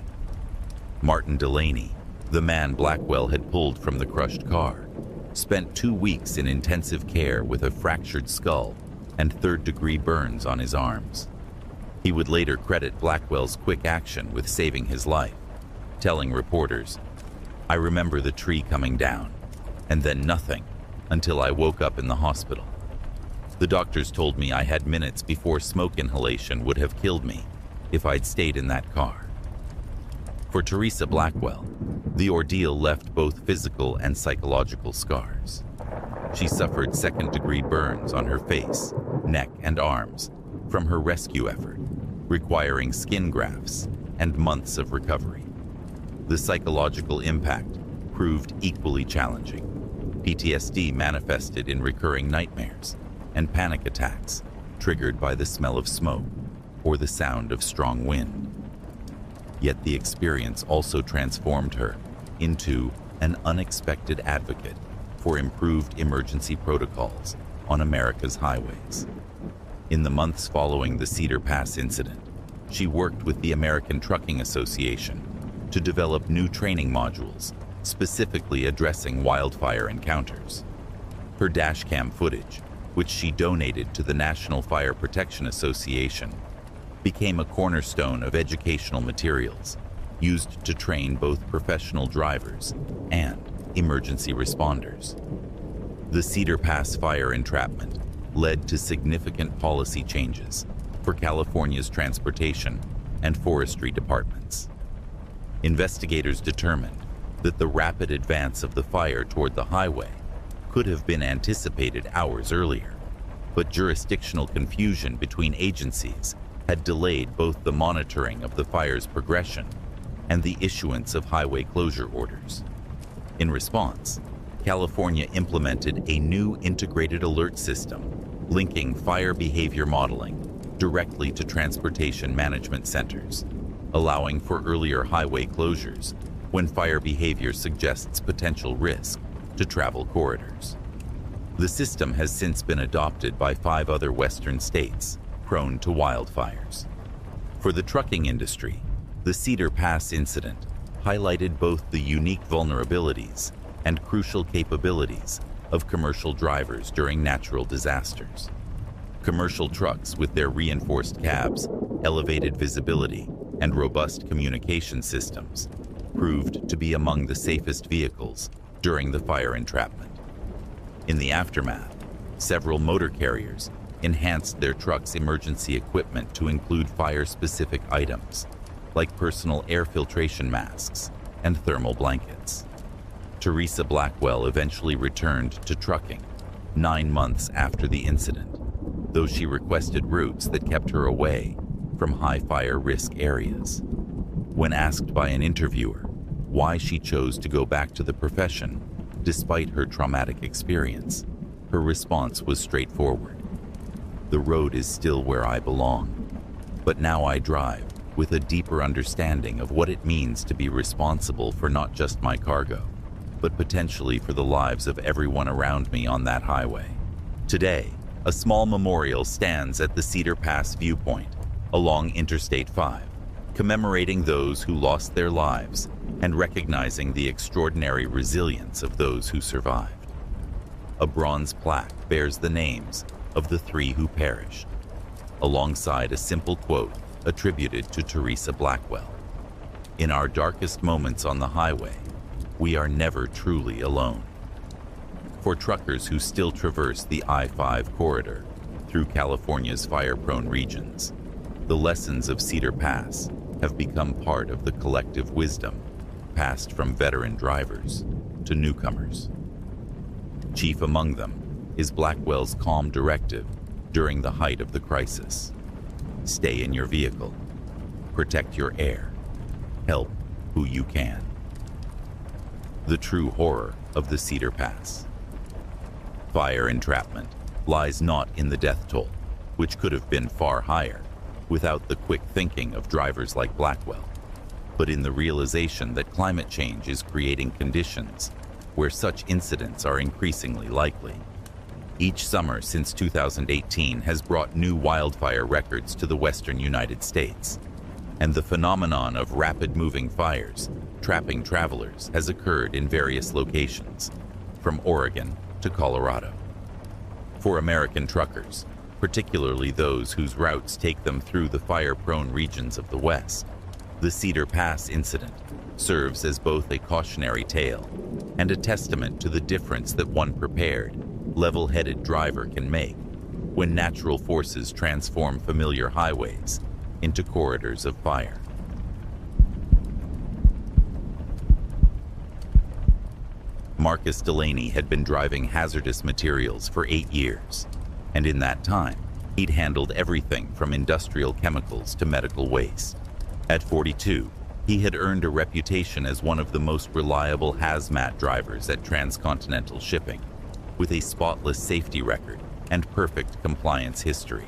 Martin Delaney, the man Blackwell had pulled from the crushed car, spent 2 weeks in intensive care with a fractured skull and third-degree burns on his arms. He would later credit Blackwell's quick action with saving his life, telling reporters, "I remember the tree coming down, and then nothing until I woke up in the hospital. The doctors told me I had minutes before smoke inhalation would have killed me if I'd stayed in that car." For Teresa Blackwell, the ordeal left both physical and psychological scars. She suffered second-degree burns on her face, neck, and arms from her rescue effort, requiring skin grafts and months of recovery. The psychological impact proved equally challenging. PTSD manifested in recurring nightmares and panic attacks triggered by the smell of smoke or the sound of strong wind. Yet the experience also transformed her into an unexpected advocate for improved emergency protocols on America's highways. In the months following the Cedar Pass incident, she worked with the American Trucking Association to develop new training modules specifically addressing wildfire encounters. Her dashcam footage, which she donated to the National Fire Protection Association, became a cornerstone of educational materials used to train both professional drivers and emergency responders. The Cedar Pass fire entrapment led to significant policy changes for California's transportation and forestry departments. Investigators determined that the rapid advance of the fire toward the highway could have been anticipated hours earlier, but jurisdictional confusion between agencies had delayed both the monitoring of the fire's progression and the issuance of highway closure orders. In response, California implemented a new integrated alert system linking fire behavior modeling directly to transportation management centers, allowing for earlier highway closures when fire behavior suggests potential risk to travel corridors. The system has since been adopted by 5 other Western states prone to wildfires. For the trucking industry, the Cedar Pass incident highlighted both the unique vulnerabilities and crucial capabilities of commercial drivers during natural disasters. Commercial trucks with their reinforced cabs, elevated visibility, and robust communication systems proved to be among the safest vehicles during the fire entrapment. In the aftermath, several motor carriers enhanced their trucks' emergency equipment to include fire-specific items like personal air filtration masks and thermal blankets. Teresa Blackwell eventually returned to trucking 9 months after the incident, though she requested routes that kept her away from high fire risk areas. When asked by an interviewer why she chose to go back to the profession despite her traumatic experience, her response was straightforward. "The road is still where I belong, but now I drive with a deeper understanding of what it means to be responsible for not just my cargo, but potentially for the lives of everyone around me on that highway." Today, a small memorial stands at the Cedar Pass viewpoint along Interstate 5, commemorating those who lost their lives and recognizing the extraordinary resilience of those who survived. A bronze plaque bears the names of the 3 who perished, alongside a simple quote attributed to Teresa Blackwell: "In our darkest moments on the highway, we are never truly alone." For truckers who still traverse the I-5 corridor through California's fire-prone regions, the lessons of Cedar Pass have become part of the collective wisdom passed from veteran drivers to newcomers. Chief among them is Blackwell's calm directive during the height of the crisis: stay in your vehicle, protect your air, help who you can. The true horror of the Cedar Pass. Fire entrapment lies not in the death toll, which could have been far higher without the quick thinking of drivers like Blackwell, but in the realization that climate change is creating conditions where such incidents are increasingly likely. Each summer since 2018 has brought new wildfire records to the western United States, and the phenomenon of rapid-moving fires trapping travelers has occurred in various locations, from Oregon to Colorado. For American truckers, particularly those whose routes take them through the fire-prone regions of the West, the Cedar Pass incident serves as both a cautionary tale and a testament to the difference that one prepared, level-headed driver can make when natural forces transform familiar highways into corridors of fire. Marcus Delaney had been driving hazardous materials for 8 years, and in that time, he'd handled everything from industrial chemicals to medical waste. At 42, he had earned a reputation as one of the most reliable hazmat drivers at transcontinental shipping, with a spotless safety record and perfect compliance history.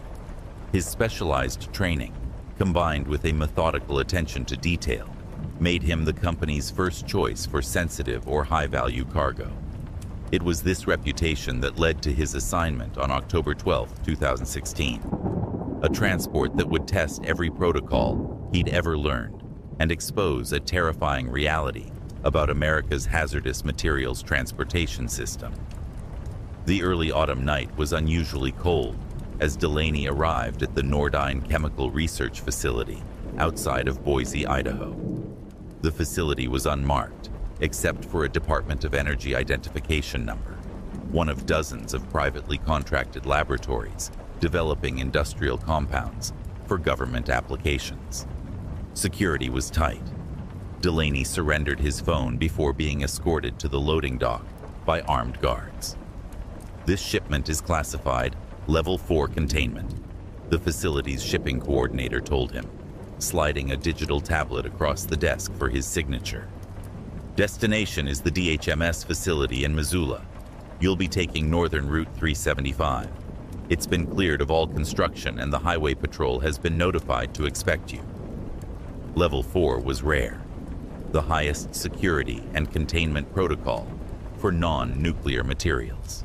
His specialized training combined with a methodical attention to detail, made him the company's first choice for sensitive or high-value cargo. It was this reputation that led to his assignment on October 12, 2016, a transport that would test every protocol he'd ever learned and expose a terrifying reality about America's hazardous materials transportation system. The early autumn night was unusually cold as Delaney arrived at the Nordine Chemical Research Facility outside of Boise, Idaho. The facility was unmarked, except for a Department of Energy identification number, one of dozens of privately contracted laboratories developing industrial compounds for government applications. Security was tight. Delaney surrendered his phone before being escorted to the loading dock by armed guards. This shipment is classified Level 4 containment, the facility's shipping coordinator told him, sliding a digital tablet across the desk for his signature. Destination is the DHMS facility in Missoula. You'll be taking Northern Route 375. It's been cleared of all construction and the Highway Patrol has been notified to expect you. Level 4 was rare, the highest security and containment protocol for non-nuclear materials.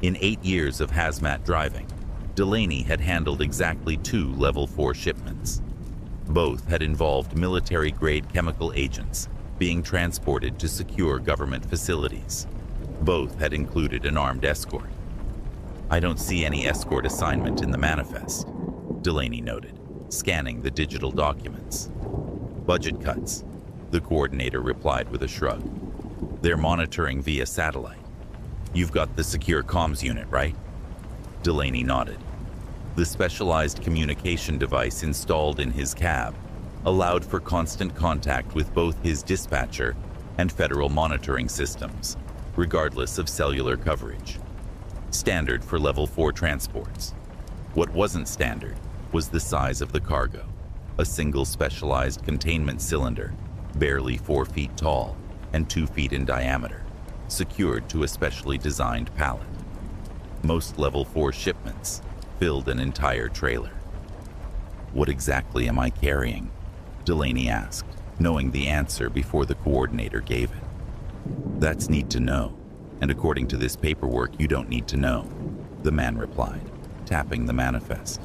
In 8 years of hazmat driving, Delaney had handled exactly 2 Level 4 shipments. Both had involved military-grade chemical agents being transported to secure government facilities. Both had included an armed escort. "I don't see any escort assignment in the manifest," Delaney noted, scanning the digital documents. "Budget cuts," the coordinator replied with a shrug. "They're monitoring via satellite. You've got the secure comms unit, right?" Delaney nodded. The specialized communication device installed in his cab allowed for constant contact with both his dispatcher and federal monitoring systems, regardless of cellular coverage. Standard for Level 4 transports. What wasn't standard was the size of the cargo, a single specialized containment cylinder, barely 4 feet tall and 2 feet in diameter, secured to a specially designed pallet. Most Level 4 shipments filled an entire trailer. "What exactly am I carrying?" Delaney asked, knowing the answer before the coordinator gave it. "That's need to know, and according to this paperwork, you don't need to know," the man replied, tapping the manifest.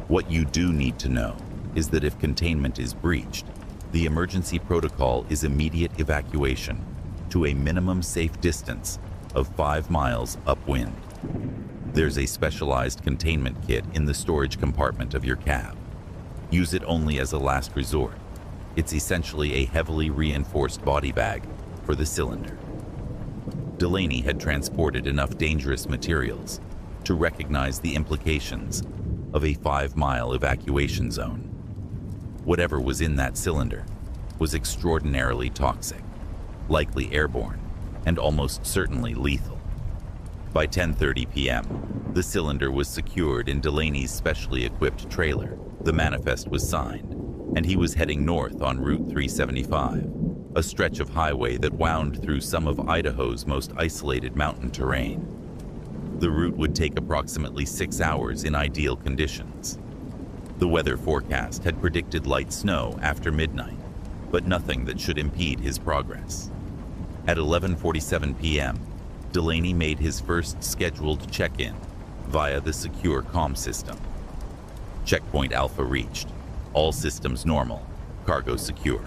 "What you do need to know is that if containment is breached, the emergency protocol is immediate evacuation to a minimum safe distance of 5 miles upwind. There's a specialized containment kit in the storage compartment of your cab. Use it only as a last resort. It's essentially a heavily reinforced body bag for the cylinder." Delaney had transported enough dangerous materials to recognize the implications of a 5-mile evacuation zone. Whatever was in that cylinder was extraordinarily toxic, likely airborne, and almost certainly lethal. By 10:30 p.m., the cylinder was secured in Delaney's specially equipped trailer. The manifest was signed, and he was heading north on Route 375, a stretch of highway that wound through some of Idaho's most isolated mountain terrain. The route would take approximately 6 hours in ideal conditions. The weather forecast had predicted light snow after midnight, but nothing that should impede his progress. At 11:47 p.m., Delaney made his first scheduled check-in via the secure comm system. Checkpoint Alpha reached. All systems normal. Cargo secure.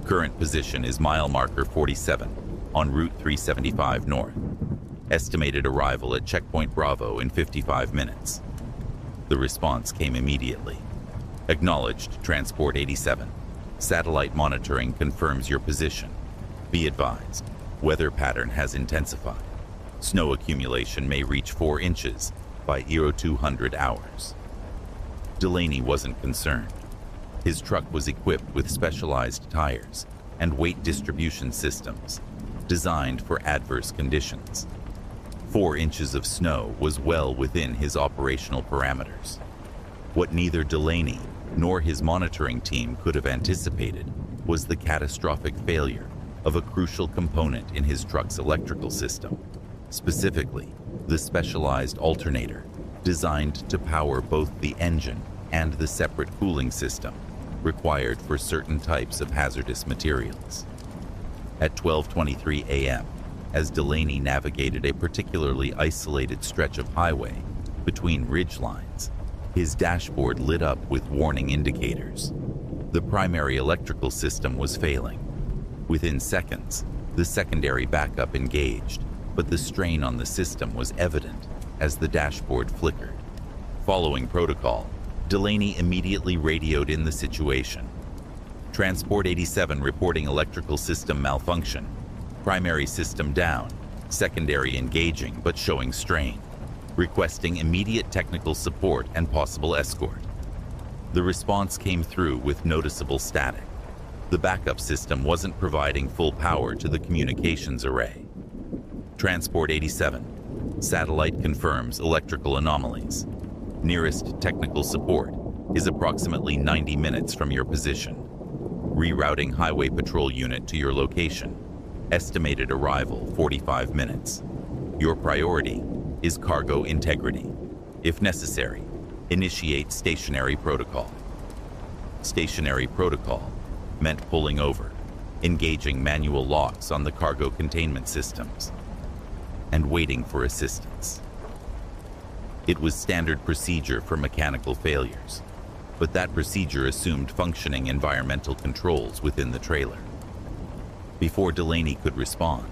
Current position is mile marker 47 on Route 375 north. Estimated arrival at Checkpoint Bravo in 55 minutes. The response came immediately. Acknowledged, Transport 87. Satellite monitoring confirms your position. Be advised, weather pattern has intensified. Snow accumulation may reach 4 inches by 0200 hours. Delaney wasn't concerned. His truck was equipped with specialized tires and weight distribution systems designed for adverse conditions. 4 inches of snow was well within his operational parameters. What neither Delaney nor his monitoring team could have anticipated was the catastrophic failure of a crucial component in his truck's electrical system, specifically the specialized alternator designed to power both the engine and the separate cooling system required for certain types of hazardous materials. At 12:23 a.m., as Delaney navigated a particularly isolated stretch of highway between ridge lines, his dashboard lit up with warning indicators. The primary electrical system was failing. Within seconds, the secondary backup engaged, but the strain on the system was evident as the dashboard flickered. Following protocol, Delaney immediately radioed in the situation. Transport 87 reporting electrical system malfunction. Primary system down, secondary engaging but showing strain. Requesting immediate technical support and possible escort. The response came through with noticeable static. The backup system wasn't providing full power to the communications array. Transport 87. Satellite confirms electrical anomalies. Nearest technical support is approximately 90 minutes from your position. Rerouting highway patrol unit to your location. Estimated arrival 45 minutes. Your priority is cargo integrity. If necessary, initiate stationary protocol. Stationary protocol meant pulling over, engaging manual locks on the cargo containment systems, and waiting for assistance. It was standard procedure for mechanical failures, but that procedure assumed functioning environmental controls within the trailer. Before Delaney could respond,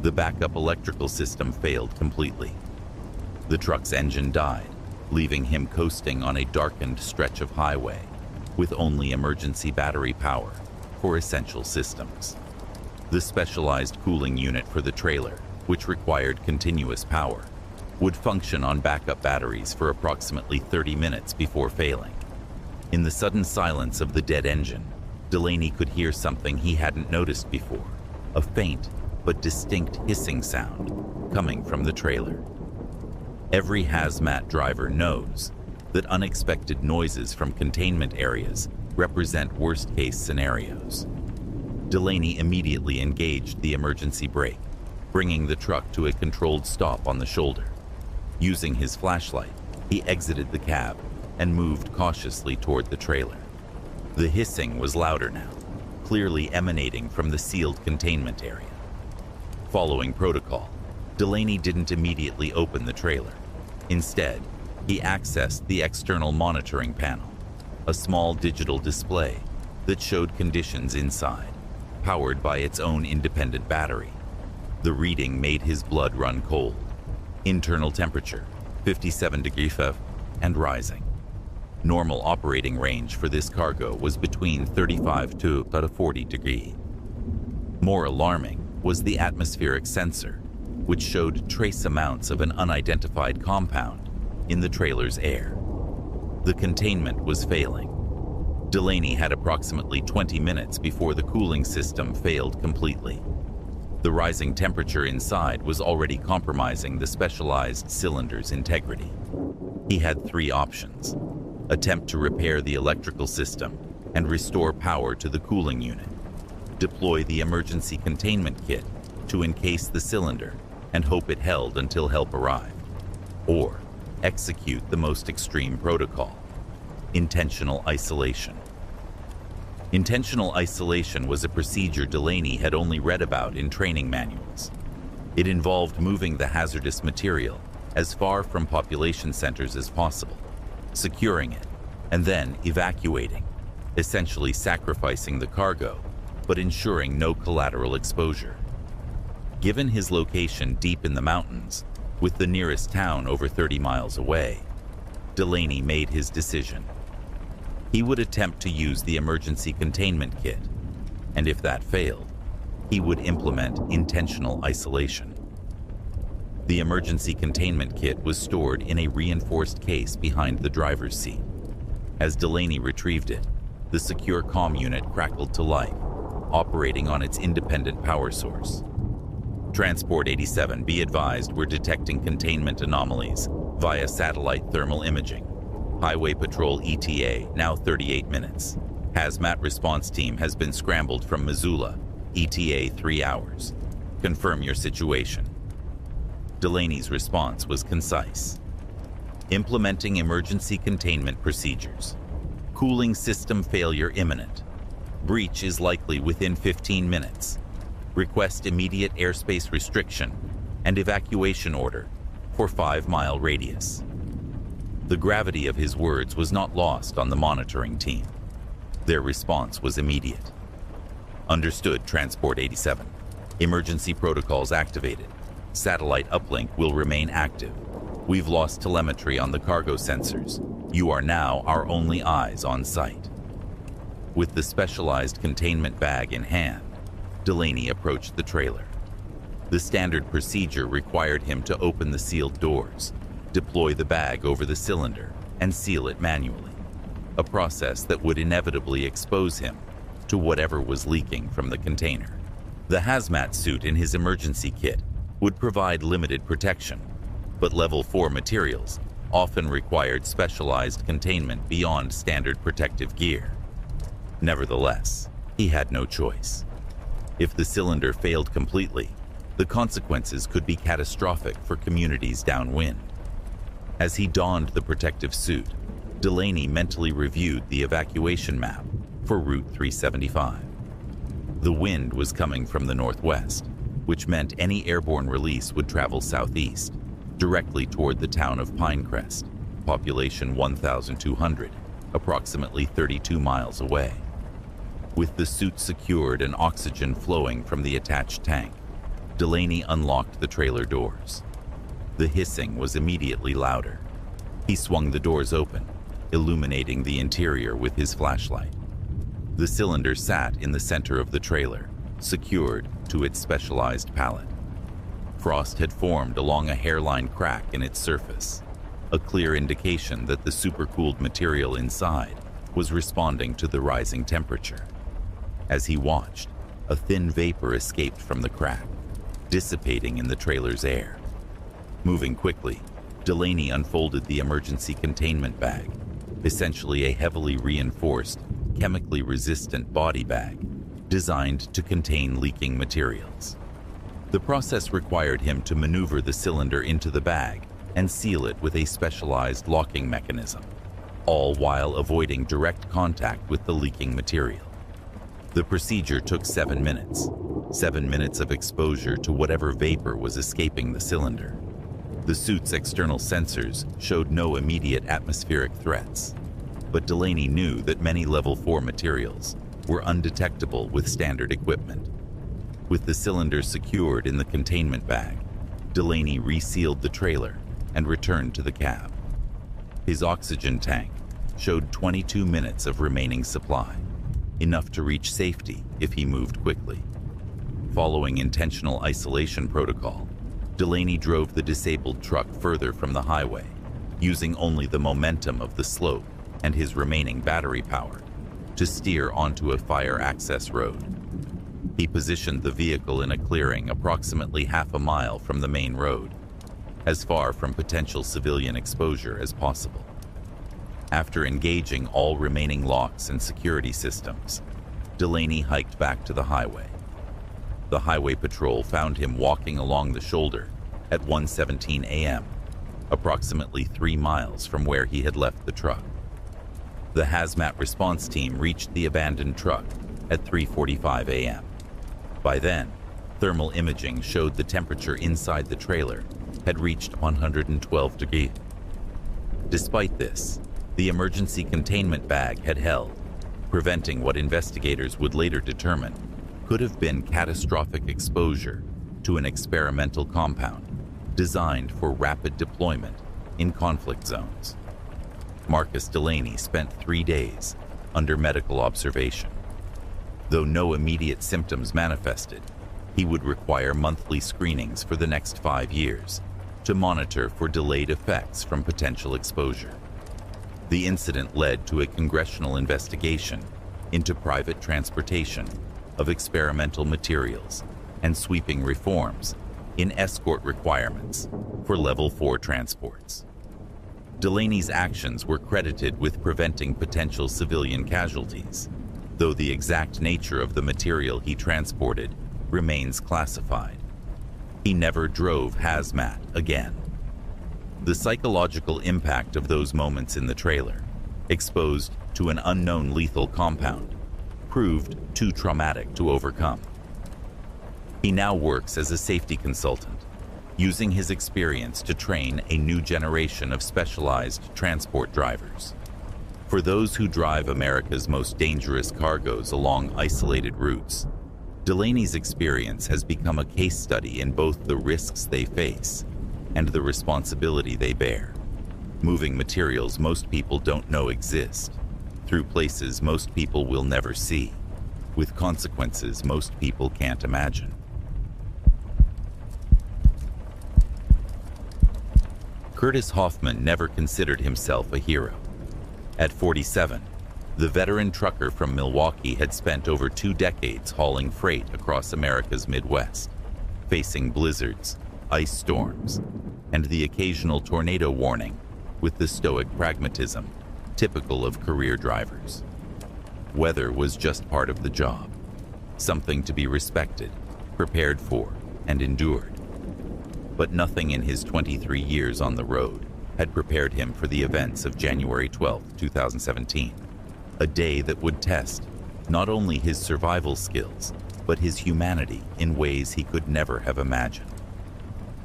the backup electrical system failed completely. The truck's engine died, leaving him coasting on a darkened stretch of highway with only emergency battery power for essential systems. The specialized cooling unit for the trailer, which required continuous power, would function on backup batteries for approximately 30 minutes before failing. In the sudden silence of the dead engine, Delaney could hear something he hadn't noticed before, a faint but distinct hissing sound coming from the trailer. Every hazmat driver knows that unexpected noises from containment areas represent worst-case scenarios. Delaney immediately engaged the emergency brake, bringing the truck to a controlled stop on the shoulder. Using his flashlight, he exited the cab and moved cautiously toward the trailer. The hissing was louder now, clearly emanating from the sealed containment area. Following protocol, Delaney didn't immediately open the trailer. Instead, he accessed the external monitoring panel, a small digital display that showed conditions inside, powered by its own independent battery. The reading made his blood run cold. Internal temperature, 57 degrees F and rising. Normal operating range for this cargo was between 35 to 40 degrees. More alarming was the atmospheric sensor, which showed trace amounts of an unidentified compound in the trailer's air. The containment was failing. Delaney had approximately 20 minutes before the cooling system failed completely. The rising temperature inside was already compromising the specialized cylinder's integrity. He had three options: attempt to repair the electrical system and restore power to the cooling unit, deploy the emergency containment kit to encase the cylinder and hope it held until help arrived, or execute the most extreme protocol: intentional isolation. Intentional isolation was a procedure Delaney had only read about in training manuals. It involved moving the hazardous material as far from population centers as possible, securing it, and then evacuating, essentially sacrificing the cargo, but ensuring no collateral exposure. Given his location deep in the mountains, with the nearest town over 30 miles away, Delaney made his decision. He would attempt to use the emergency containment kit, and if that failed, he would implement intentional isolation. The emergency containment kit was stored in a reinforced case behind the driver's seat. As Delaney retrieved it, the secure comm unit crackled to life, operating on its independent power source. Transport 87, be advised, we're detecting containment anomalies via satellite thermal imaging. Highway Patrol ETA, now 38 minutes. Hazmat response team has been scrambled from Missoula, ETA 3 hours. Confirm your situation. Delaney's response was concise. Implementing emergency containment procedures. Cooling system failure imminent. Breach is likely within 15 minutes. Request immediate airspace restriction and evacuation order for 5-mile radius. The gravity of his words was not lost on the monitoring team. Their response was immediate. Understood, Transport 87. Emergency protocols activated. Satellite uplink will remain active. We've lost telemetry on the cargo sensors. You are now our only eyes on site. With the specialized containment bag in hand, Delaney approached the trailer. The standard procedure required him to open the sealed doors, deploy the bag over the cylinder, and seal it manually, a process that would inevitably expose him to whatever was leaking from the container. The hazmat suit in his emergency kit would provide limited protection, but level 4 materials often required specialized containment beyond standard protective gear. Nevertheless, he had no choice. If the cylinder failed completely, the consequences could be catastrophic for communities downwind. As he donned the protective suit, Delaney mentally reviewed the evacuation map for Route 375. The wind was coming from the northwest, which meant any airborne release would travel southeast, directly toward the town of Pinecrest, population 1,200, approximately 32 miles away. With the suit secured and oxygen flowing from the attached tank, Delaney unlocked the trailer doors. The hissing was immediately louder. He swung the doors open, illuminating the interior with his flashlight. The cylinder sat in the center of the trailer, secured to its specialized pallet. Frost had formed along a hairline crack in its surface, a clear indication that the supercooled material inside was responding to the rising temperature. As he watched, a thin vapor escaped from the crack, dissipating in the trailer's air. Moving quickly, Delaney unfolded the emergency containment bag, essentially a heavily reinforced, chemically resistant body bag designed to contain leaking materials. The process required him to maneuver the cylinder into the bag and seal it with a specialized locking mechanism, all while avoiding direct contact with the leaking material. The procedure took 7 minutes, 7 minutes of exposure to whatever vapor was escaping the cylinder. The suit's external sensors showed no immediate atmospheric threats, but Delaney knew that many level 4 materials were undetectable with standard equipment. With the cylinder secured in the containment bag, Delaney resealed the trailer and returned to the cab. His oxygen tank showed 22 minutes of remaining supply, enough to reach safety if he moved quickly. Following intentional isolation protocol, Delaney drove the disabled truck further from the highway, using only the momentum of the slope and his remaining battery power to steer onto a fire access road. He positioned the vehicle in a clearing approximately half a mile from the main road, as far from potential civilian exposure as possible. After engaging all remaining locks and security systems, Delaney hiked back to the highway. The highway patrol found him walking along the shoulder at 1:17 a.m., approximately 3 miles from where he had left the truck. The hazmat response team reached the abandoned truck at 3:45 a.m. By then, thermal imaging showed the temperature inside the trailer had reached 112 degrees. Despite this, the emergency containment bag had held, preventing what investigators would later determine could have been catastrophic exposure to an experimental compound designed for rapid deployment in conflict zones. Marcus Delaney spent 3 days under medical observation. Though no immediate symptoms manifested, he would require monthly screenings for the next 5 years to monitor for delayed effects from potential exposure. The incident led to a congressional investigation into private transportation of experimental materials and sweeping reforms in escort requirements for Level 4 transports. Delaney's actions were credited with preventing potential civilian casualties, though the exact nature of the material he transported remains classified. He never drove hazmat again. The psychological impact of those moments in the trailer, exposed to an unknown lethal compound, proved too traumatic to overcome. He now works as a safety consultant, using his experience to train a new generation of specialized transport drivers. For those who drive America's most dangerous cargoes along isolated routes, Delaney's experience has become a case study in both the risks they face and the responsibility they bear, moving materials most people don't know exist, through places most people will never see, with consequences most people can't imagine. Curtis Hoffman never considered himself a hero. At 47, the veteran trucker from Milwaukee had spent over 2 decades hauling freight across America's Midwest, facing blizzards, ice storms, and the occasional tornado warning with the stoic pragmatism typical of career drivers. Weather was just part of the job, something to be respected, prepared for, and endured. But nothing in his 23 years on the road had prepared him for the events of January 12, 2017, a day that would test not only his survival skills, but his humanity in ways he could never have imagined.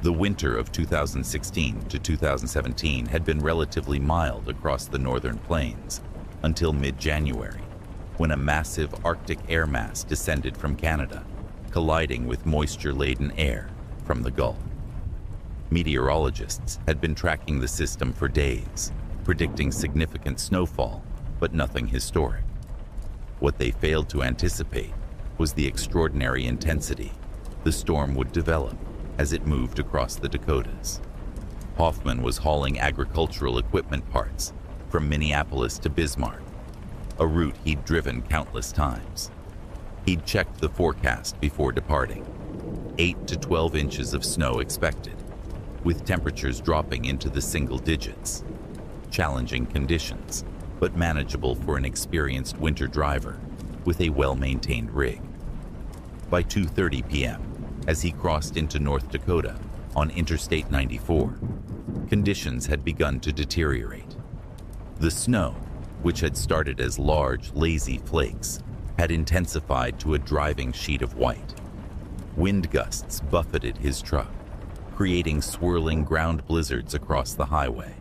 The winter of 2016 to 2017 had been relatively mild across the northern plains until mid-January, when a massive Arctic air mass descended from Canada, colliding with moisture-laden air from the Gulf. Meteorologists had been tracking the system for days, predicting significant snowfall, but nothing historic. What they failed to anticipate was the extraordinary intensity the storm would develop as it moved across the Dakotas. Hoffman was hauling agricultural equipment parts from Minneapolis to Bismarck, a route he'd driven countless times. He'd checked the forecast before departing. 8 to 12 inches of snow expected, with temperatures dropping into the single digits. Challenging conditions, but manageable for an experienced winter driver with a well-maintained rig. By 2:30 p.m., as he crossed into North Dakota on Interstate 94, conditions had begun to deteriorate. The snow, which had started as large, lazy flakes, had intensified to a driving sheet of white. Wind gusts buffeted his truck, creating swirling ground blizzards across the highway.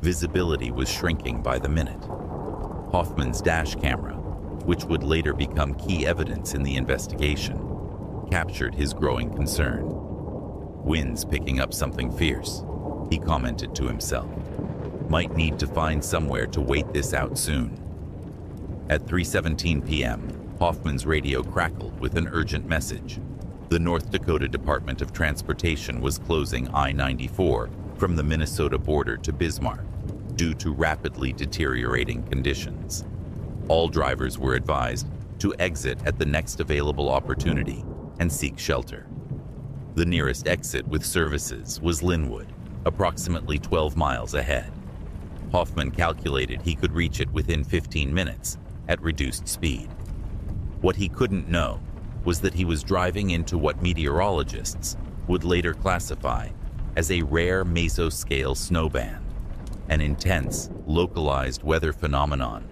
Visibility was shrinking by the minute. Hoffman's dash camera, which would later become key evidence in the investigation, captured his growing concern. "Wind's picking up something fierce," he commented to himself. "Might need to find somewhere to wait this out soon." At 3:17 p.m., Hoffman's radio crackled with an urgent message. The North Dakota Department of Transportation was closing I-94 from the Minnesota border to Bismarck due to rapidly deteriorating conditions. All drivers were advised to exit at the next available opportunity and seek shelter. The nearest exit with services was Linwood, approximately 12 miles ahead. Hoffman calculated he could reach it within 15 minutes at reduced speed. What he couldn't know was that he was driving into what meteorologists would later classify as a rare mesoscale snowband, an intense, localized weather phenomenon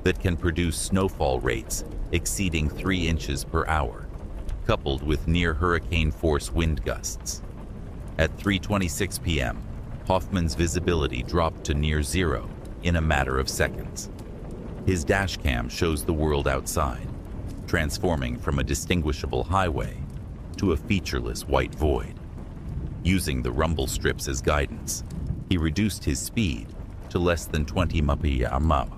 that can produce snowfall rates exceeding 3 inches per hour, coupled with near hurricane force wind gusts. At 3:26 p.m., Hoffman's visibility dropped to near zero in a matter of seconds. His dashcam shows the world outside, transforming from a distinguishable highway to a featureless white void. Using the rumble strips as guidance, he reduced his speed to less than 20 mph,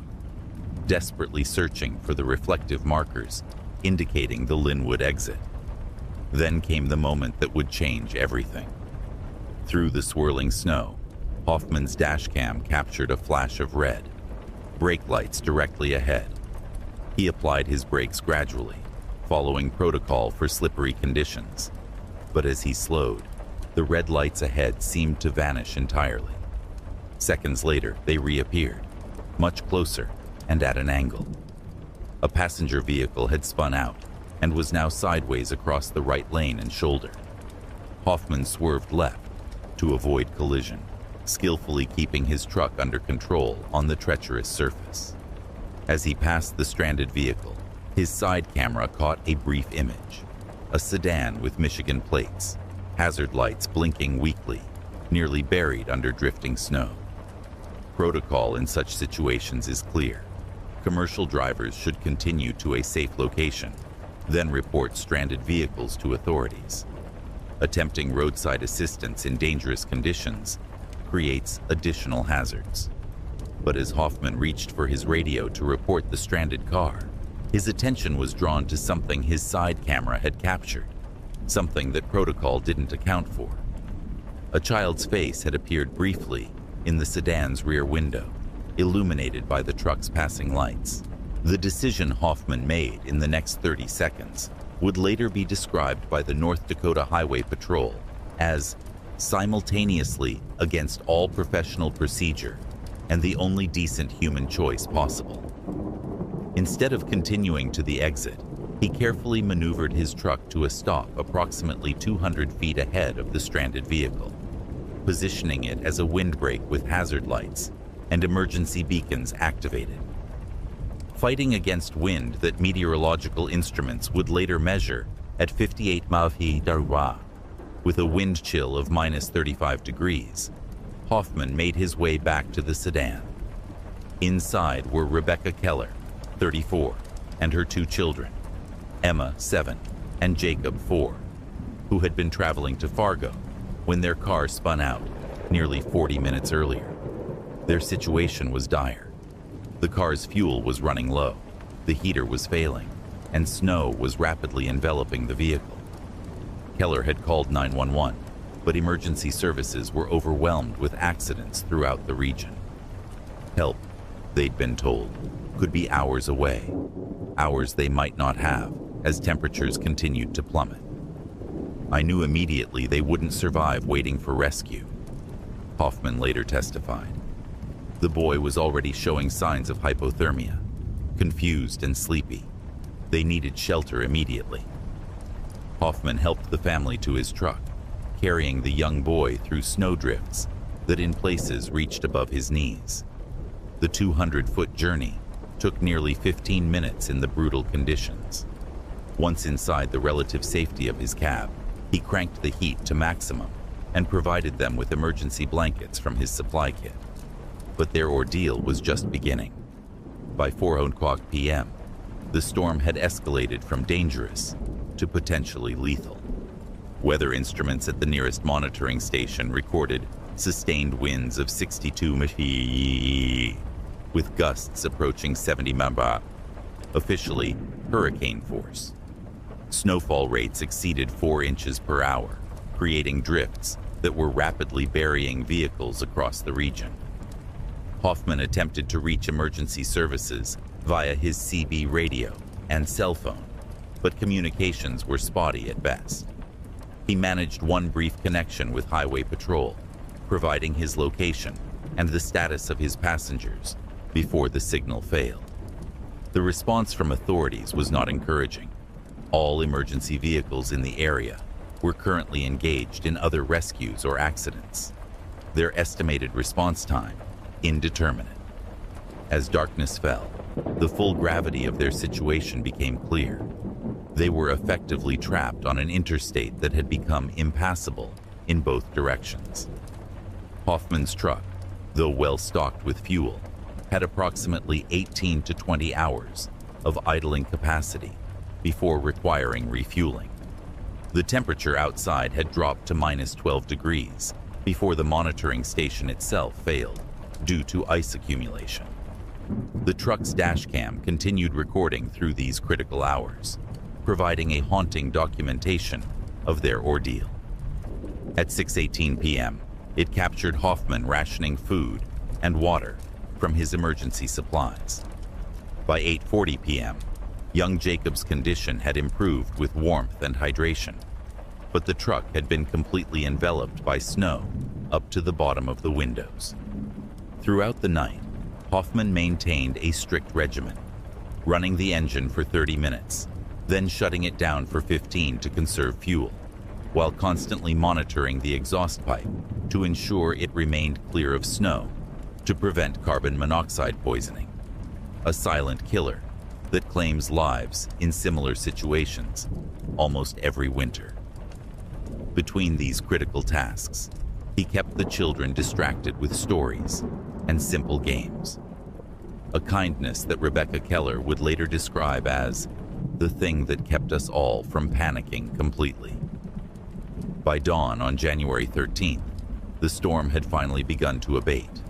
desperately searching for the reflective markers indicating the Linwood exit. Then came the moment that would change everything. Through the swirling snow, Hoffman's dashcam captured a flash of red, brake lights directly ahead. He applied his brakes gradually, following protocol for slippery conditions. But as he slowed, the red lights ahead seemed to vanish entirely. Seconds later, they reappeared, much closer and at an angle. A passenger vehicle had spun out and was now sideways across the right lane and shoulder. Hoffman swerved left to avoid collision, skillfully keeping his truck under control on the treacherous surface. As he passed the stranded vehicle, his side camera caught a brief image. A sedan with Michigan plates, hazard lights blinking weakly, nearly buried under drifting snow. Protocol in such situations is clear. Commercial drivers should continue to a safe location, then report stranded vehicles to authorities. Attempting roadside assistance in dangerous conditions creates additional hazards. But as Hoffman reached for his radio to report the stranded car, his attention was drawn to something his side camera had captured, something that protocol didn't account for. A child's face had appeared briefly in the sedan's rear window, illuminated by the truck's passing lights. The decision Hoffman made in the next 30 seconds would later be described by the North Dakota Highway Patrol as simultaneously against all professional procedure and the only decent human choice possible. Instead of continuing to the exit, he carefully maneuvered his truck to a stop approximately 200 feet ahead of the stranded vehicle, positioning it as a windbreak with hazard lights and emergency beacons activated. Fighting against wind that meteorological instruments would later measure at 58 mph, with a wind chill of -35 degrees, Hoffman made his way back to the sedan. Inside were Rebecca Keller, 34, and her 2 children, Emma, 7, and Jacob, 4, who had been traveling to Fargo when their car spun out nearly 40 minutes earlier. Their situation was dire. The car's fuel was running low, the heater was failing, and snow was rapidly enveloping the vehicle. Keller had called 911, but emergency services were overwhelmed with accidents throughout the region. Help, they'd been told, could be hours away, hours they might not have as temperatures continued to plummet. I knew immediately they wouldn't survive waiting for rescue, Hoffman later testified. The boy was already showing signs of hypothermia, confused and sleepy. They needed shelter immediately. Hoffman helped the family to his truck, carrying the young boy through snowdrifts that in places reached above his knees. The 200-foot journey took nearly 15 minutes in the brutal conditions. Once inside the relative safety of his cab, he cranked the heat to maximum and provided them with emergency blankets from his supply kit. But their ordeal was just beginning. By 4:00 p.m., the storm had escalated from dangerous to potentially lethal. Weather instruments at the nearest monitoring station recorded sustained winds of 62 mph, with gusts approaching 70 mph, officially hurricane force. Snowfall rates exceeded 4 inches per hour, creating drifts that were rapidly burying vehicles across the region. Hoffman attempted to reach emergency services via his CB radio and cell phone, but communications were spotty at best. He managed one brief connection with Highway Patrol, providing his location and the status of his passengers before the signal failed. The response from authorities was not encouraging. All emergency vehicles in the area were currently engaged in other rescues or accidents. Their estimated response time indeterminate. As darkness fell, the full gravity of their situation became clear. They were effectively trapped on an interstate that had become impassable in both directions. Hoffman's truck, though well stocked with fuel, had approximately 18 to 20 hours of idling capacity before requiring refueling. The temperature outside had dropped to -12 degrees before the monitoring station itself failed due to ice accumulation. The truck's dashcam continued recording through these critical hours, providing a haunting documentation of their ordeal. At 6:18 p.m., it captured Hoffman rationing food and water from his emergency supplies. By 8:40 p.m., young Jacob's condition had improved with warmth and hydration, but the truck had been completely enveloped by snow up to the bottom of the windows. Throughout the night, Hoffman maintained a strict regimen, running the engine for 30 minutes, then shutting it down for 15 to conserve fuel. while constantly monitoring the exhaust pipe to ensure it remained clear of snow to prevent carbon monoxide poisoning. A silent killer that claims lives in similar situations almost every winter. Between these critical tasks, he kept the children distracted with stories and simple games. A kindness that Rebecca Keller would later describe as the thing that kept us all from panicking completely. By dawn on January 13th, the storm had finally begun to abate,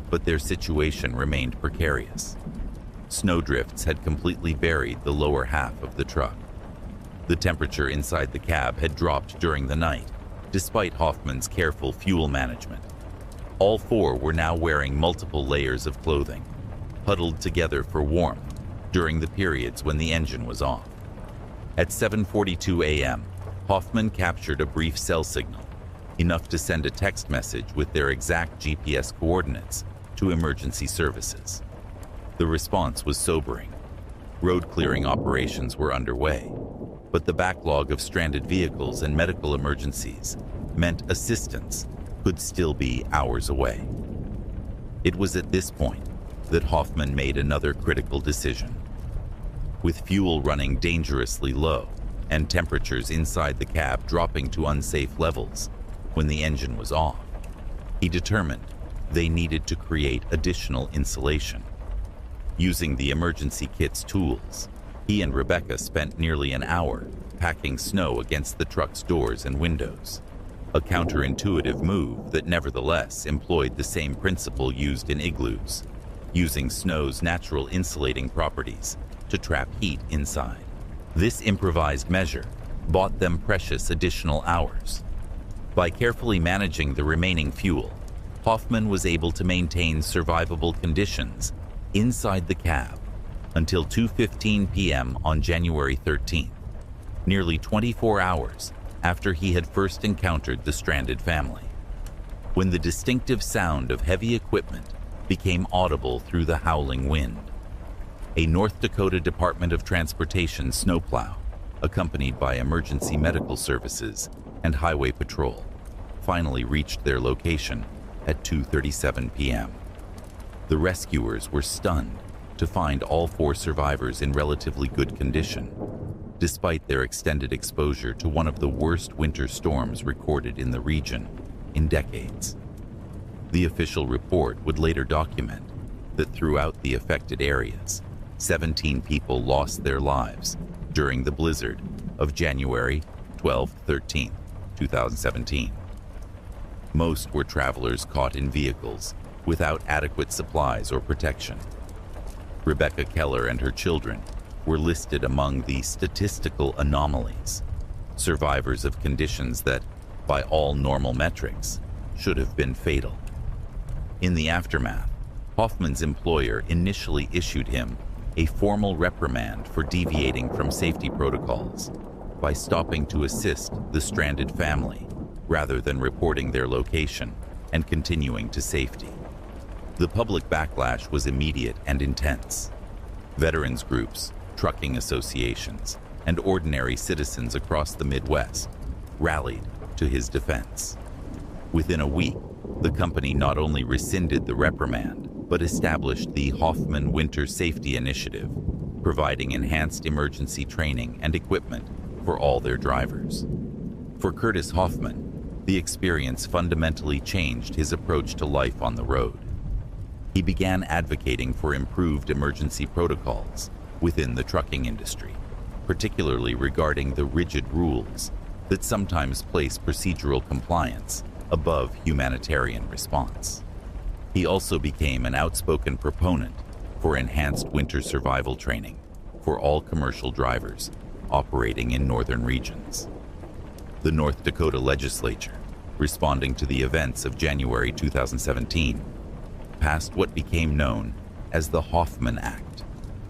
but their situation remained precarious. Snowdrifts had completely buried the lower half of the truck. The temperature inside the cab had dropped during the night, despite Hoffman's careful fuel management. All four were now wearing multiple layers of clothing, huddled together for warmth during the periods when the engine was off. At 7:42 a.m., Hoffman captured a brief cell signal, enough to send a text message with their exact GPS coordinates to emergency services. The response was sobering. Road clearing operations were underway, but the backlog of stranded vehicles and medical emergencies meant assistance could still be hours away. It was at this point that Hoffman made another critical decision. With fuel running dangerously low and temperatures inside the cab dropping to unsafe levels when the engine was off, he determined they needed to create additional insulation. Using the emergency kit's tools, he and Rebecca spent nearly an hour packing snow against the truck's doors and windows, a counterintuitive move that nevertheless employed the same principle used in igloos, using snow's natural insulating properties to trap heat inside. This improvised measure bought them precious additional hours. By carefully managing the remaining fuel, Hoffman was able to maintain survivable conditions inside the cab until 2:15 p.m. on January 13th, nearly 24 hours after he had first encountered the stranded family, when the distinctive sound of heavy equipment became audible through the howling wind. A North Dakota Department of Transportation snowplow, accompanied by emergency medical services and highway patrol, finally reached their location at 2:37 p.m. The rescuers were stunned to find all four survivors in relatively good condition, despite their extended exposure to one of the worst winter storms recorded in the region in decades. The official report would later document that throughout the affected areas, 17 people lost their lives during the blizzard of January 12-13, 2017. Most were travelers caught in vehicles without adequate supplies or protection. Rebecca Keller and her children were listed among the statistical anomalies, survivors of conditions that, by all normal metrics, should have been fatal. In the aftermath, Hoffman's employer initially issued him a formal reprimand for deviating from safety protocols by stopping to assist the stranded family rather than reporting their location and continuing to safety. The public backlash was immediate and intense. Veterans groups, trucking associations, and ordinary citizens across the Midwest rallied to his defense. Within a week, the company not only rescinded the reprimand, but established the Hoffman Winter Safety Initiative, providing enhanced emergency training and equipment for all their drivers. For Curtis Hoffman, the experience fundamentally changed his approach to life on the road. He began advocating for improved emergency protocols within the trucking industry, particularly regarding the rigid rules that sometimes place procedural compliance above humanitarian response. He also became an outspoken proponent for enhanced winter survival training for all commercial drivers operating in northern regions. The North Dakota legislature, responding to the events of January 2017, passed what became known as the Hoffman Act,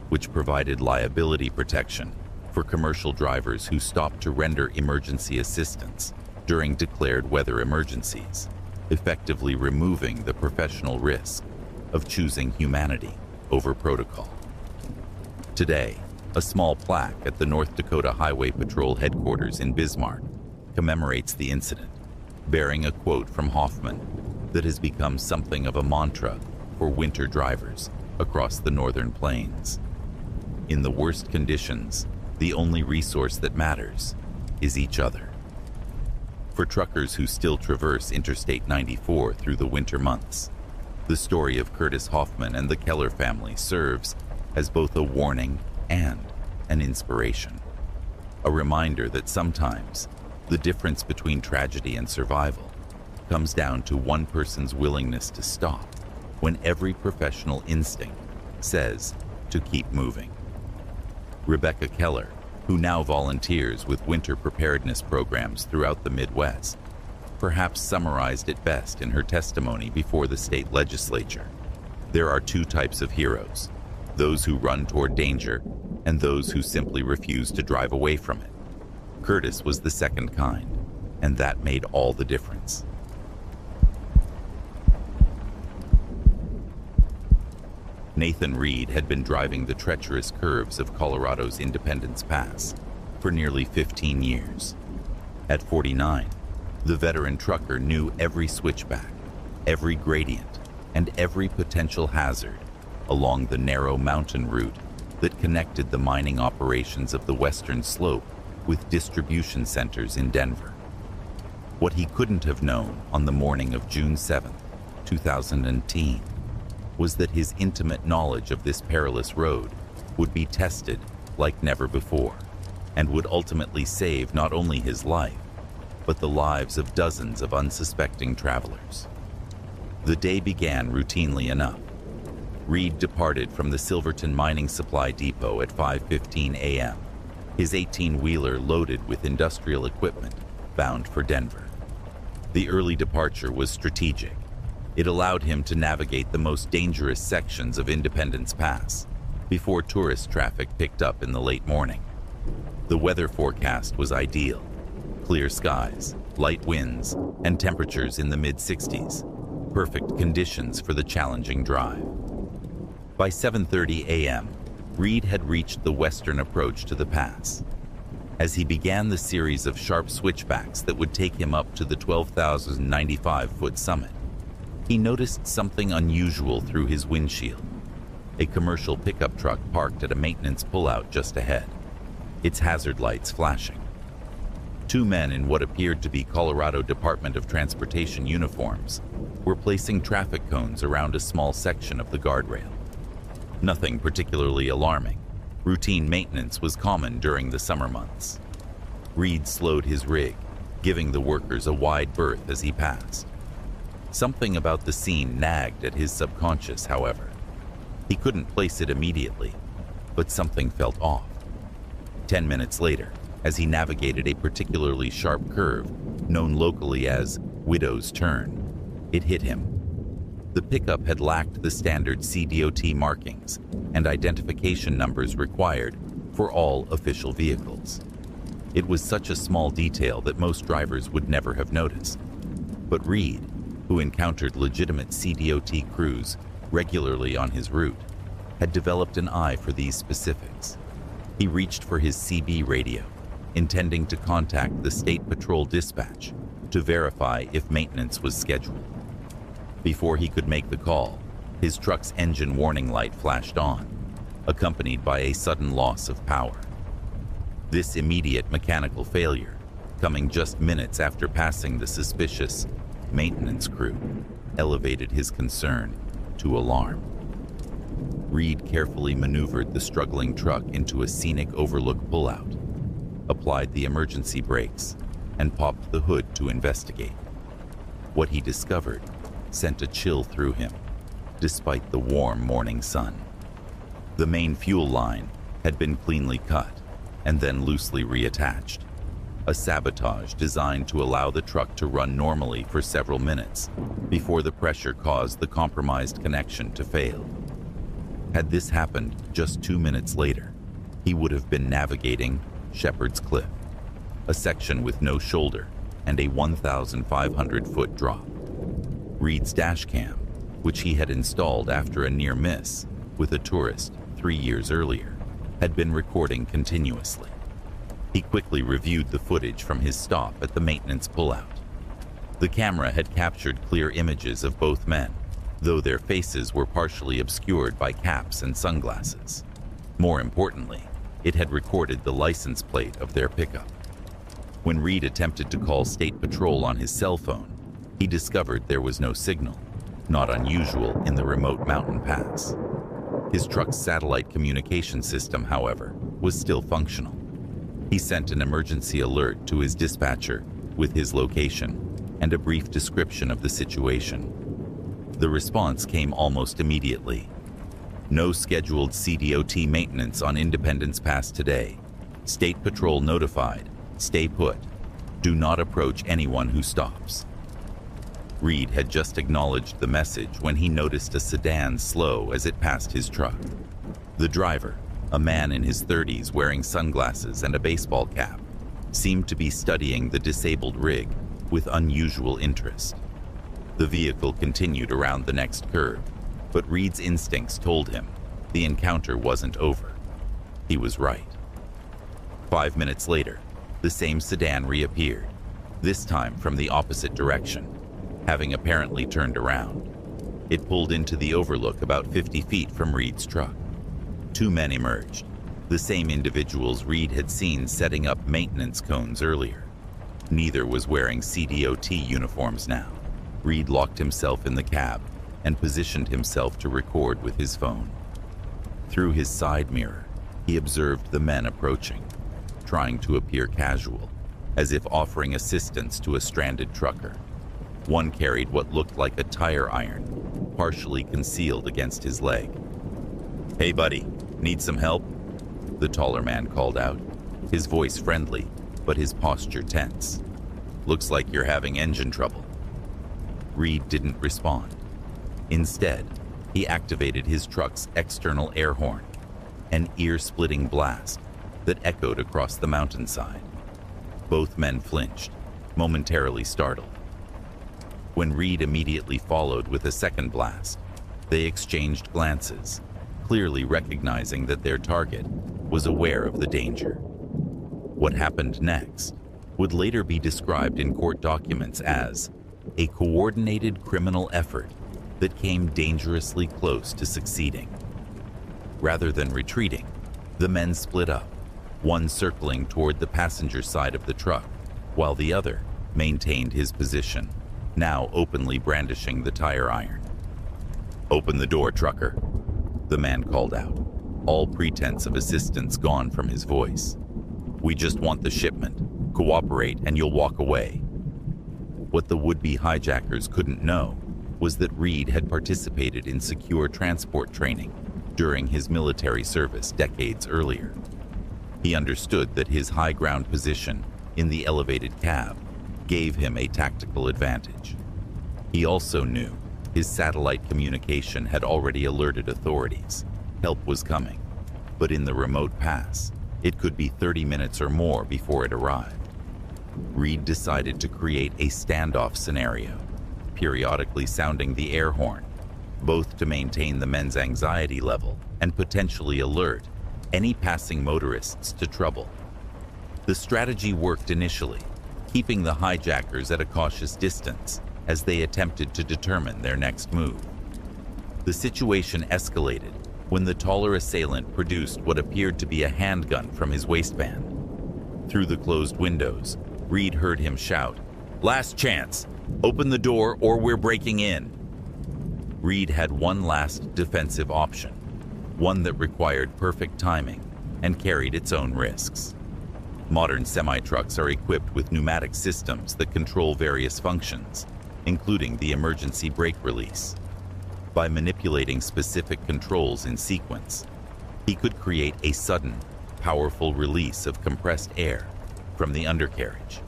which provided liability protection for commercial drivers who stopped to render emergency assistance during declared weather emergencies, effectively removing the professional risk of choosing humanity over protocol. Today, a small plaque at the North Dakota Highway Patrol headquarters in Bismarck commemorates the incident, bearing a quote from Hoffman that has become something of a mantra for winter drivers across the northern plains. In the worst conditions, the only resource that matters is each other. For truckers who still traverse Interstate 94 through the winter months, the story of Curtis Hoffman and the Keller family serves as both a warning and an inspiration. A reminder that sometimes the difference between tragedy and survival comes down to one person's willingness to stop when every professional instinct says to keep moving. Rebecca Keller, who now volunteers with winter preparedness programs throughout the Midwest, perhaps summarized it best in her testimony before the state legislature. There are two types of heroes: those who run toward danger and those who simply refuse to drive away from it. Curtis was the second kind, and that made all the difference. Nathan Reed had been driving the treacherous curves of Colorado's Independence Pass for nearly 15 years. At 49, the veteran trucker knew every switchback, every gradient, and every potential hazard along the narrow mountain route that connected the mining operations of the western slope with distribution centers in Denver. What he couldn't have known on the morning of June 7, 2010, was that his intimate knowledge of this perilous road would be tested like never before, and would ultimately save not only his life, but the lives of dozens of unsuspecting travelers. The day began routinely enough. Reed departed from the Silverton Mining Supply Depot at 5:15 a.m., his 18-wheeler loaded with industrial equipment, bound for Denver. The early departure was strategic. It allowed him to navigate the most dangerous sections of Independence Pass before tourist traffic picked up in the late morning. The weather forecast was ideal: clear skies, light winds, and temperatures in the mid-60s, perfect conditions for the challenging drive. By 7:30 a.m., Reed had reached the western approach to the pass. As he began the series of sharp switchbacks that would take him up to the 12,095-foot summit, he noticed something unusual through his windshield: a commercial pickup truck parked at a maintenance pullout just ahead, its hazard lights flashing. Two men in what appeared to be Colorado Department of Transportation uniforms were placing traffic cones around a small section of the guardrail. Nothing particularly alarming. Routine maintenance was common during the summer months. Reed slowed his rig, giving the workers a wide berth as he passed. Something about the scene nagged at his subconscious, however. He couldn't place it immediately, but something felt off. 10 minutes later, as he navigated a particularly sharp curve known locally as Widow's Turn, it hit him. The pickup had lacked the standard CDOT markings and identification numbers required for all official vehicles. It was such a small detail that most drivers would never have noticed. But Reed, who encountered legitimate CDOT crews regularly on his route, had developed an eye for these specifics. He reached for his CB radio, intending to contact the State Patrol dispatch to verify if maintenance was scheduled. Before he could make the call, his truck's engine warning light flashed on, accompanied by a sudden loss of power. This immediate mechanical failure, coming just minutes after passing the suspicious maintenance crew, elevated his concern to alarm. Reed carefully maneuvered the struggling truck into a scenic overlook pullout, applied the emergency brakes, and popped the hood to investigate. What he discovered sent a chill through him, despite the warm morning sun. The main fuel line had been cleanly cut and then loosely reattached, a sabotage designed to allow the truck to run normally for several minutes before the pressure caused the compromised connection to fail. Had this happened just 2 minutes later, he would have been navigating Shepherd's Cliff, a section with no shoulder and a 1,500-foot drop. Reed's dash cam, which he had installed after a near miss with a tourist 3 years earlier, had been recording continuously. He quickly reviewed the footage from his stop at the maintenance pullout. The camera had captured clear images of both men, though their faces were partially obscured by caps and sunglasses. More importantly, it had recorded the license plate of their pickup. When Reed attempted to call State Patrol on his cell phone, he discovered there was no signal, not unusual in the remote mountain pass. His truck's satellite communication system, however, was still functional. He sent an emergency alert to his dispatcher with his location and a brief description of the situation. The response came almost immediately. No scheduled CDOT maintenance on Independence Pass today. State Patrol notified. Stay put. Do not approach anyone who stops. Reed had just acknowledged the message when he noticed a sedan slow as it passed his truck. The driver, a man in his 30s wearing sunglasses and a baseball cap, seemed to be studying the disabled rig with unusual interest. The vehicle continued around the next curve, but Reed's instincts told him the encounter wasn't over. He was right. 5 minutes later, the same sedan reappeared, this time from the opposite direction, having apparently turned around. It pulled into the overlook about 50 feet from Reed's truck. Two men emerged, the same individuals Reed had seen setting up maintenance cones earlier. Neither was wearing CDOT uniforms now. Reed locked himself in the cab and positioned himself to record with his phone. Through his side mirror, he observed the men approaching, trying to appear casual, as if offering assistance to a stranded trucker. One carried what looked like a tire iron, partially concealed against his leg. "Hey buddy, need some help?" the taller man called out, his voice friendly, but his posture tense. "Looks like you're having engine trouble." Reed didn't respond. Instead, he activated his truck's external air horn, an ear-splitting blast that echoed across the mountainside. Both men flinched, momentarily startled. When Reed immediately followed with a second blast, they exchanged glances, clearly recognizing that their target was aware of the danger. What happened next would later be described in court documents as a coordinated criminal effort that came dangerously close to succeeding. Rather than retreating, the men split up, one circling toward the passenger side of the truck, while the other maintained his position, now openly brandishing the tire iron. "Open the door, trucker," the man called out, all pretense of assistance gone from his voice. "We just want the shipment. Cooperate and you'll walk away." What the would-be hijackers couldn't know was that Reed had participated in secure transport training during his military service decades earlier. He understood that his high-ground position in the elevated cab gave him a tactical advantage. He also knew his satellite communication had already alerted authorities. Help was coming, but in the remote pass, it could be 30 minutes or more before it arrived. Reed decided to create a standoff scenario, periodically sounding the air horn, both to maintain the men's anxiety level and potentially alert any passing motorists to trouble. The strategy worked initially, keeping the hijackers at a cautious distance as they attempted to determine their next move. The situation escalated when the taller assailant produced what appeared to be a handgun from his waistband. Through the closed windows, Reed heard him shout, "Last chance! Open the door or we're breaking in!" Reed had one last defensive option, one that required perfect timing and carried its own risks. Modern semi-trucks are equipped with pneumatic systems that control various functions, including the emergency brake release. By manipulating specific controls in sequence, he could create a sudden, powerful release of compressed air from the undercarriage,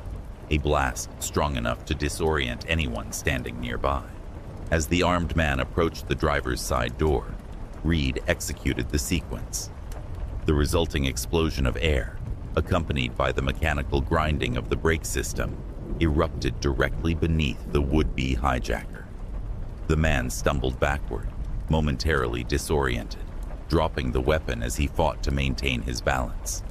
a blast strong enough to disorient anyone standing nearby. As the armed man approached the driver's side door, Reed executed the sequence. The resulting explosion of air, accompanied by the mechanical grinding of the brake system, erupted directly beneath the would-be hijacker. The man stumbled backward, momentarily disoriented, dropping the weapon as he fought to maintain his balance.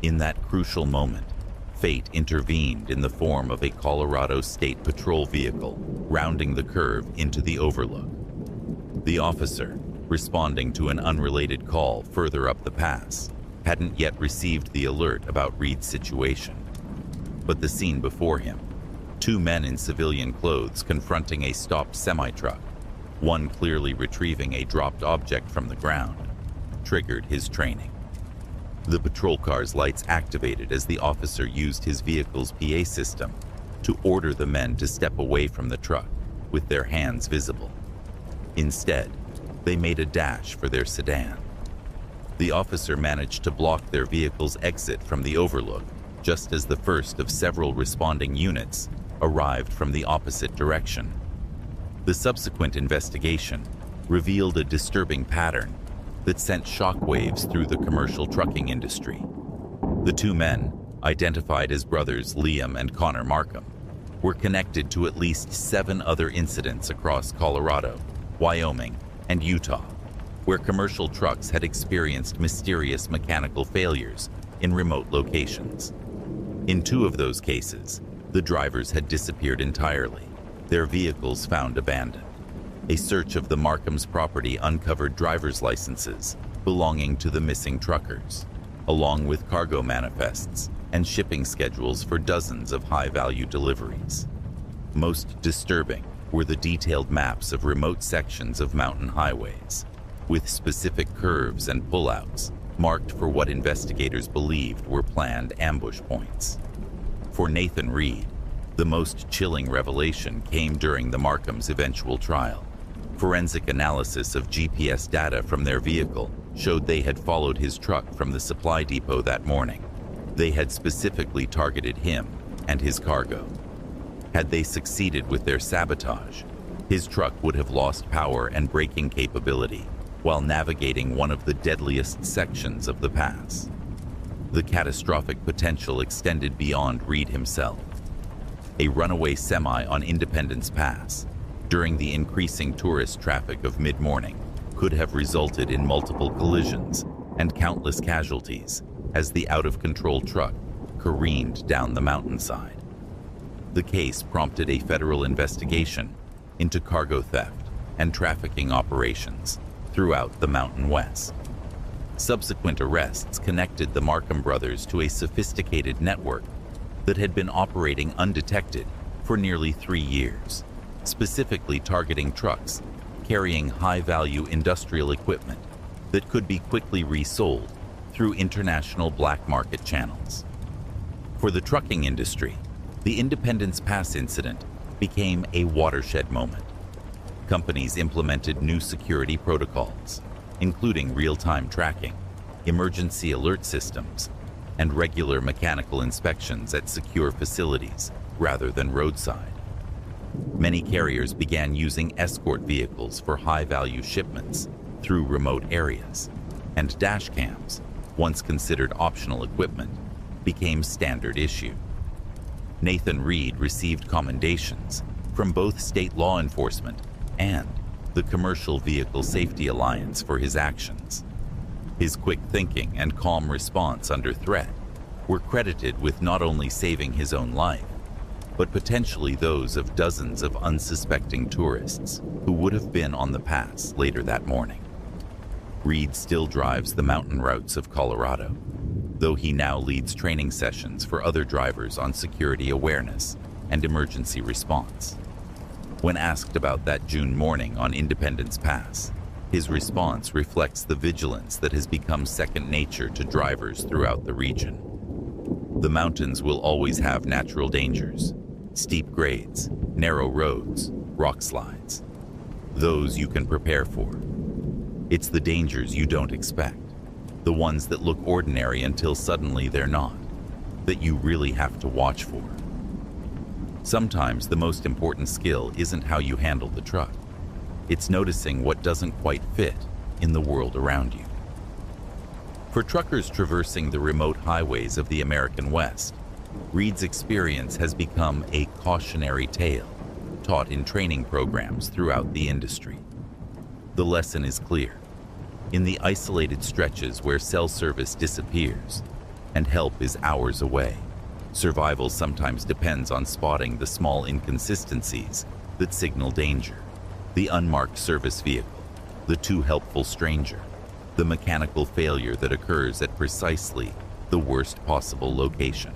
In that crucial moment, fate intervened in the form of a Colorado State Patrol vehicle rounding the curve into the overlook. The officer, responding to an unrelated call further up the pass, hadn't yet received the alert about Reed's situation. But the scene before him, two men in civilian clothes confronting a stopped semi-truck, one clearly retrieving a dropped object from the ground, triggered his training. The patrol car's lights activated as the officer used his vehicle's PA system to order the men to step away from the truck with their hands visible. Instead, they made a dash for their sedan. The officer managed to block their vehicle's exit from the overlook just as the first of several responding units arrived from the opposite direction. The subsequent investigation revealed a disturbing pattern that sent shockwaves through the commercial trucking industry. The two men, identified as brothers Liam and Connor Markham, were connected to at least 7 other incidents across Colorado, Wyoming, and Utah, where commercial trucks had experienced mysterious mechanical failures in remote locations. In 2 of those cases, the drivers had disappeared entirely, their vehicles found abandoned. A search of the Markham's property uncovered driver's licenses belonging to the missing truckers, along with cargo manifests and shipping schedules for dozens of high-value deliveries. Most disturbing were the detailed maps of remote sections of mountain highways, with specific curves and pullouts marked for what investigators believed were planned ambush points. For Nathan Reed, the most chilling revelation came during the Markham's eventual trial. Forensic analysis of GPS data from their vehicle showed they had followed his truck from the supply depot that morning. They had specifically targeted him and his cargo. Had they succeeded with their sabotage, his truck would have lost power and braking capability while navigating one of the deadliest sections of the pass. The catastrophic potential extended beyond Reed himself. A runaway semi on Independence Pass, during the increasing tourist traffic of mid-morning, could have resulted in multiple collisions and countless casualties as the out-of-control truck careened down the mountainside. The case prompted a federal investigation into cargo theft and trafficking operations throughout the Mountain West. Subsequent arrests connected the Markham brothers to a sophisticated network that had been operating undetected for nearly 3 years, specifically targeting trucks carrying high-value industrial equipment that could be quickly resold through international black market channels. For the trucking industry, the Independence Pass incident became a watershed moment. Companies implemented new security protocols, including real-time tracking, emergency alert systems, and regular mechanical inspections at secure facilities rather than roadside. Many carriers began using escort vehicles for high-value shipments through remote areas, and dash cams, once considered optional equipment, became standard issue. Nathan Reed received commendations from both state law enforcement and the Commercial Vehicle Safety Alliance for his actions. His quick thinking and calm response under threat were credited with not only saving his own life, but potentially those of dozens of unsuspecting tourists who would have been on the pass later that morning. Reed still drives the mountain routes of Colorado, though he now leads training sessions for other drivers on security awareness and emergency response. When asked about that June morning on Independence Pass, his response reflects the vigilance that has become second nature to drivers throughout the region. The mountains will always have natural dangers, steep grades, narrow roads, rock slides. Those you can prepare for. It's the dangers you don't expect, the ones that look ordinary until suddenly they're not, that you really have to watch for. Sometimes the most important skill isn't how you handle the truck. It's noticing what doesn't quite fit in the world around you. For truckers traversing the remote highways of the American West, Reed's experience has become a cautionary tale taught in training programs throughout the industry. The lesson is clear. In the isolated stretches where cell service disappears, and help is hours away. Survival sometimes depends on spotting the small inconsistencies that signal danger. The unmarked service vehicle, the too helpful stranger, the mechanical failure that occurs at precisely the worst possible location.